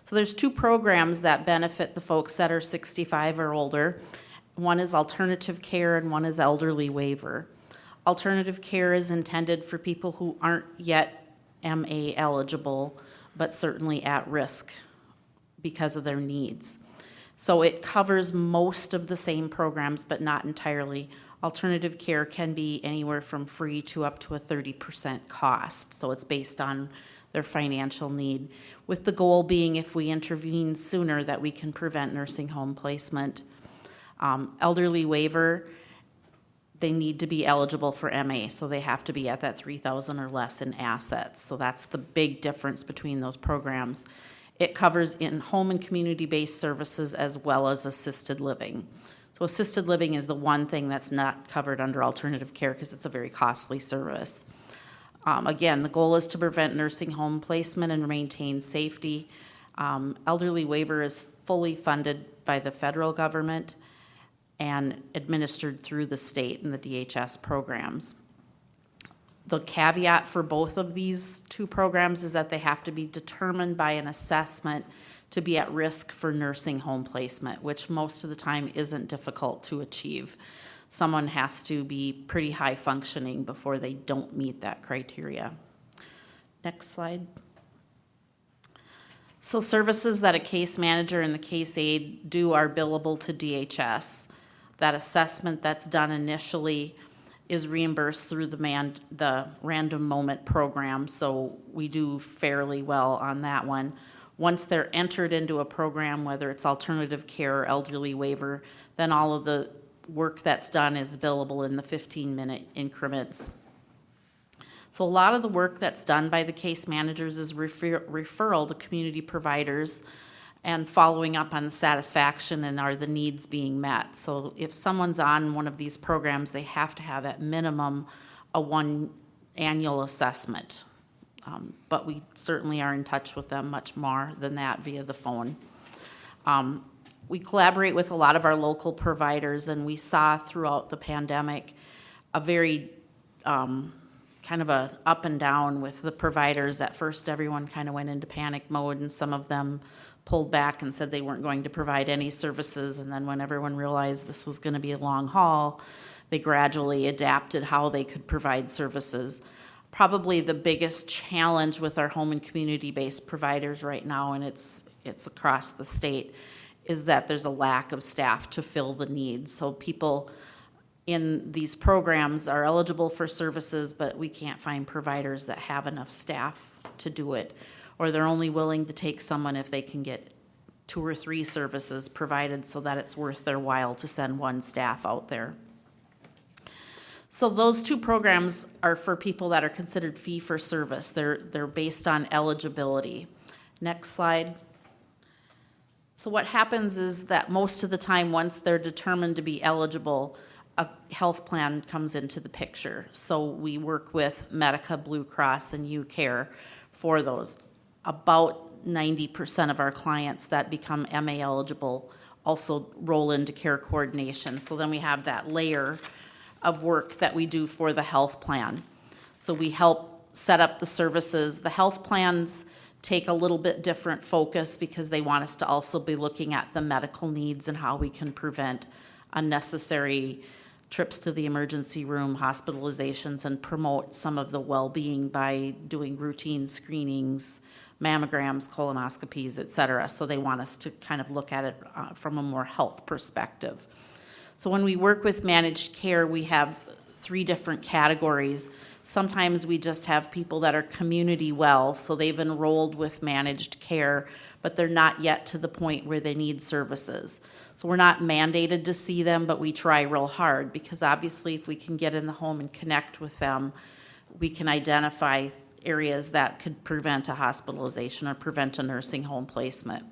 [SPEAKER 16] So there's 2 programs that benefit the folks that are 65 or older. One is alternative care and one is elderly waiver. Alternative care is intended for people who aren't yet MA eligible, but certainly at risk because of their needs. So it covers most of the same programs, but not entirely. Alternative care can be anywhere from free to up to a 30% cost. So it's based on their financial need, with the goal being if we intervene sooner that we can prevent nursing home placement. Elderly waiver, they need to be eligible for MA, so they have to be at that 3,000 or less in assets. So that's the big difference between those programs. It covers in-home and community-based services as well as assisted living. So assisted living is the one thing that's not covered under alternative care because it's a very costly service. Again, the goal is to prevent nursing home placement and maintain safety. Elderly waiver is fully funded by the federal government and administered through the state and the DHS programs. The caveat for both of these 2 programs is that they have to be determined by an assessment to be at risk for nursing home placement, which most of the time isn't difficult to achieve. Someone has to be pretty high functioning before they don't meet that criteria. Next slide. So services that a case manager and the case aide do are billable to DHS. That assessment that's done initially is reimbursed through the Random Moment program, so we do fairly well on that one. Once they're entered into a program, whether it's alternative care or elderly waiver, then all of the work that's done is billable in the 15-minute increments. So a lot of the work that's done by the case managers is referral to community providers and following up on the satisfaction and are the needs being met. So if someone's on one of these programs, they have to have at minimum a 1 annual assessment. But we certainly are in touch with them much more than that via the phone. We collaborate with a lot of our local providers, and we saw throughout the pandemic a very kind of a up and down with the providers. At first, everyone kind of went into panic mode, and some of them pulled back and said they weren't going to provide any services. And then when everyone realized this was going to be a long haul, they gradually adapted how they could provide services. Probably the biggest challenge with our home and community-based providers right now, and it's across the state, is that there's a lack of staff to fill the needs. So people in these programs are eligible for services, but we can't find providers that have enough staff to do it. Or they're only willing to take someone if they can get 2 or 3 services provided so that it's worth their while to send 1 staff out there. So those 2 programs are for people that are considered fee for service. They're based on eligibility. Next slide. So what happens is that most of the time, once they're determined to be eligible, a health plan comes into the picture. So we work with Medica, Blue Cross, and UCare for those. About 90% of our clients that become MA eligible also roll into care coordination. So then we have that layer of work that we do for the health plan. So we help set up the services. The health plans take a little bit different focus because they want us to also be looking at the medical needs and how we can prevent unnecessary trips to the emergency room, hospitalizations, and promote some of the well-being by doing routine screenings, mammograms, colonoscopies, et cetera. So they want us to kind of look at it from a more health perspective. So when we work with managed care, we have 3 different categories. Sometimes we just have people that are community well, so they've enrolled with managed care, but they're not yet to the point where they need services. So we're not mandated to see them, but we try real hard, because obviously if we can get in the home and connect with them, we can identify areas that could prevent a hospitalization or prevent a nursing home placement.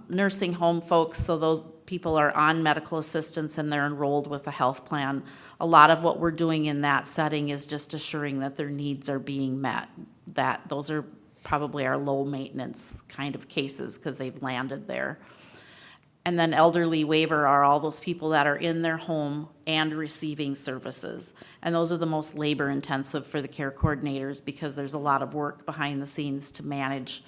[SPEAKER 16] Nursing home folks, so those people are on medical assistance and they're enrolled with a health plan. A lot of what we're doing in that setting is just assuring that their needs are being met. That those are probably our low maintenance kind of cases because they've landed there. And then elderly waiver are all those people that are in their home and receiving services. And those are the most labor intensive for the care coordinators because there's a lot of work behind the scenes to manage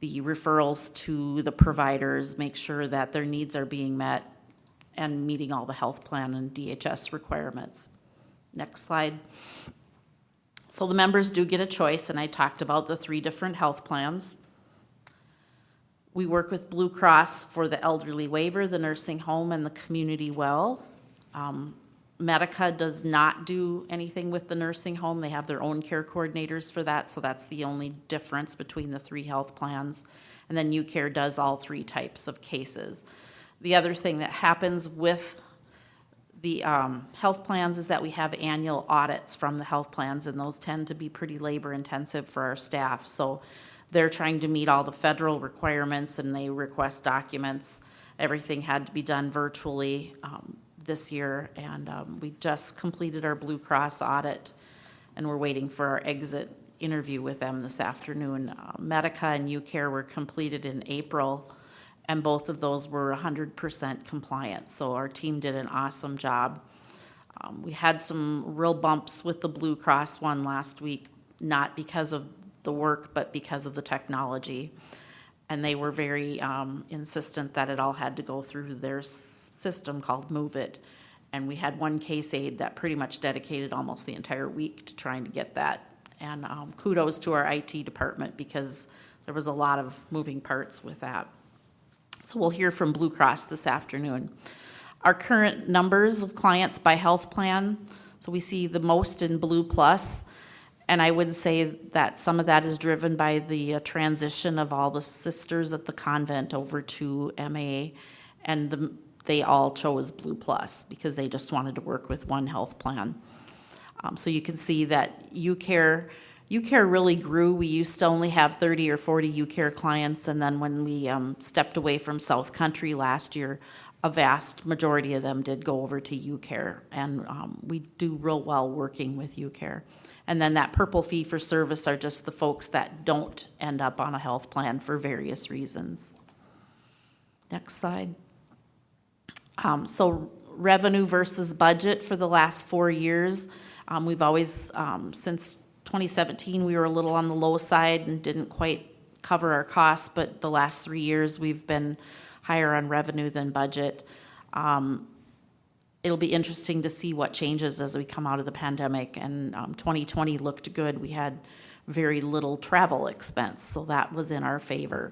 [SPEAKER 16] the referrals to the providers, make sure that their needs are being met and meeting all the health plan and DHS requirements. Next slide. So the members do get a choice, and I talked about the 3 different health plans. We work with Blue Cross for the elderly waiver, the nursing home, and the community well. Medica does not do anything with the nursing home. They have their own care coordinators for that, so that's the only difference between the 3 health plans. And then UCare does all 3 types of cases. The other thing that happens with the health plans is that we have annual audits from the health plans, and those tend to be pretty labor intensive for our staff. So they're trying to meet all the federal requirements and they request documents. Everything had to be done virtually this year, and we just completed our Blue Cross audit, and we're waiting for our exit interview with them this afternoon. Medica and UCare were completed in April, and both of those were 100% compliant, so our team did an awesome job. We had some real bumps with the Blue Cross one last week, not because of the work, but because of the technology. And they were very insistent that it all had to go through their system called Move It. And we had one case aide that pretty much dedicated almost the entire week to trying to get that. And kudos to our IT department because there was a lot of moving parts with that. So we'll hear from Blue Cross this afternoon. Our current numbers of clients by health plan, so we see the most in Blue Plus. And I would say that some of that is driven by the transition of all the sisters at the convent over to MA, and they all chose Blue Plus because they just wanted to work with one health plan. So you can see that UCare really grew. We used to only have 30 or 40 UCare clients, and then when we stepped away from South Country last year, a vast majority of them did go over to UCare, and we do real well working with UCare. And then that purple fee for service are just the folks that don't end up on a health plan for various reasons. Next slide. So revenue versus budget for the last 4 years. We've always, since 2017, we were a little on the low side and didn't quite cover our costs, but the last 3 years we've been higher on revenue than budget. It'll be interesting to see what changes as we come out of the pandemic, and 2020 looked good. We had very little travel expense, so that was in our favor.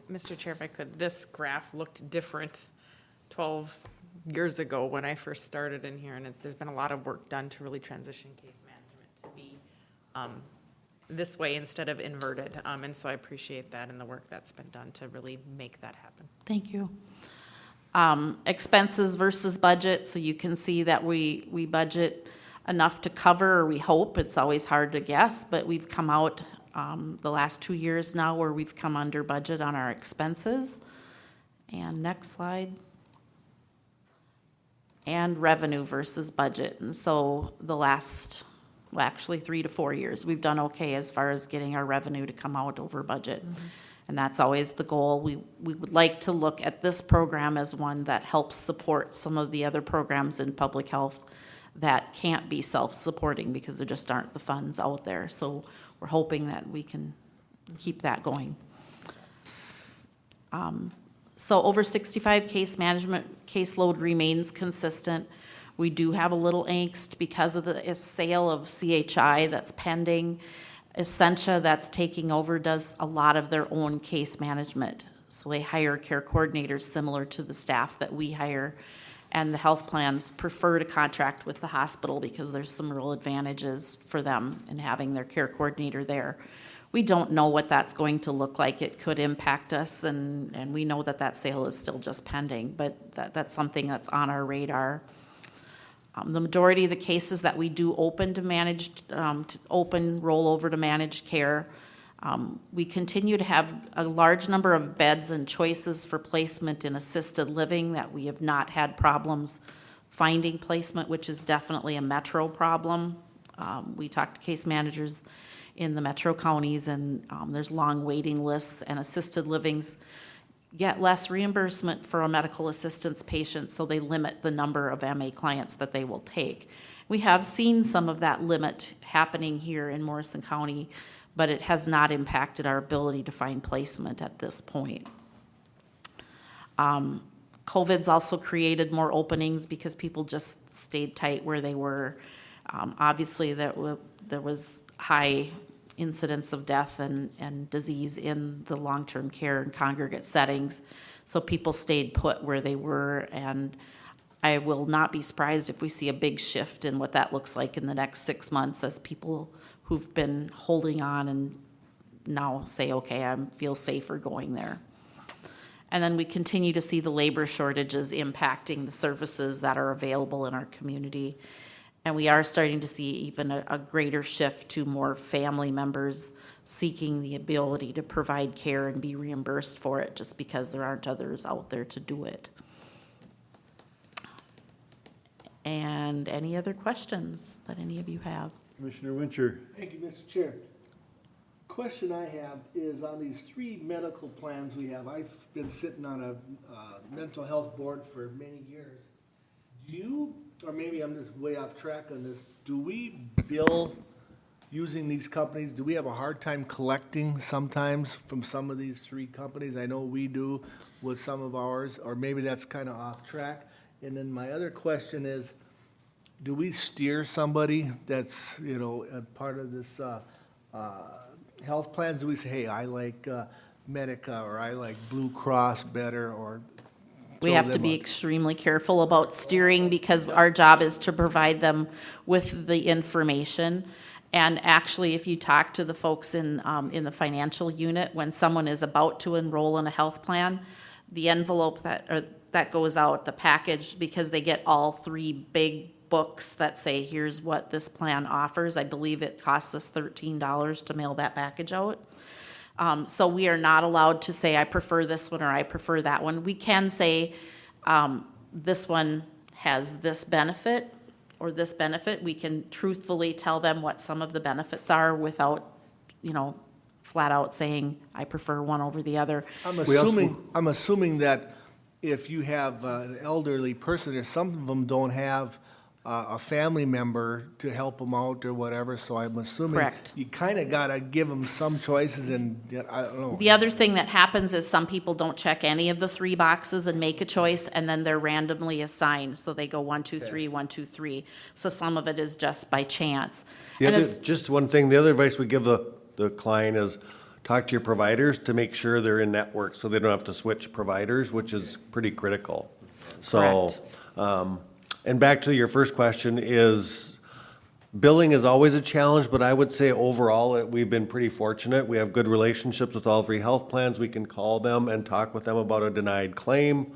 [SPEAKER 5] Mr. Chair, if I could, this graph looked different 12 years ago when I first started in here, and there's been a lot of work done to really transition case management to be this way instead of inverted, and so I appreciate that and the work that's been done to really make that happen.
[SPEAKER 16] Thank you. Expenses versus budget, so you can see that we budget enough to cover, or we hope. It's always hard to guess, but we've come out the last 2 years now where we've come under budget on our expenses. And next slide. and revenue versus budget. And so the last, well, actually 3 to 4 years, we've done okay as far as getting our revenue to come out over budget. And that's always the goal. We would like to look at this program as one that helps support some of the other programs in public health that can't be self-supporting because there just aren't the funds out there. So we're hoping that we can keep that going. So over 65 case management caseload remains consistent. We do have a little angst because of the sale of CHI that's pending. Essentia, that's taking over, does a lot of their own case management. So they hire care coordinators similar to the staff that we hire. And the health plans prefer to contract with the hospital because there's some real advantages for them in having their care coordinator there. We don't know what that's going to look like. It could impact us, and we know that that sale is still just pending, but that's something that's on our radar. The majority of the cases that we do open to managed, roll over to managed care, we continue to have a large number of beds and choices for placement in assisted living that we have not had problems finding placement, which is definitely a metro problem. We talk to case managers in the metro counties, and there's long waiting lists, and assisted livings get less reimbursement for a medical assistance patient, so they limit the number of MA clients that they will take. We have seen some of that limit happening here in Morrison County, but it has not impacted our ability to find placement at this point. COVID's also created more openings because people just stayed tight where they were. Obviously, there was high incidence of death and disease in the long-term care and congregate settings, so people stayed put where they were, and I will not be surprised if we see a big shift in what that looks like in the next 6 months as people who've been holding on and now say, okay, I feel safer going there. And then we continue to see the labor shortages impacting the services that are available in our community. And we are starting to see even a greater shift to more family members seeking the ability to provide care and be reimbursed for it just because there aren't others out there to do it. And any other questions that any of you have?
[SPEAKER 2] Commissioner Wincher.
[SPEAKER 10] Thank you, Mr. Chair. Question I have is on these 3 medical plans we have. I've been sitting on a mental health board for many years. Do you, or maybe I'm just way off track on this, do we bill using these companies? Do we have a hard time collecting sometimes from some of these 3 companies? I know we do with some of ours, or maybe that's kind of off track. And then my other question is, do we steer somebody that's, a part of this health plans? Do we say, hey, I like Medica, or I like Blue Cross better, or?
[SPEAKER 16] We have to be extremely careful about steering because our job is to provide them with the information. And actually, if you talk to the folks in the financial unit, when someone is about to enroll in a health plan, the envelope that goes out, the package, because they get all 3 big books that say, here's what this plan offers. I believe it costs us $13 to mail that package out. So we are not allowed to say, I prefer this one or I prefer that one. We can say, this one has this benefit or this benefit. We can truthfully tell them what some of the benefits are without, flat out saying, I prefer one over the other.
[SPEAKER 10] I'm assuming that if you have an elderly person, or some of them don't have a family member to help them out or whatever, so I'm assuming.
[SPEAKER 16] Correct.
[SPEAKER 10] You kind of got to give them some choices, and I don't know.
[SPEAKER 16] The other thing that happens is some people don't check any of the 3 boxes and make a choice, and then they're randomly assigned. So they go 1, 2, 3, 1, 2, 3. So some of it is just by chance.
[SPEAKER 3] Just one thing, the other advice we give the client is talk to your providers to make sure they're in network so they don't have to switch providers, which is pretty critical. So, and back to your first question is, billing is always a challenge, but I would say overall, we've been pretty fortunate. We have good relationships with all 3 health plans. We can call them and talk with them about a denied claim.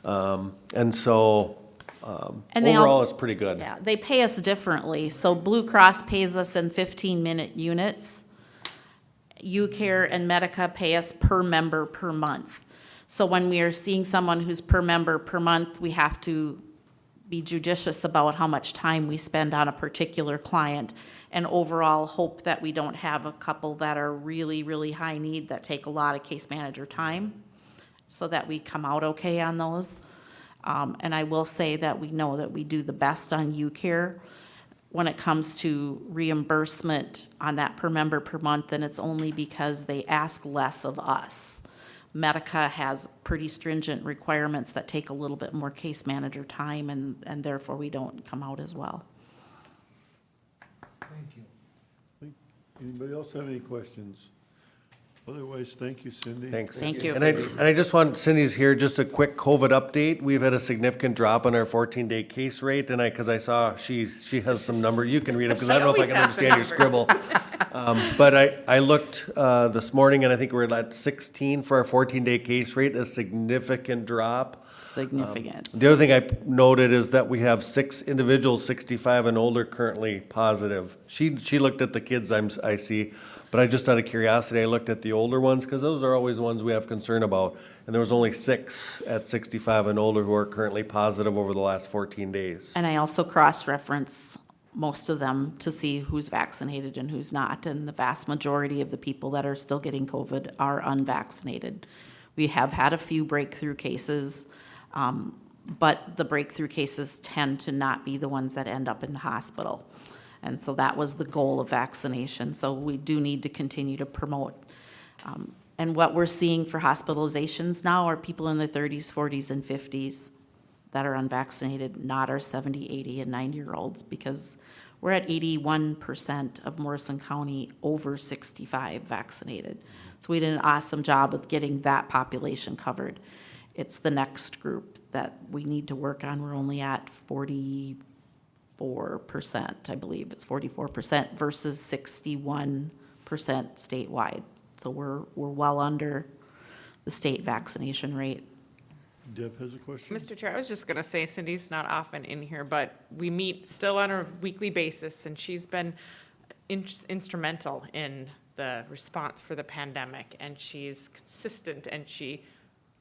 [SPEAKER 3] And so, overall, it's pretty good.
[SPEAKER 16] Yeah, they pay us differently. So Blue Cross pays us in 15-minute units. UCare and Medica pay us per member per month. So when we are seeing someone who's per member per month, we have to be judicious about how much time we spend on a particular client, and overall hope that we don't have a couple that are really, really high need that take a lot of case manager time, so that we come out okay on those. And I will say that we know that we do the best on UCare when it comes to reimbursement on that per member per month, and it's only because they ask less of us. Medica has pretty stringent requirements that take a little bit more case manager time, and therefore we don't come out as well.
[SPEAKER 10] Thank you.
[SPEAKER 2] Anybody else have any questions? Otherwise, thank you, Cindy.
[SPEAKER 3] Thanks.
[SPEAKER 16] Thank you.
[SPEAKER 3] And I just want, Cindy's here, just a quick COVID update. We've had a significant drop in our 14-day case rate, and because I saw she has some number, you can read them, because I don't know if I can understand your scribble. But I looked this morning, and I think we're at 16 for our 14-day case rate, a significant drop.
[SPEAKER 16] Significant.
[SPEAKER 3] The other thing I noted is that we have 6 individuals, 65 and older, currently positive. She looked at the kids I see, but I just out of curiosity, I looked at the older ones, because those are always the ones we have concern about. And there was only 6 at 65 and older who are currently positive over the last 14 days.
[SPEAKER 16] And I also cross-reference most of them to see who's vaccinated and who's not, and the vast majority of the people that are still getting COVID are unvaccinated. We have had a few breakthrough cases, but the breakthrough cases tend to not be the ones that end up in the hospital. And so that was the goal of vaccination. So we do need to continue to promote. And what we're seeing for hospitalizations now are people in their 30s, 40s, and 50s that are unvaccinated, not our 70, 80, and 90-year-olds, because we're at 81% of Morrison County over 65 vaccinated. So we did an awesome job of getting that population covered. It's the next group that we need to work on. We're only at 44%, I believe. It's 44% versus 61% statewide. So we're well under the state vaccination rate.
[SPEAKER 2] Deb has a question?
[SPEAKER 5] Mr. Chair, I was just gonna say Cindy's not often in here, but we meet still on a weekly basis, and she's been instrumental in the response for the pandemic, and she's consistent, and she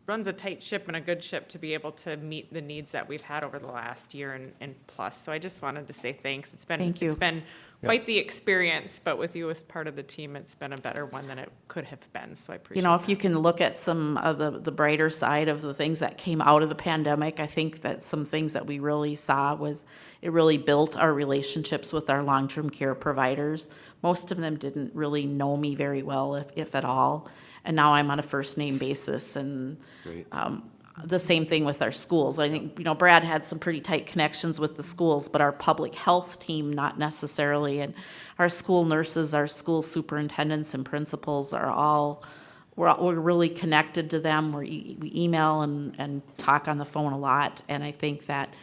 [SPEAKER 5] runs a tight ship and a good ship to be able to meet the needs that we've had over the last year and plus. So I just wanted to say thanks.
[SPEAKER 16] Thank you.
[SPEAKER 5] It's been quite the experience, but with you as part of the team, it's been a better one than it could have been. So I appreciate
[SPEAKER 16] You know, if you can look at some of the brighter side of the things that came out of the pandemic, I think that some things that we really saw was it really built our relationships with our long-term care providers. Most of them didn't really know me very well, if at all. And now I'm on a first name basis, and the same thing with our schools. I think, Brad had some pretty tight connections with the schools, but our public health team, not necessarily. And our school nurses, our school superintendents and principals are all, we're really connected to them. We email and talk on the phone a lot. And I think that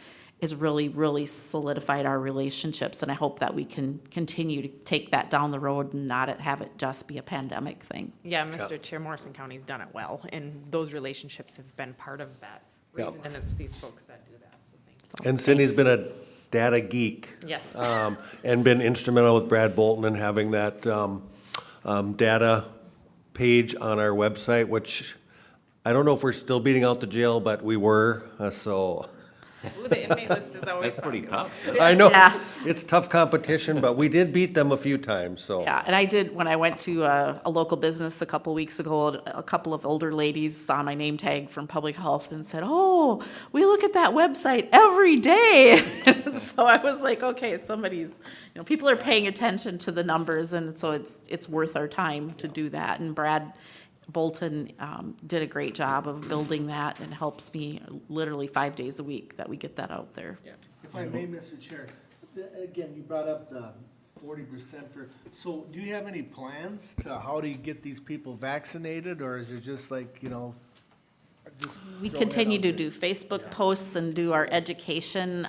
[SPEAKER 16] has really, really solidified our relationships. And I hope that we can continue to take that down the road and not have it just be a pandemic thing.
[SPEAKER 5] Yeah, Mr. Chair, Morrison County's done it well, and those relationships have been part of that reason, and it's these folks that do that, so thank you.
[SPEAKER 3] And Cindy's been a data geek.
[SPEAKER 5] Yes.
[SPEAKER 3] And been instrumental with Brad Bolton in having that data page on our website, which I don't know if we're still beating out the jail, but we were, so.
[SPEAKER 5] Ooh, the inmate list is always
[SPEAKER 7] That's pretty
[SPEAKER 5] popular.
[SPEAKER 7] tough.
[SPEAKER 3] I know,
[SPEAKER 16] Yeah.
[SPEAKER 3] it's tough competition, but we did beat them a few times, so.
[SPEAKER 16] Yeah, and I did, when I went to a local business a couple weeks ago, a couple of older ladies saw my name tag from public health and said, "Oh, we look at that website every day." So I was like, okay, somebody's, people are paying attention to the numbers, and so it's worth our time to do that. And Brad Bolton did a great job of building that, and helps me literally 5 days a week that we get that out there.
[SPEAKER 10] If I may, Mr. Chair, again, you brought up the 40% so do you have any plans to how do you get these people vaccinated, or is it just like, just
[SPEAKER 16] We
[SPEAKER 10] throw that
[SPEAKER 16] continue
[SPEAKER 10] out
[SPEAKER 16] to
[SPEAKER 10] there?
[SPEAKER 16] do Facebook posts and do our education.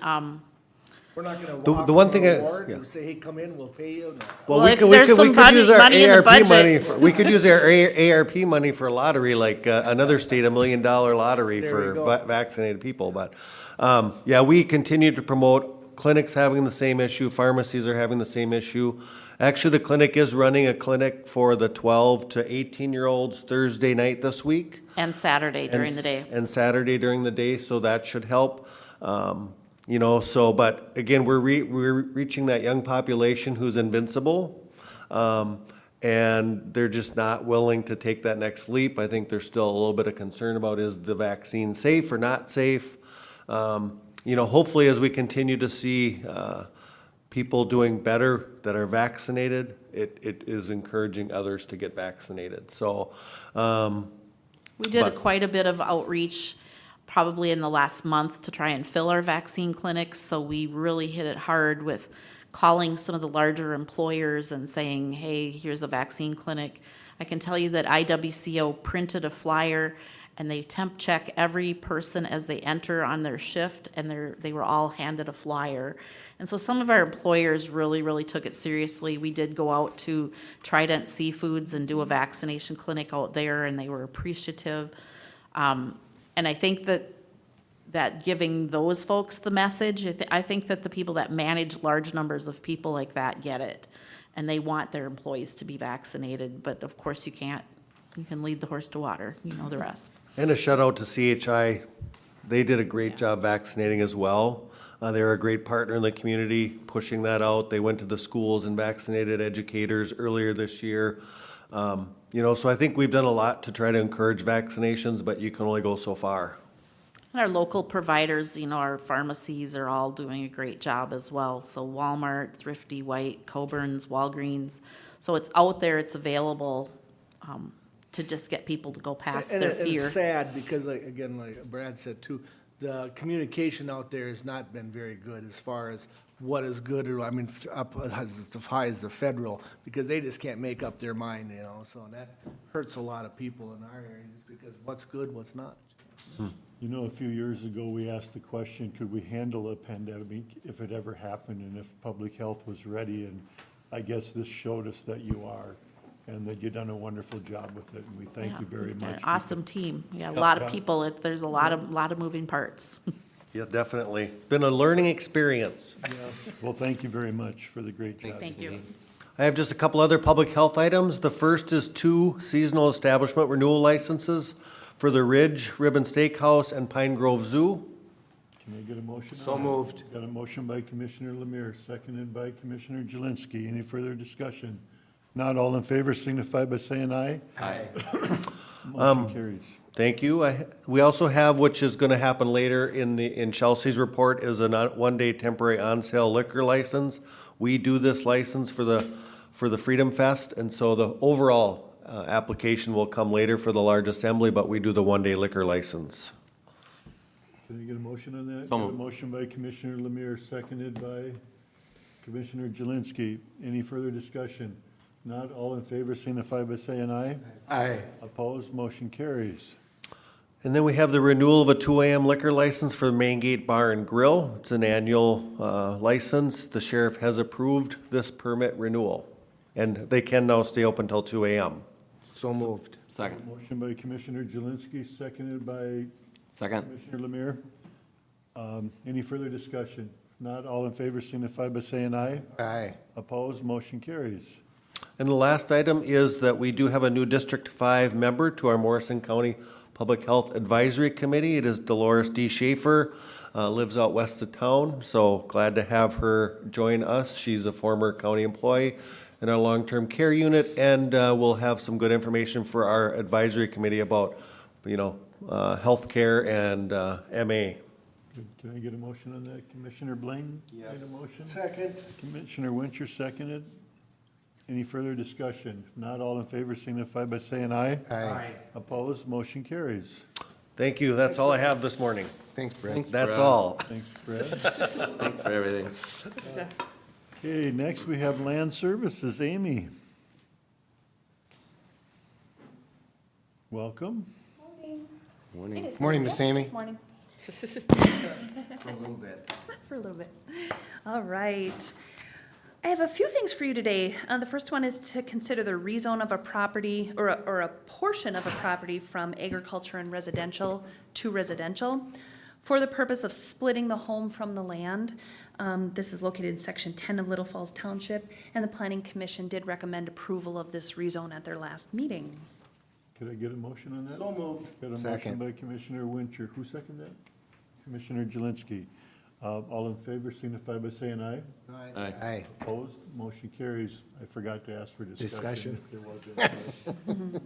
[SPEAKER 10] We're not gonna
[SPEAKER 3] The
[SPEAKER 10] offer
[SPEAKER 3] one
[SPEAKER 10] a
[SPEAKER 3] thing I-
[SPEAKER 10] reward
[SPEAKER 3] yeah.
[SPEAKER 10] and say, hey, come in, we'll pay you. No.
[SPEAKER 16] Well, if there's some
[SPEAKER 3] use our
[SPEAKER 16] money in the
[SPEAKER 3] ARP
[SPEAKER 16] budget.
[SPEAKER 3] money we could use our ARP money for a lottery, like another state, $1 million lottery
[SPEAKER 10] There
[SPEAKER 3] for
[SPEAKER 10] we go.
[SPEAKER 3] vaccinated people. But, yeah, we continue to promote clinics having the same issue, pharmacies are having the same issue. Actually, the clinic is running a clinic for the 12 to 18-year-olds Thursday night this week.
[SPEAKER 16] And Saturday during the day.
[SPEAKER 3] And Saturday during the day, so that should help. You know, so, but again, we're reaching that young population who's invincible. And they're just not willing to take that next leap. I think there's still a little bit of concern about, is the vaccine safe or not safe? You know, hopefully as we continue to see, people doing better that are vaccinated, it is encouraging others to get vaccinated. So,
[SPEAKER 16] We did
[SPEAKER 3] But-
[SPEAKER 16] quite a bit of outreach, probably in the last month, to try and fill our vaccine clinics. So we really hit it hard with calling some of the larger employers and saying, hey, here's a vaccine clinic. I can tell you that IWCO printed a flyer and they temp check every person as they enter on their shift, and they were all handed a flyer. And so some of our employers really, really took it seriously. We did go out to Trident Seafoods and do a vaccination clinic out there, and they were appreciative. And I think that giving those folks the message, I think that the people that manage large numbers of people like that get it, and they want their employees to be vaccinated. But of course, you can lead the horse to water. You know the rest.
[SPEAKER 3] and a shout out to CHI. They did a great job vaccinating as well. They're a great partner in the community, pushing that out. They went to the schools and vaccinated educators earlier this year. You know, so I think we've done a lot to try to encourage vaccinations, but you can only go so far.
[SPEAKER 16] And our local providers, you know, our pharmacies are all doing a great job as well. So Walmart, Thrifty, White, Coburn's, Walgreens. So it's out there, it's available, to just get people to go past
[SPEAKER 10] And
[SPEAKER 16] their
[SPEAKER 10] it-
[SPEAKER 16] fear.
[SPEAKER 10] It's sad because like Brad said too, the communication out there has not been very good as far as what is good, or, I mean, up as high as the federal, because they just can't make up their mind, you know, so that hurts a lot of people in our area, just because what's good, what's not.
[SPEAKER 2] You know, a few years ago, we asked the question, could we handle a pandemic if it ever happened and if public health was ready? And I guess this showed us that you are, and that you've done a wonderful job with it, and we thank
[SPEAKER 16] Yeah,
[SPEAKER 2] you very
[SPEAKER 16] we've got
[SPEAKER 2] much.
[SPEAKER 16] an awesome team. Yeah, a lot of
[SPEAKER 2] Yeah.
[SPEAKER 16] people. There's a lot of moving parts.
[SPEAKER 3] Yeah, definitely. Been a learning experience.
[SPEAKER 2] Well, thank you very much for the great job.
[SPEAKER 16] Thank you.
[SPEAKER 3] I have just a couple other public health items. The first is 2 seasonal establishment renewal licenses for the Ridge Ribbon Steakhouse and Pine Grove Zoo.
[SPEAKER 2] Can I get a motion? on
[SPEAKER 1] So
[SPEAKER 2] that?
[SPEAKER 1] moved.
[SPEAKER 2] Got a motion by Commissioner Lemire, seconded by Commissioner Jelinski. Any further discussion? Not all in favor signify by saying aye.
[SPEAKER 1] Aye.
[SPEAKER 2] Motion carries.
[SPEAKER 3] Thank you. We also have, which is gonna happen later in Chelsea's report, is a one-day temporary on-sale liquor license. We do this license for the Freedom Fest, and so the overall application will come later for the large assembly, but we do the one-day liquor license.
[SPEAKER 2] Can I get a motion on that?
[SPEAKER 7] So
[SPEAKER 2] Got a
[SPEAKER 7] moved.
[SPEAKER 2] motion by Commissioner Lemire, seconded by Commissioner Jelinski. Any further discussion? Not all in favor signify by saying aye.
[SPEAKER 1] Aye.
[SPEAKER 2] Opposed, motion carries.
[SPEAKER 3] And then we have the renewal of a 2 AM liquor license for Main Gate Bar and Grill. It's an annual license. The sheriff has approved this permit renewal, and they can now stay open till 2 AM.
[SPEAKER 1] So moved.
[SPEAKER 7] Second.
[SPEAKER 2] Motion by Commissioner Jelinski, seconded by
[SPEAKER 7] Second.
[SPEAKER 2] Commissioner Lemire. Any further discussion? Not all in favor signify by saying aye.
[SPEAKER 1] Aye.
[SPEAKER 2] Opposed, motion carries.
[SPEAKER 3] And the last item is that we do have a new District 5 member to our Morrison County Public Health Advisory Committee. It is Dolores D. Schaefer, lives out west of town, so glad to have her join us. She's a former county employee in our long-term care unit, and we'll have some good information for our advisory committee about, you know, healthcare and MA.
[SPEAKER 2] Good. Can I get a motion on that? Commissioner Blaine? Yes. Made a motion?
[SPEAKER 10] Second.
[SPEAKER 2] Commissioner Wincher seconded. Any further discussion? If not, all in favor signify by saying aye.
[SPEAKER 1] Aye.
[SPEAKER 2] Opposed, motion carries.
[SPEAKER 3] Thank you, that's all I have this morning.
[SPEAKER 1] Thanks, Brett.
[SPEAKER 7] Thanks,
[SPEAKER 3] That's
[SPEAKER 7] Brad.
[SPEAKER 3] all.
[SPEAKER 2] Thanks, Brad.
[SPEAKER 7] Thanks for everything.
[SPEAKER 2] Okay, next we have Land Services. Amy. Welcome.
[SPEAKER 7] Morning.
[SPEAKER 1] Morning, Miss Amy.
[SPEAKER 17] This morning.
[SPEAKER 9] For a little bit.
[SPEAKER 17] For a little bit. All right. I have a few things for you today. The first one is to consider the rezone of a property or a portion of a property from agriculture and residential to residential for the purpose of splitting the home from the land. This is located in Section 10 of Little Falls Township, and the Planning Commission did recommend approval of this rezone at their last meeting.
[SPEAKER 2] Could I get a motion on that?
[SPEAKER 10] So moved.
[SPEAKER 2] Got a motion
[SPEAKER 1] Second.
[SPEAKER 2] by Commissioner Wincher. Who seconded that? Commissioner Jelinski. All in favor signify by saying aye.
[SPEAKER 7] Aye.
[SPEAKER 1] Aye.
[SPEAKER 2] Opposed? Motion carries. I forgot to ask for discussion.
[SPEAKER 1] Discussion.
[SPEAKER 2] If there was any.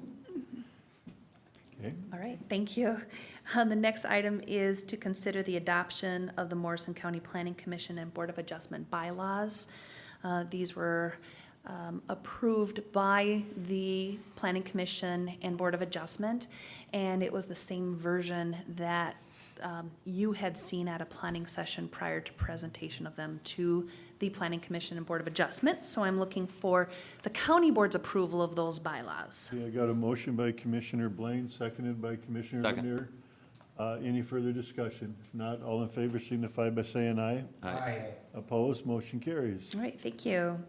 [SPEAKER 2] Okay.
[SPEAKER 17] All right, thank you. The next item is to consider the adoption of the Morrison County Planning Commission and Board of Adjustment bylaws. These were approved by the Planning Commission and Board of Adjustment, and it was the same version that you had seen at a planning session prior to presentation of them to the Planning Commission and Board of Adjustment. So I'm looking for the county board's approval of those bylaws.
[SPEAKER 2] Okay, I got a motion by Commissioner Blaine, seconded by Commissioner
[SPEAKER 7] Second.
[SPEAKER 2] Lemire. Any further discussion? If not, all in favor signify by saying aye.
[SPEAKER 7] Aye.
[SPEAKER 2] Opposed? Motion carries.
[SPEAKER 17] All right, thank you.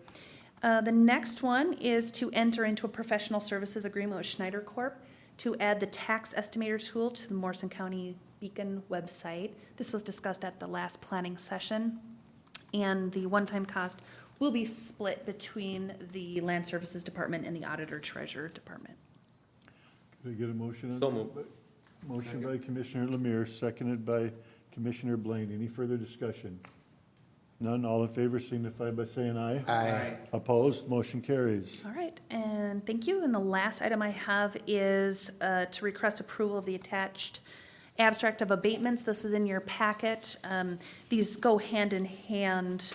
[SPEAKER 17] The next one is to enter into a professional services agreement with Schneider Corp. to add the tax estimator tool to the Morrison County Beacon website. This was discussed at the last planning session, and the one-time cost will be split between the Land Services Department and the Auditor Treasurer Department.
[SPEAKER 2] Could I get a motion on that?
[SPEAKER 7] So moved.
[SPEAKER 2] Motion by Commissioner Lemire, seconded by Commissioner Blaine. Any further discussion? None, all in favor signify by saying aye.
[SPEAKER 1] Aye.
[SPEAKER 2] Opposed, motion carries.
[SPEAKER 17] All right, and thank you. And the last item I have is to request approval of the attached abstract of abatements. This was in your packet. These go hand in hand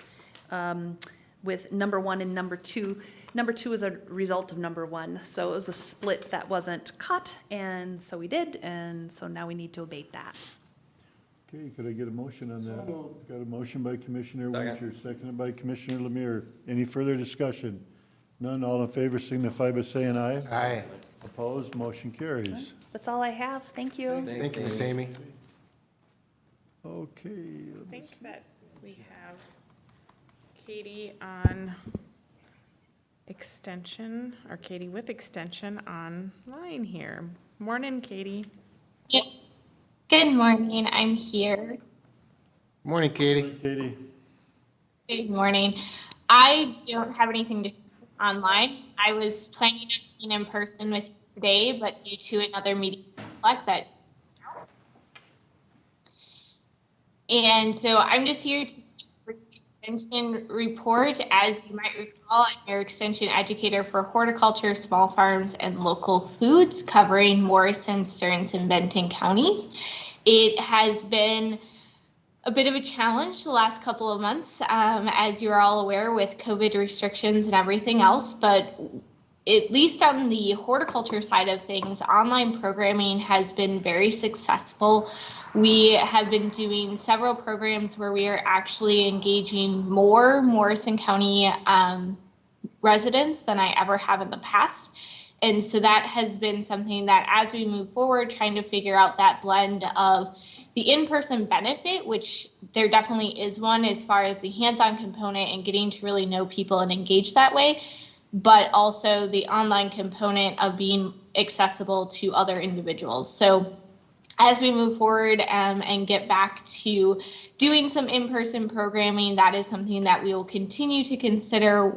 [SPEAKER 17] with number one and number two. Number two is a result of number one, so it was a split that wasn't cut, and so we did, and so now we need to abate that.
[SPEAKER 2] Okay, could I get a motion on that? Got a motion by Commissioner
[SPEAKER 7] Second.
[SPEAKER 2] Wincher, seconded by Commissioner Lemire. Any further discussion? None, all in favor signify by saying aye.
[SPEAKER 1] Aye.
[SPEAKER 2] Opposed, motion carries.
[SPEAKER 17] That's all I have. Thank you.
[SPEAKER 1] Thank you, Ms. Amy.
[SPEAKER 2] Okay.
[SPEAKER 5] I think that we have Katie on extension, or Katie with extension online here. Morning, Katie.
[SPEAKER 18] Yep. Good morning, I'm here.
[SPEAKER 1] Morning, Katie.
[SPEAKER 2] Katie.
[SPEAKER 18] Good morning. I don't have anything to share online. I was planning on being in person with you today, but due to another meeting conflict that. And so I'm just here to give the extension report. As you might recall, I'm your extension educator for horticulture, small farms, and local foods, covering Morrison, Stearns, and Benton counties. It has been a bit of a challenge the last couple of months, as you're all aware, with COVID restrictions and everything else, but at least on the horticulture side of things, online programming has been very successful. We have been doing several programs where we are actually engaging more Morrison County residents than I ever have in the past. And so that has been something that, as we move forward, trying to figure out that blend of the in-person benefit, which there definitely is one as far as the hands-on component and getting to really know people and engage that way, but also the online component of being accessible to other individuals. So as we move forward and get back to doing some in-person programming, that is something that we will continue to consider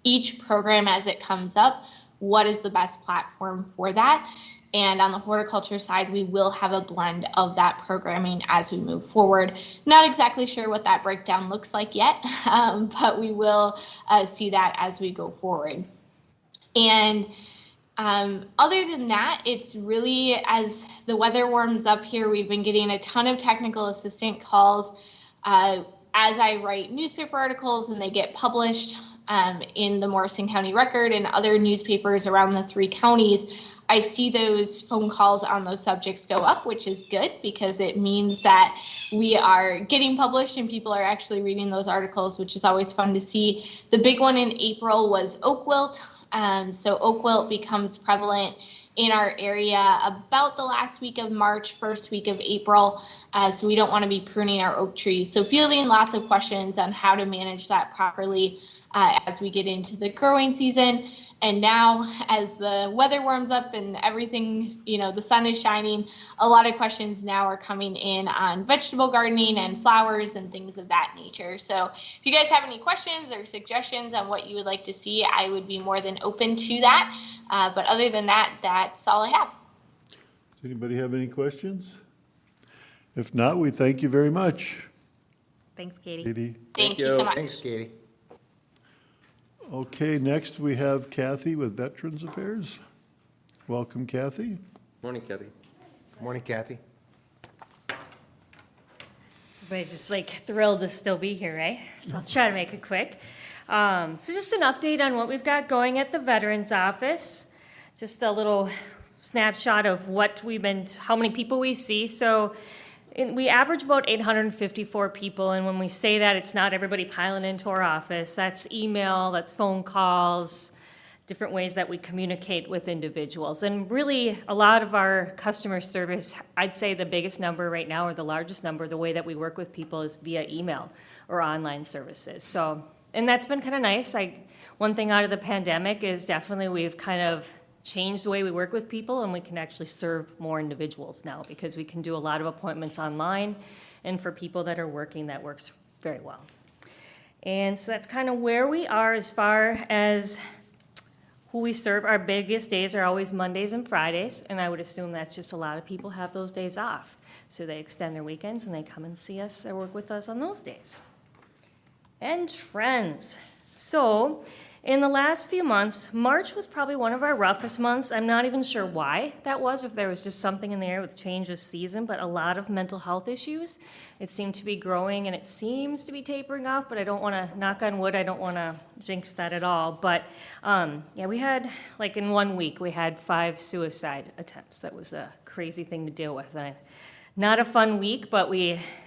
[SPEAKER 18] each program as it comes up. What is the best platform for that? And on the horticulture side, we will have a blend of that programming as we move forward. Not exactly sure what that breakdown looks like yet, but we will see that as we go forward. And other than that, it's really, as the weather warms up here, we've been getting a ton of technical assistant calls as I write newspaper articles and they get published in the Morrison County Record and other newspapers around the 3 counties. I see those phone calls on those subjects go up, which is good because it means that we are getting published and people are actually reading those articles, which is always fun to see. The big one in April was oak wilt. So oak wilt becomes prevalent in our area about the last week of March, first week of April. So we don't want to be pruning our oak trees. So fielding lots of questions on how to manage that properly as we get into the growing season. And now as the weather warms up and everything, the sun is shining, a lot of questions now are coming in on vegetable gardening and flowers and things of that nature. So if you guys have any questions or suggestions on what you would like to see, I would be more than open to that. But other than that, that's all I have.
[SPEAKER 2] Does anybody have any questions? If not, we thank you very much.
[SPEAKER 19] Thanks, Katie.
[SPEAKER 2] Katie?
[SPEAKER 18] Thank you so much.
[SPEAKER 1] Thanks, Katie.
[SPEAKER 2] Okay, next we have Kathy with Veterans Affairs. Welcome, Kathy.
[SPEAKER 20] Morning, Kathy.
[SPEAKER 1] Morning, Kathy.
[SPEAKER 19] Everybody's just like thrilled to still be here, right? So I'll try to make it quick. So just an update on what we've got going at the Veterans Office. Just a little snapshot of how many people we see. So we average about 854 people, and when we say that, it's not everybody piling into our office. That's email, that's phone calls, different ways that we communicate with individuals. And really, a lot of our customer service, I'd say the biggest number right now, or the largest number, the way that we work with people is via email or online services. So, and that's been kind of nice. One thing out of the pandemic is definitely we've kind of changed the way we work with people, and we can actually serve more individuals now because we can do a lot of appointments online, and for people that are working, that works very well. And so that's kind of where we are as far as who we serve. Our biggest days are always Mondays and Fridays, and I would assume that's just a lot of people have those days off. So they extend their weekends and they come and see us or work with us on those days. And trends. So in the last few months, March was probably one of our roughest months. I'm not even sure why that was, if there was just something in the air with change of season, but a lot of mental health issues. It seemed to be growing, and it seems to be tapering off, but I don't want to, knock on wood, I don't want to jinx that at all. But yeah, we had, like in 1 week, we had 5 suicide attempts. That was a crazy thing to deal with. Not a fun week, but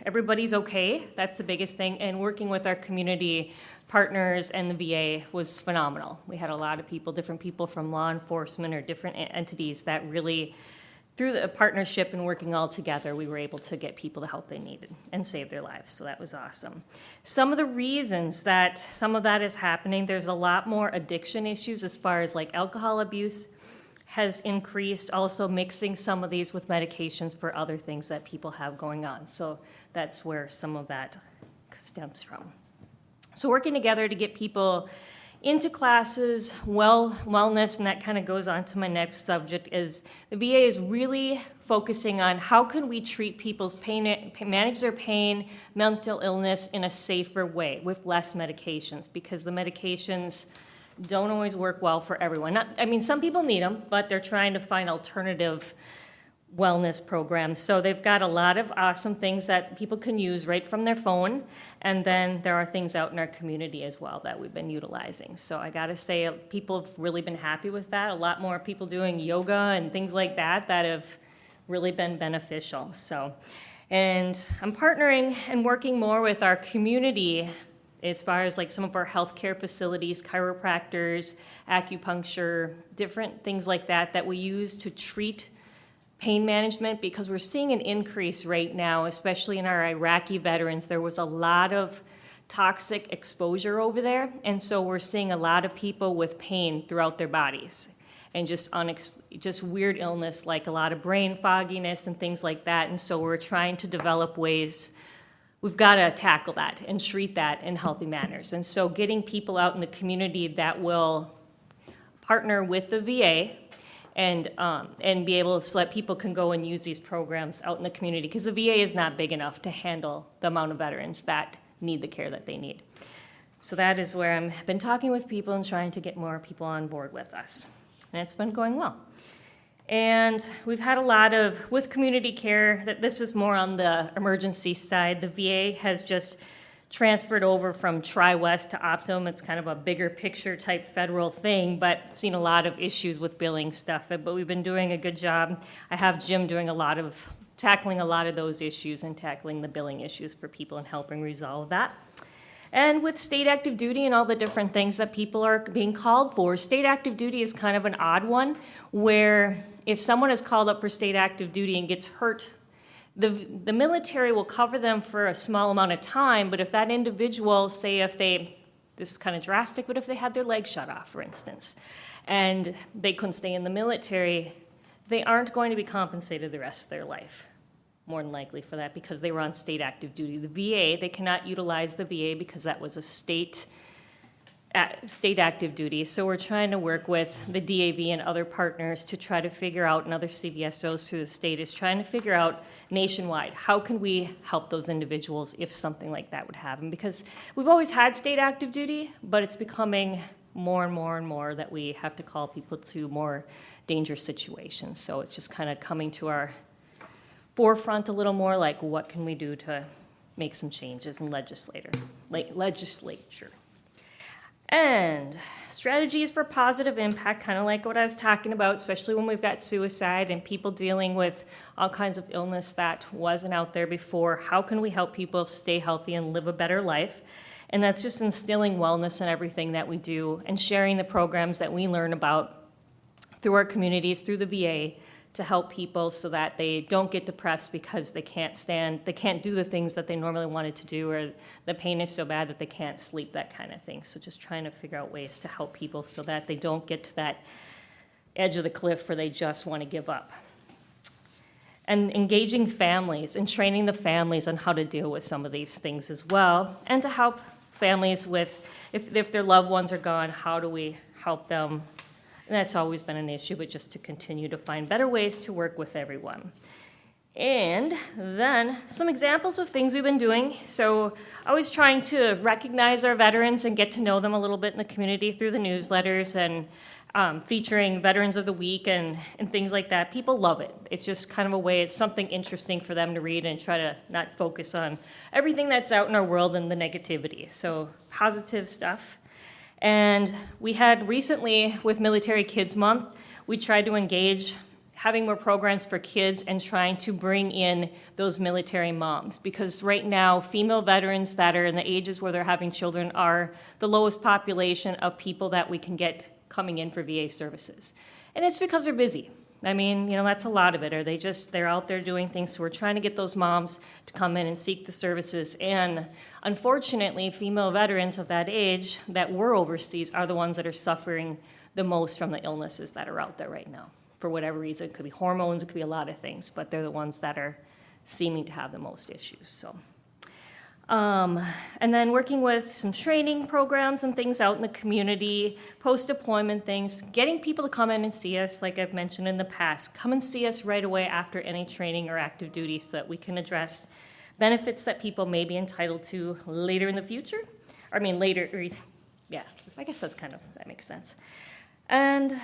[SPEAKER 19] everybody's okay. That's the biggest thing. And working with our community partners and the VA was phenomenal. We had a lot of people, different people from law enforcement or different entities that really, through the partnership and working all together, we were able to get people the help they needed and save their lives. So that was awesome. Some of the reasons that some of that is happening, there's a lot more addiction issues as far as like alcohol abuse has increased, also mixing some of these with medications for other things that people have going on. So that's where some of that stems from. So working together to get people into classes, wellness, and that kind of goes on to my next subject, is the VA is really focusing on how can we treat people's pain, manage their pain, mental illness in a safer way with less medications, because the medications don't always work well for everyone. Some people need them, but they're trying to find alternative wellness programs. So they've got a lot of awesome things that people can use right from their phone. And then there are things out in our community as well that we've been utilizing. So I gotta say, people have really been happy with that. A lot more people doing yoga and things like that have really been beneficial. So, and I'm partnering and working more with our community as far as like some of our healthcare facilities, chiropractors, acupuncture, different things like that we use to treat pain management, because we're seeing an increase right now, especially in our Iraqi veterans. There was a lot of toxic exposure over there, and so we're seeing a lot of people with pain throughout their bodies and just weird illness, like a lot of brain fogginess and things like that. And so we're trying to develop ways. We've got to tackle that and treat that in healthy manners. And so getting people out in the community that will partner with the VA and be able to, so that people can go and use these programs out in the community, because the VA is not big enough to handle the amount of veterans that need the care that they need. So that is where I've been talking with people and trying to get more people on board with us. And it's been going well. And we've had a lot of, with community care, that this is more on the emergency side. The VA has just transferred over from Tri-West to Optum. It's kind of a bigger picture type federal thing, but seen a lot of issues with billing stuff. But we've been doing a good job. I have Jim doing tackling a lot of those issues and tackling the billing issues for people and helping resolve that. And with state active duty and all the different things that people are being called for, state active duty is kind of an odd one, where if someone is called up for state active duty and gets hurt, the military will cover them for a small amount of time, but if that individual, say this is kind of drastic, but if they had their leg shut off, for instance, and they couldn't stay in the military, they aren't going to be compensated the rest of their life, more than likely for that, because they were on state active duty. The VA, they cannot utilize the VA because that was a state state active duty. So we're trying to work with the DAV and other partners to try to figure out, and other CVSOs through the state is trying to figure out nationwide, how can we help those individuals if something like that would happen? Because we've always had state active duty, but it's becoming more and more and more that we have to call people to more dangerous situations. So it's just kind of coming to our forefront a little more, like what can we do to make some changes in legislature. And strategies for positive impact, kind of like what I was talking about, especially when we've got suicide and people dealing with all kinds of illness that wasn't out there before. How can we help people stay healthy and live a better life? And that's just instilling wellness in everything that we do and sharing the programs that we learn about through our communities, through the VA, to help people so that they don't get depressed because they can't do the things that they normally wanted to do, or the pain is so bad that they can't sleep, that kind of thing. So just trying to figure out ways to help people so that they don't get to that edge of the cliff where they just want to give up. And engaging families and training the families on how to deal with some of these things as well, and to help families with, if their loved ones are gone, how do we help them? And that's always been an issue, but just to continue to find better ways to work with everyone. And then some examples of things we've been doing. So always trying to recognize our veterans and get to know them a little bit in the community through the newsletters and featuring Veterans of the Week and things like that. People love it. It's just kind of a way, it's something interesting for them to read and try to not focus on everything that's out in our world and the negativity. So positive stuff. And we had recently, with Military Kids Month, we tried to engage having more programs for kids and trying to bring in those military moms. Because right now, female veterans that are in the ages where they're having children are the lowest population of people that we can get coming in for VA services. And it's because they're busy. I mean, that's a lot of it. Or they're out there doing things. So we're trying to get those moms to come in and seek the services. And unfortunately, female veterans of that age that were overseas are the ones that are suffering the most from the illnesses that are out there right now. For whatever reason, it could be hormones, it could be a lot of things, but they're the ones that are seeming to have the most issues. So. And then working with some training programs and things out in the community, post-deployment things, getting people to come in and see us, like I've mentioned in the past. Come and see us right away after any training or active duty so that we can address benefits that people may be entitled to later in the future. I guess that makes sense. And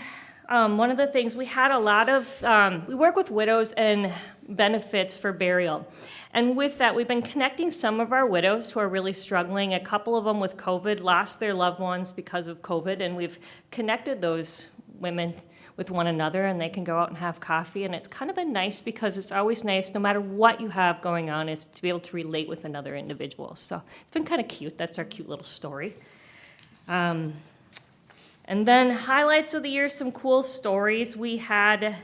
[SPEAKER 19] one of the things, we had a lot of, we work with widows and benefits for burial. And with that, we've been connecting some of our widows who are really struggling. A couple of them with COVID lost their loved ones because of COVID, and we've connected those women with one another, and they can go out and have coffee. And it's kind of been nice because it's always nice, no matter what you have going on, is to be able to relate with another individual. So it's been kind of cute. That's our cute little story. And then highlights of the year, some cool stories. We had,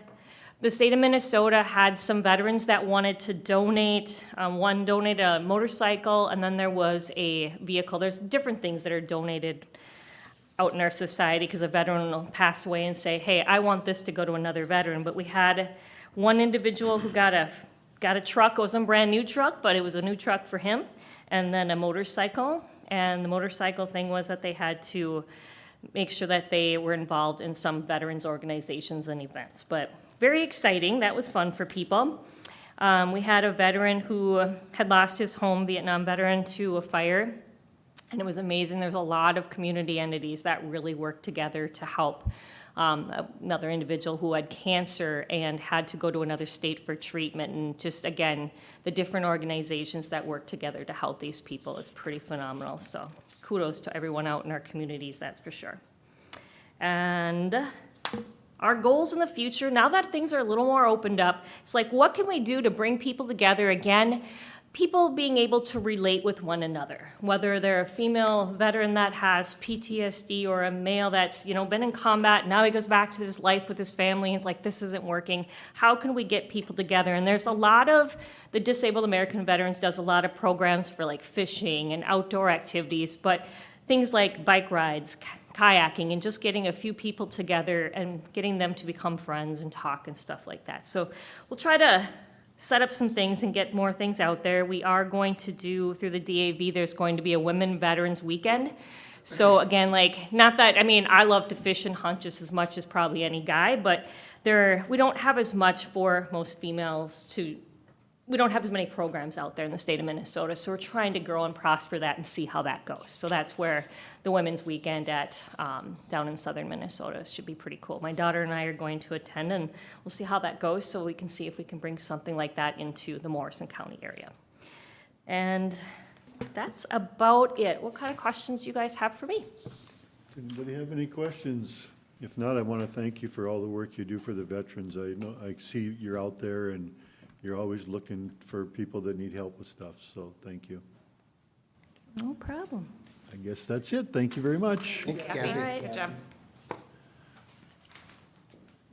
[SPEAKER 19] the state of Minnesota had some veterans that wanted to donate. One donated a motorcycle, and then there was a vehicle. There's different things that are donated out in our society because a veteran will pass away and say, hey, I want this to go to another veteran. But we had one individual who got a truck. It wasn't a brand new truck, but it was a new truck for him, and then a motorcycle. And the motorcycle thing was that they had to make sure that they were involved in some veterans organizations and events. But very exciting. That was fun for people. We had a veteran who had lost his home, Vietnam veteran, to a fire. And it was amazing. There's a lot of community entities that really worked together to help another individual who had cancer and had to go to another state for treatment. And just, again, the different organizations that work together to help these people is pretty phenomenal. So kudos to everyone out in our communities, that's for sure. And our goals in the future, now that things are a little more opened up, it's like, what can we do to bring people together again? People being able to relate with one another, whether they're a female veteran that has PTSD or a male that's, been in combat, now he goes back to his life with his family, and it's like, this isn't working. How can we get people together? And there's a lot of, the Disabled American Veterans does a lot of programs for like fishing and outdoor activities, but things like bike rides, kayaking, and just getting a few people together and getting them to become friends and talk and stuff like that. So we'll try to set up some things and get more things out there. We are going to do, through the DAV, there's going to be a Women Veterans Weekend. So again, like, not that, I mean, I love to fish and hunt just as much as probably any guy, but we don't have as much for most females we don't have as many programs out there in the state of Minnesota, so we're trying to grow and prosper that and see how that goes. So that's where the Women's Weekend down in southern Minnesota should be pretty cool. My daughter and I are going to attend, and we'll see how that goes, so we can see if we can bring something like that into the Morrison County area. And that's about it. What kind of questions do you guys have for me?
[SPEAKER 2] Anybody have any questions? If not, I want to thank you for all the work you do for the veterans. I know, I see you're out there and you're always looking for people that need help with stuff, so thank you.
[SPEAKER 19] No problem.
[SPEAKER 2] I guess that's it. Thank you very much.
[SPEAKER 1] Thank you,
[SPEAKER 19] All
[SPEAKER 1] Kathy.
[SPEAKER 19] right.
[SPEAKER 5] Good job.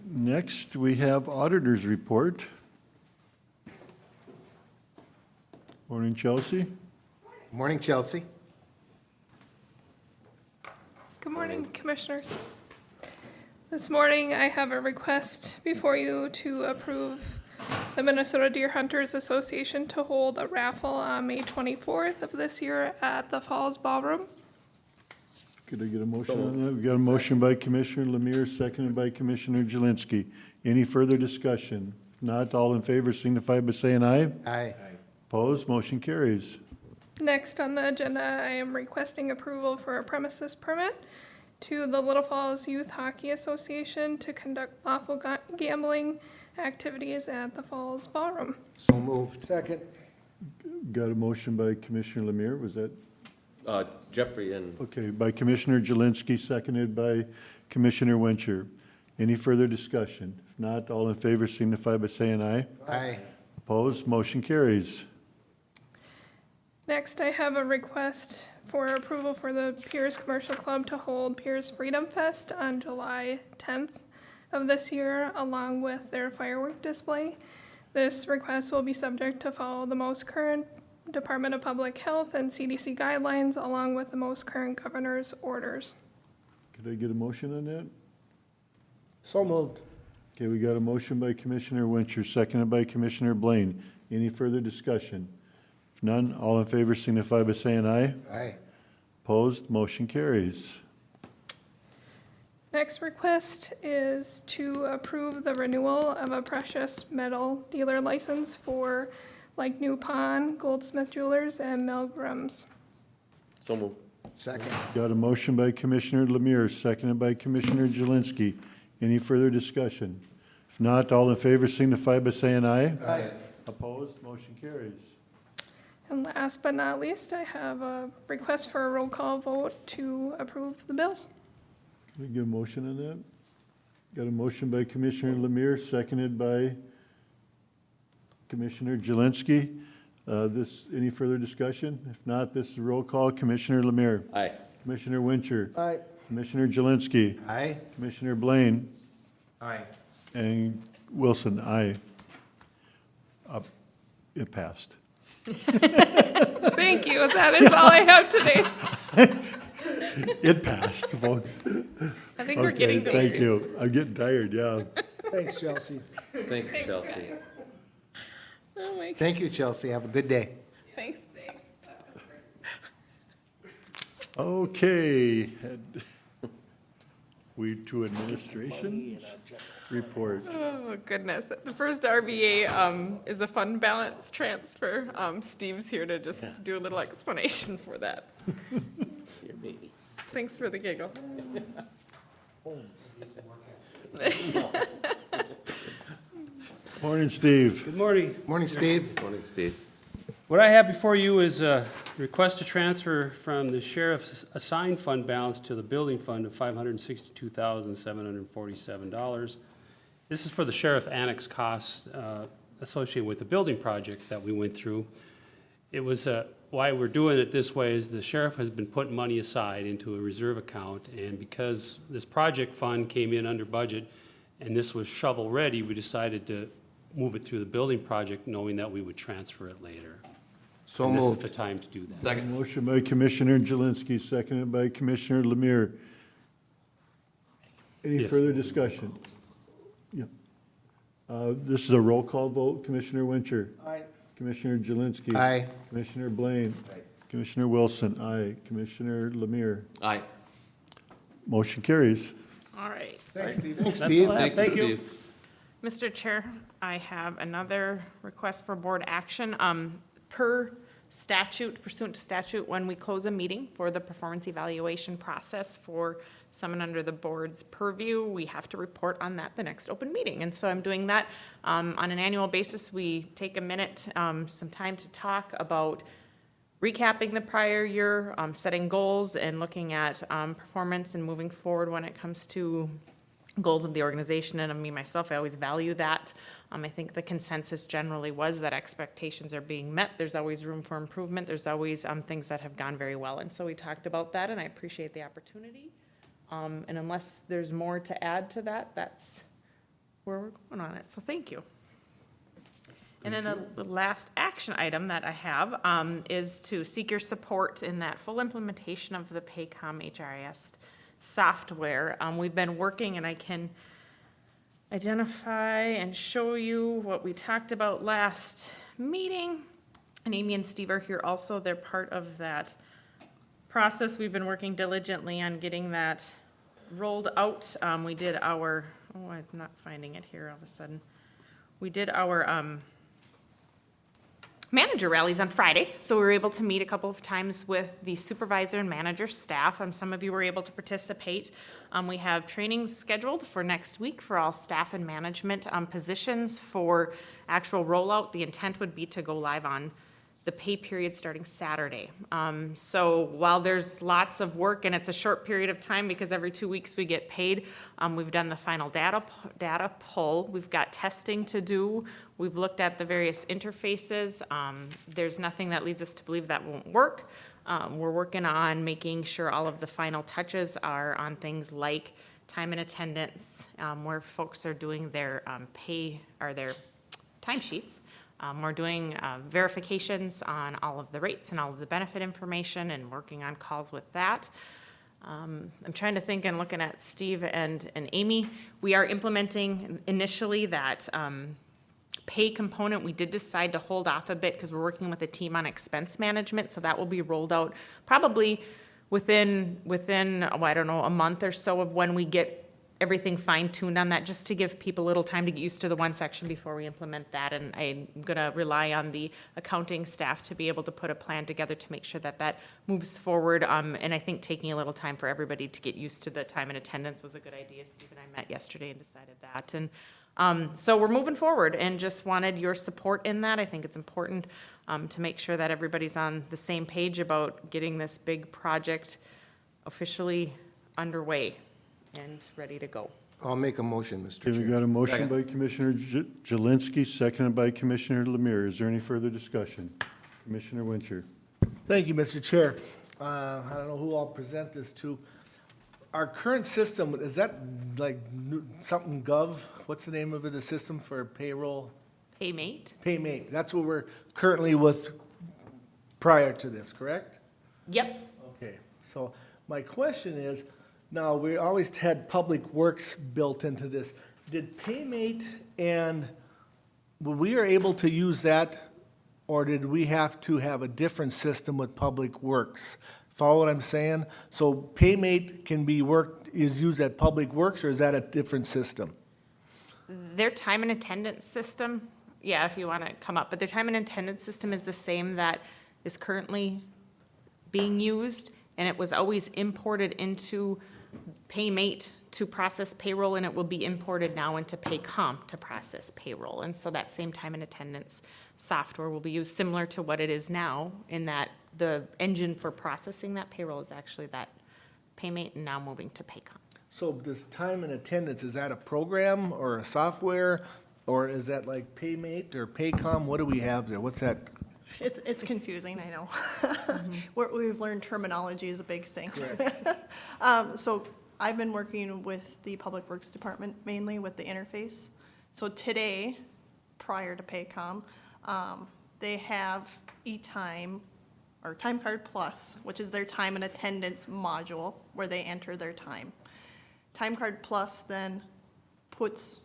[SPEAKER 2] Next, we have auditors report. Morning, Chelsea.
[SPEAKER 1] Morning, Chelsea.
[SPEAKER 20] Good morning, Commissioners. This morning, I have a request before you to approve the Minnesota Deer Hunters Association to hold a raffle on May 24th of this year at the Falls Ballroom.
[SPEAKER 2] Could I get a motion on that? We got a motion by Commissioner Lemire, seconded by Commissioner Jelinski. Any further discussion? If not, all in favor signify by saying aye.
[SPEAKER 1] Aye.
[SPEAKER 2] Opposed, motion carries.
[SPEAKER 20] Next on the agenda, I am requesting approval for a premises permit to the Little Falls Youth Hockey Association to conduct lawful gambling activities at the Falls Ballroom.
[SPEAKER 1] So moved.
[SPEAKER 10] Second.
[SPEAKER 2] Got a motion by Commissioner Lemire, was that?
[SPEAKER 7] Jeffrey and.
[SPEAKER 2] Okay, by Commissioner Jelinski, seconded by Commissioner Wincher. Any further discussion? If not, all in favor signify by saying aye.
[SPEAKER 1] Aye.
[SPEAKER 2] Opposed, motion carries.
[SPEAKER 20] Next, I have a request for approval for the Pierce Commercial Club to hold Pierce Freedom Fest on July 10th of this year, along with their firework display. This request will be subject to follow the most current Department of Public Health and CDC guidelines, along with the most current governor's orders.
[SPEAKER 2] Could I get a motion on that?
[SPEAKER 10] So moved.
[SPEAKER 2] Okay, we got a motion by Commissioner Wincher, seconded by Commissioner Blaine. Any further discussion? If none, all in favor signify by saying aye.
[SPEAKER 1] Aye.
[SPEAKER 2] Opposed, motion carries.
[SPEAKER 20] Next request is to approve the renewal of a precious metal dealer license for like New Pawn, Goldsmith Jewelers, and Milgram's.
[SPEAKER 7] So moved.
[SPEAKER 1] Second.
[SPEAKER 2] Got a motion by Commissioner Lemire, seconded by Commissioner Jelinski. Any further discussion? If not, all in favor signify by saying aye.
[SPEAKER 1] Aye.
[SPEAKER 2] Opposed, motion carries.
[SPEAKER 20] And last but not least, I have a request for a roll call vote to approve the bills.
[SPEAKER 2] Can we get a motion on that? Got a motion by Commissioner Lemire, seconded by Commissioner Jelinski. Any further discussion? If not, this is a roll call. Commissioner Lemire.
[SPEAKER 7] Aye.
[SPEAKER 2] Commissioner Wincher.
[SPEAKER 10] Aye.
[SPEAKER 2] Commissioner Jelinski.
[SPEAKER 1] Aye.
[SPEAKER 2] Commissioner Blaine.
[SPEAKER 9] Aye.
[SPEAKER 2] And Wilson, aye. It passed.
[SPEAKER 20] Thank you. That is all I have today.
[SPEAKER 2] It passed, folks.
[SPEAKER 5] I think we're getting
[SPEAKER 2] Okay, thank you. I'm getting tired, yeah.
[SPEAKER 10] Thanks, Chelsea.
[SPEAKER 7] Thank you, Chelsea.
[SPEAKER 20] Oh my,
[SPEAKER 1] Thank you, Chelsea. Have a good day.
[SPEAKER 20] thanks.
[SPEAKER 2] Okay. We to administration report.
[SPEAKER 5] Oh, goodness. The first RBA is a fund balance transfer. Steve's here to just do a little explanation for that.
[SPEAKER 7] Here, baby.
[SPEAKER 5] Thanks for the giggle.
[SPEAKER 2] Morning, Steve.
[SPEAKER 21] Good morning.
[SPEAKER 1] Morning, Steve.
[SPEAKER 7] Morning, Steve.
[SPEAKER 21] What I have before you is a request to transfer from the sheriff's assigned fund balance to the building fund of $562,747. This is for the sheriff annex costs associated with the building project that we went through. It was, why we're doing it this way is the sheriff has been putting money aside into a reserve account, and because this project fund came in under budget and this was shovel-ready, we decided to move it through the building project, knowing that we would transfer it later.
[SPEAKER 1] So
[SPEAKER 21] And this is
[SPEAKER 1] moved.
[SPEAKER 21] the time to do that.
[SPEAKER 7] Second.
[SPEAKER 2] Motion by Commissioner Jelinski, seconded by Commissioner Lemire. Any
[SPEAKER 21] Yes.
[SPEAKER 2] further discussion? Yeah. This is a roll call vote. Commissioner Wincher.
[SPEAKER 10] Aye.
[SPEAKER 2] Commissioner Jelinski.
[SPEAKER 1] Aye.
[SPEAKER 2] Commissioner Blaine. Commissioner Wilson, aye. Commissioner Lemire.
[SPEAKER 7] Aye.
[SPEAKER 2] Motion carries.
[SPEAKER 5] All right.
[SPEAKER 10] Thanks, Steve.
[SPEAKER 21] That's all I have.
[SPEAKER 7] Thank you, Steve.
[SPEAKER 5] Mr. Chair, I have another request for board action. Per statute, pursuant to statute, when we close a meeting for the performance evaluation process for someone under the board's purview, we have to report on that the next open meeting. And so I'm doing that. On an annual basis, we take a minute, some time to talk about recapping the prior year, setting goals, and looking at performance and moving forward when it comes to goals of the organization. And me, myself, I always value that. I think the consensus generally was that expectations are being met. There's always room for improvement. There's always things that have gone very well. And so we talked about that, and I appreciate the opportunity. And unless there's more to add to that, that's where we're going on it. So thank you. And then the last action item that I have is to seek your support in that full implementation of the Paycom HRIS software. We've been working, and I can identify and show you what we talked about last meeting. And Amy and Steve are here also. They're part of that process. We've been working diligently on getting that rolled out. We did our, I'm not finding it here all of a sudden. We did our manager rallies on Friday, so we were able to meet a couple of times with the supervisor and manager staff. Some of you were able to participate. We have trainings scheduled for next week for all staff and management positions for actual rollout. The intent would be to go live on the pay period starting Saturday. So while there's lots of work and it's a short period of time because every 2 weeks we get paid, we've done the final data pull. We've got testing to do. We've looked at the various interfaces. There's nothing that leads us to believe that won't work. We're working on making sure all of the final touches are on things like time and attendance, where folks are doing their pay or their timesheets. We're doing verifications on all of the rates and all of the benefit information and working on calls with that. I'm trying to think and looking at Steve and Amy. We are implementing initially that pay component. We did decide to hold off a bit because we're working with a team on expense management, so that will be rolled out probably within I don't know, a month or so of when we get everything fine-tuned on that, just to give people a little time to get used to the one section before we implement that. And I'm going to rely on the accounting staff to be able to put a plan together to make sure that that moves forward. And I think taking a little time for everybody to get used to the time and attendance was a good idea. Steve and I met yesterday and decided that. And so we're moving forward and just wanted your support in that. I think it's important to make sure that everybody's on the same page about getting this big project officially underway and ready to go.
[SPEAKER 1] I'll make a motion, Mr.
[SPEAKER 2] Okay, we
[SPEAKER 1] Chair.
[SPEAKER 2] got a motion by Commissioner Jelinski, seconded by Commissioner Lemire. Is there any further discussion? Commissioner Wincher.
[SPEAKER 10] Thank you, Mr. Chair. I don't know who I'll present this to. Our current system, is that like something gov? What's the name of it, the system for payroll?
[SPEAKER 5] Paymate?
[SPEAKER 10] Paymate, that's what we're currently with prior to this, correct?
[SPEAKER 5] Yep.
[SPEAKER 10] Okay, so my question is, now, we always had Public Works built into this. Did Paymate and, we are able to use that, or did we have to have a different system with Public Works? Follow what I'm saying? So Paymate can be is used at Public Works, or is that a different system?
[SPEAKER 5] Their time and attendance system, yeah, if you want to come up, but their time and attendance system is the same that is currently being used, and it was always imported into Paymate to process payroll, and it will be imported now into Paycom to process payroll. And so that same time and attendance software will be used similar to what it is now, in that the engine for processing that payroll is actually that Paymate, and now moving to Paycom.
[SPEAKER 10] So this time and attendance, is that a program or a software, or is that like Paymate or Paycom? What do we have there? What's that?
[SPEAKER 4] It's confusing, I know. We've learned terminology is a big thing. So I've been working with the Public Works Department mainly with the interface. So today, prior to Paycom, they have eTime or Time Card Plus, which is their time and attendance module where they enter their time. Time Card Plus then puts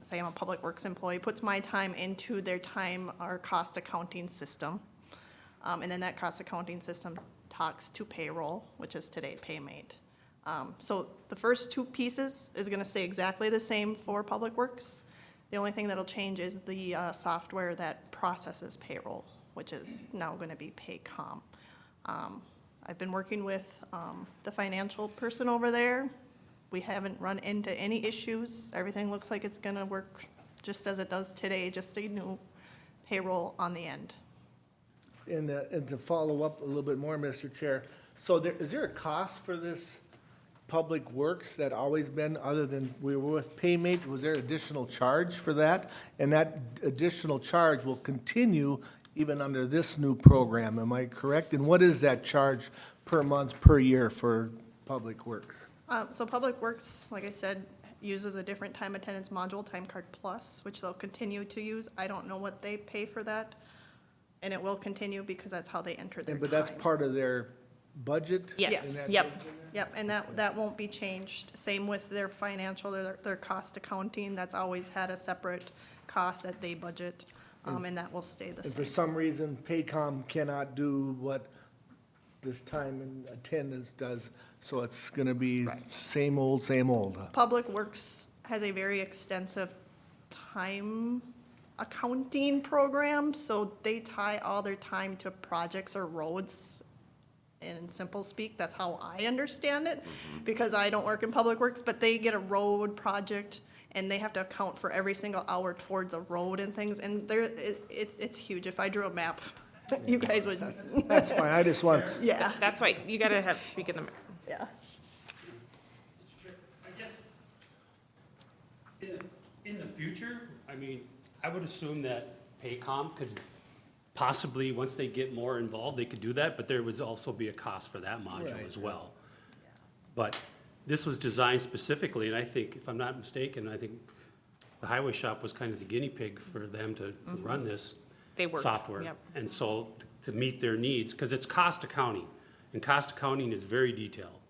[SPEAKER 4] say I'm a Public Works employee, puts my time into their time or cost accounting system. And then that cost accounting system talks to payroll, which is today Paymate. So the first two pieces is gonna stay exactly the same for Public Works. The only thing that'll change is the software that processes payroll, which is now gonna be Paycom. I've been working with the financial person over there. We haven't run into any issues. Everything looks like it's gonna work just as it does today, just a new payroll on the end.
[SPEAKER 10] And to follow up a little bit more, Mr. Chair, so is there a cost for this Public Works that always been, other than we were with Paymate, was there additional charge for that? And that additional charge will continue even under this new program, am I correct? And what is that charge per month, per year for Public Works?
[SPEAKER 4] So Public Works, like I said, uses a different time attendance module, Time Card Plus, which they'll continue to use. I don't know what they pay for that, and it will continue because that's how they enter their time.
[SPEAKER 10] But that's part of their budget?
[SPEAKER 4] Yes,
[SPEAKER 10] And that
[SPEAKER 4] yep,
[SPEAKER 10] goes in there?
[SPEAKER 4] yep, and that won't be changed. Same with their financial, their cost accounting, that's always had a separate cost that they budget, and that will stay the
[SPEAKER 10] And for
[SPEAKER 4] same.
[SPEAKER 10] some reason, Paycom cannot do what this time and attendance does, so it's gonna be same old, same old.
[SPEAKER 4] Public Works has a very extensive time accounting program, so they tie all their time to projects or roads. In simple speak, that's how I understand it, because I don't work in Public Works, but they get a road project and they have to account for every single hour towards a road and things, and it's huge. If I drew a map, you guys would.
[SPEAKER 10] That's fine, I just want,
[SPEAKER 4] Yeah,
[SPEAKER 5] That's why, you gotta have, speak in the,
[SPEAKER 4] yeah.
[SPEAKER 21] I guess, in the future, I mean, I would assume that Paycom could possibly, once they get more involved, they could do that, but there would also be a cost for that module
[SPEAKER 10] Right.
[SPEAKER 21] as well. But this was designed specifically, and I think, if I'm not mistaken, I think the highway shop was kind of the guinea pig for them to run this
[SPEAKER 5] They work,
[SPEAKER 21] software.
[SPEAKER 5] yep.
[SPEAKER 21] And so, to meet their needs, because it's cost accounting, and cost accounting is very detailed.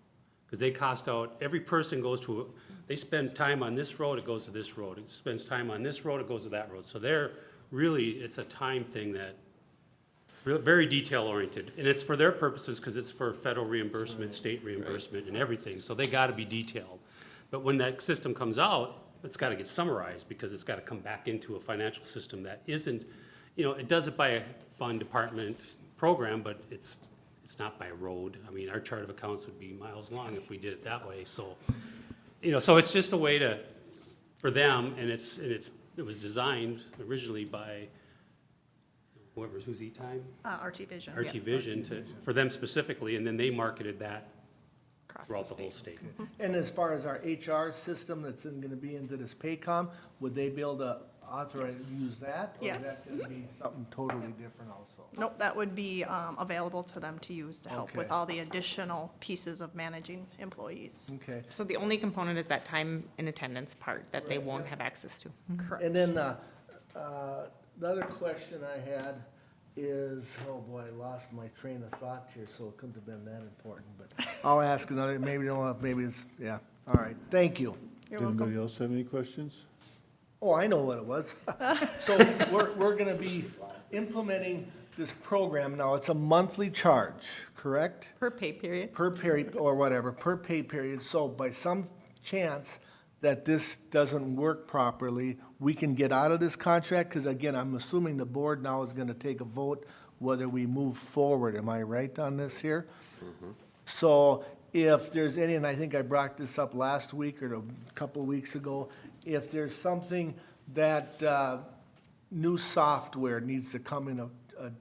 [SPEAKER 21] Because they cost out, every person goes to, they spend time on this road, it goes to this road. It spends time on this road, it goes to that road. So they're, really, it's a time thing that, very detail-oriented. And it's for their purposes, because it's for federal reimbursement, state reimbursement, and everything. So they gotta be detailed. But when that system comes out, it's gotta get summarized, because it's gotta come back into a financial system that isn't, it does it by a fund department program, but it's not by road. I mean, our chart of accounts would be miles long if we did it that way, so, so it's just a way to, for them, and it was designed originally by who's E-Time?
[SPEAKER 4] RT Vision.
[SPEAKER 21] RT Vision for them specifically, and then they marketed that throughout the whole state.
[SPEAKER 10] and as far as our HR system that's gonna be into this Paycom, would they be able to authorize, use that? Or
[SPEAKER 4] Yes.
[SPEAKER 10] is that gonna be something totally different also?
[SPEAKER 4] Nope, that would be available to them to use to help with
[SPEAKER 10] Okay.
[SPEAKER 4] all the additional pieces of managing employees.
[SPEAKER 10] Okay.
[SPEAKER 5] So the only component is that time and attendance part that they won't have access to.
[SPEAKER 4] Correct.
[SPEAKER 10] And then, the other question I had is, oh boy, I lost my train of thought here, so it couldn't have been that important, but I'll ask another, maybe, maybe it's, yeah, all right, thank you.
[SPEAKER 4] You're welcome.
[SPEAKER 2] Anybody else have any questions?
[SPEAKER 10] Oh, I know what it was. So we're gonna be implementing this program now, it's a monthly charge, correct?
[SPEAKER 5] Per pay period.
[SPEAKER 10] Per period, or whatever, per pay period, so by some chance that this doesn't work properly, we can get out of this contract, because again, I'm assuming the board now is gonna take a vote whether we move forward, am I right on this here? So if there's any, and I think I brought this up last week or a couple of weeks ago, if there's something that, new software needs to come in a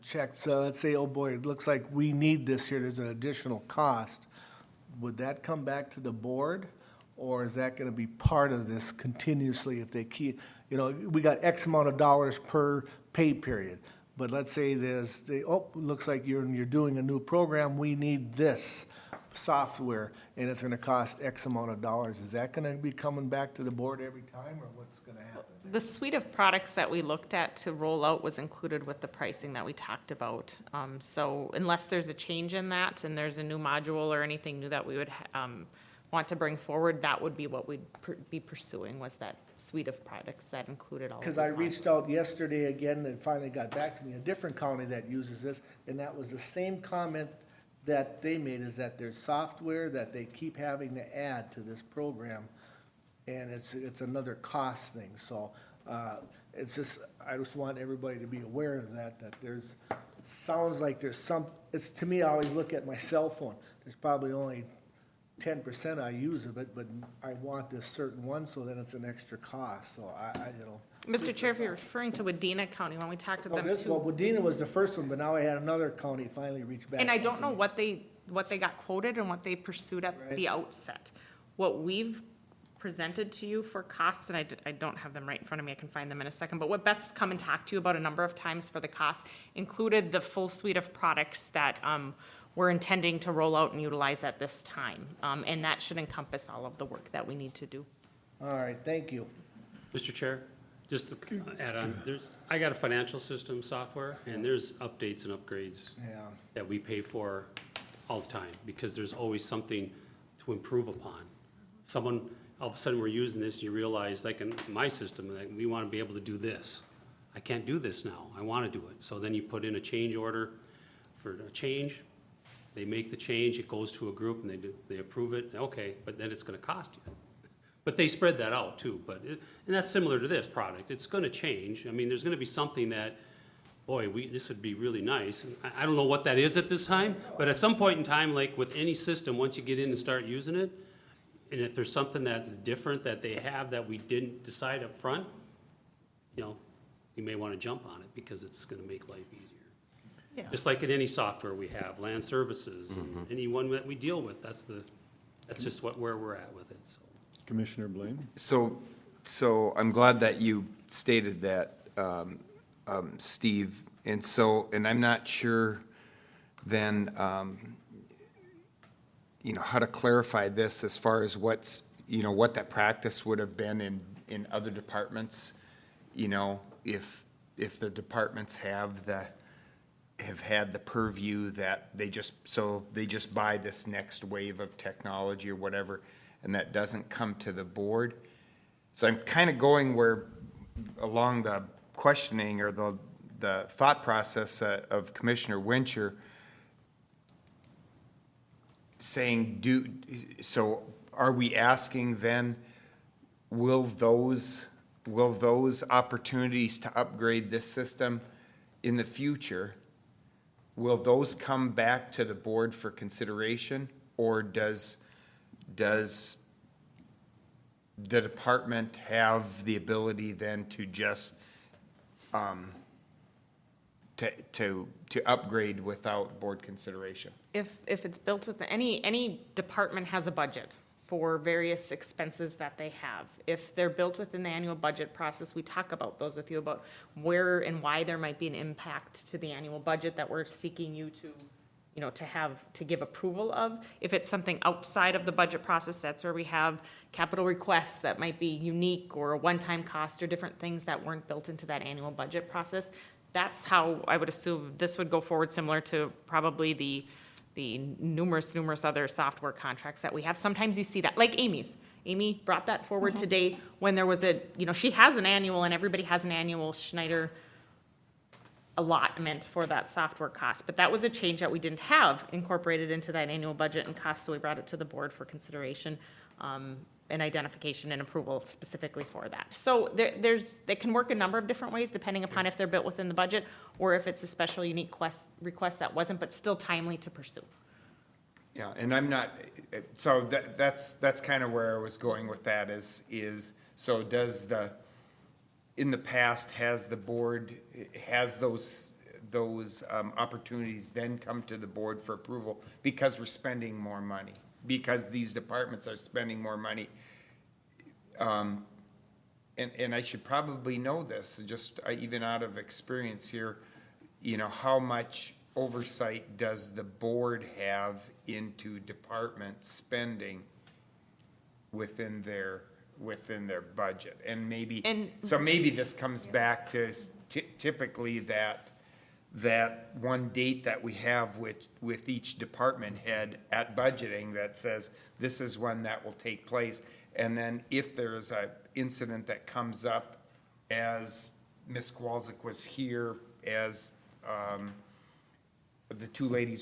[SPEAKER 10] check, so let's say, oh boy, it looks like we need this here, there's an additional cost, would that come back to the board? Or is that gonna be part of this continuously if they keep, we got X amount of dollars per pay period. But let's say looks like you're doing a new program, we need this software, and it's gonna cost X amount of dollars. Is that gonna be coming back to the board every time, or what's gonna happen?
[SPEAKER 5] The suite of products that we looked at to roll out was included with the pricing that we talked about. So unless there's a change in that and there's a new module or anything new that we would want to bring forward, that would be what we'd be pursuing, was that suite of products that included all of those
[SPEAKER 10] Because I
[SPEAKER 5] modules.
[SPEAKER 10] reached out yesterday again and finally got back to me, a different county that uses this, and that was the same comment that they made, is that there's software that they keep having to add to this program, and it's another cost thing, so, it's just, I just want everybody to be aware of that there's, sounds like there's it's, to me, I always look at my cell phone, there's probably only 10% I use of it, but I want this certain one, so then it's an extra cost, so you know.
[SPEAKER 5] Mr. Chair, if you're referring to Wadena County, when we talked with
[SPEAKER 10] Well,
[SPEAKER 5] them
[SPEAKER 10] this,
[SPEAKER 5] too.
[SPEAKER 10] well, Wadena was the first one, but now I had another county finally reach back.
[SPEAKER 5] And I
[SPEAKER 10] out
[SPEAKER 5] don't
[SPEAKER 10] to
[SPEAKER 5] know
[SPEAKER 10] me.
[SPEAKER 5] what they got quoted and what they pursued at the outset. What we've presented to you for costs, and I don't have them right in front of me, I can find them in a second, but what Beth's come and talked to you about a number of times for the cost included the full suite of products that, we're intending to roll out and utilize at this time. And that should encompass all of the work that we need to do.
[SPEAKER 10] All right, thank you.
[SPEAKER 21] Mr. Chair, just to add on, I got a financial system software, and there's updates and upgrades
[SPEAKER 10] Yeah.
[SPEAKER 21] that we pay for all the time, because there's always something to improve upon. Someone, all of a sudden, we're using this, you realize, like in my system, that we want to be able to do this. I can't do this now, I want to do it. So then you put in a change order for a change, they make the change, it goes to a group, and they approve it, okay, but then it's going to cost you. But they spread that out too, and that's similar to this product, it's going to change. I mean, there's going to be something that, boy, this would be really nice. And I don't know what that is at this time, but at some point in time, like with any system, once you get in and start using it, and if there's something that's different that they have that we didn't decide up front, you know, you may want to jump on it because it's going to make life easier.
[SPEAKER 10] Yeah.
[SPEAKER 21] Just like in any software we have, land services, and any one that we deal with, that's just where we're at with it, so.
[SPEAKER 2] Commissioner Blaine?
[SPEAKER 9] So I'm glad that you stated that, Steve. And I'm not sure then, you know, how to clarify this as far as what that practice would have been in other departments. You know, if the departments have had the purview that they just buy this next wave of technology or whatever, and that doesn't come to the board. So I'm kind of going along the questioning or the thought process of Commissioner Wincher, saying, so are we asking then, will those opportunities to upgrade this system in the future, will those come back to the board for consideration, or does the department have the ability then to just to upgrade without board consideration?
[SPEAKER 5] If it's built with, any department has a budget for various expenses that they have. If they're built within the annual budget process, we talk about those with you, about where and why there might be an impact to the annual budget that we're seeking you to, you know, to give approval of. If it's something outside of the budget process, that's where we have capital requests that might be unique or a one-time cost or different things that weren't built into that annual budget process. That's how I would assume this would go forward, similar to probably the numerous other software contracts that we have. Sometimes you see that, like Amy's. Amy brought that forward today when there was she has an annual, and everybody has an annual Schneider allotment for that software cost. But that was a change that we didn't have incorporated into that annual budget and cost, so we brought it to the board for consideration, and identification and approval specifically for that. So they can work a number of different ways depending upon if they're built within the budget or if it's a special unique request that wasn't, but still timely to pursue.
[SPEAKER 9] Yeah, and I'm not, so that's kind of where I was going with that is, so in the past, has the board, has those opportunities then come to the board for approval because we're spending more money, because these departments are spending more money? And I should probably know this, just even out of experience here, you know, how much oversight does the board have into department spending within their budget? And maybe this comes back to typically that one date that we have with each department head at budgeting that says this is when that will take place. And then if there is a incident that comes up, as Ms. Kowalczyk was here, as the two ladies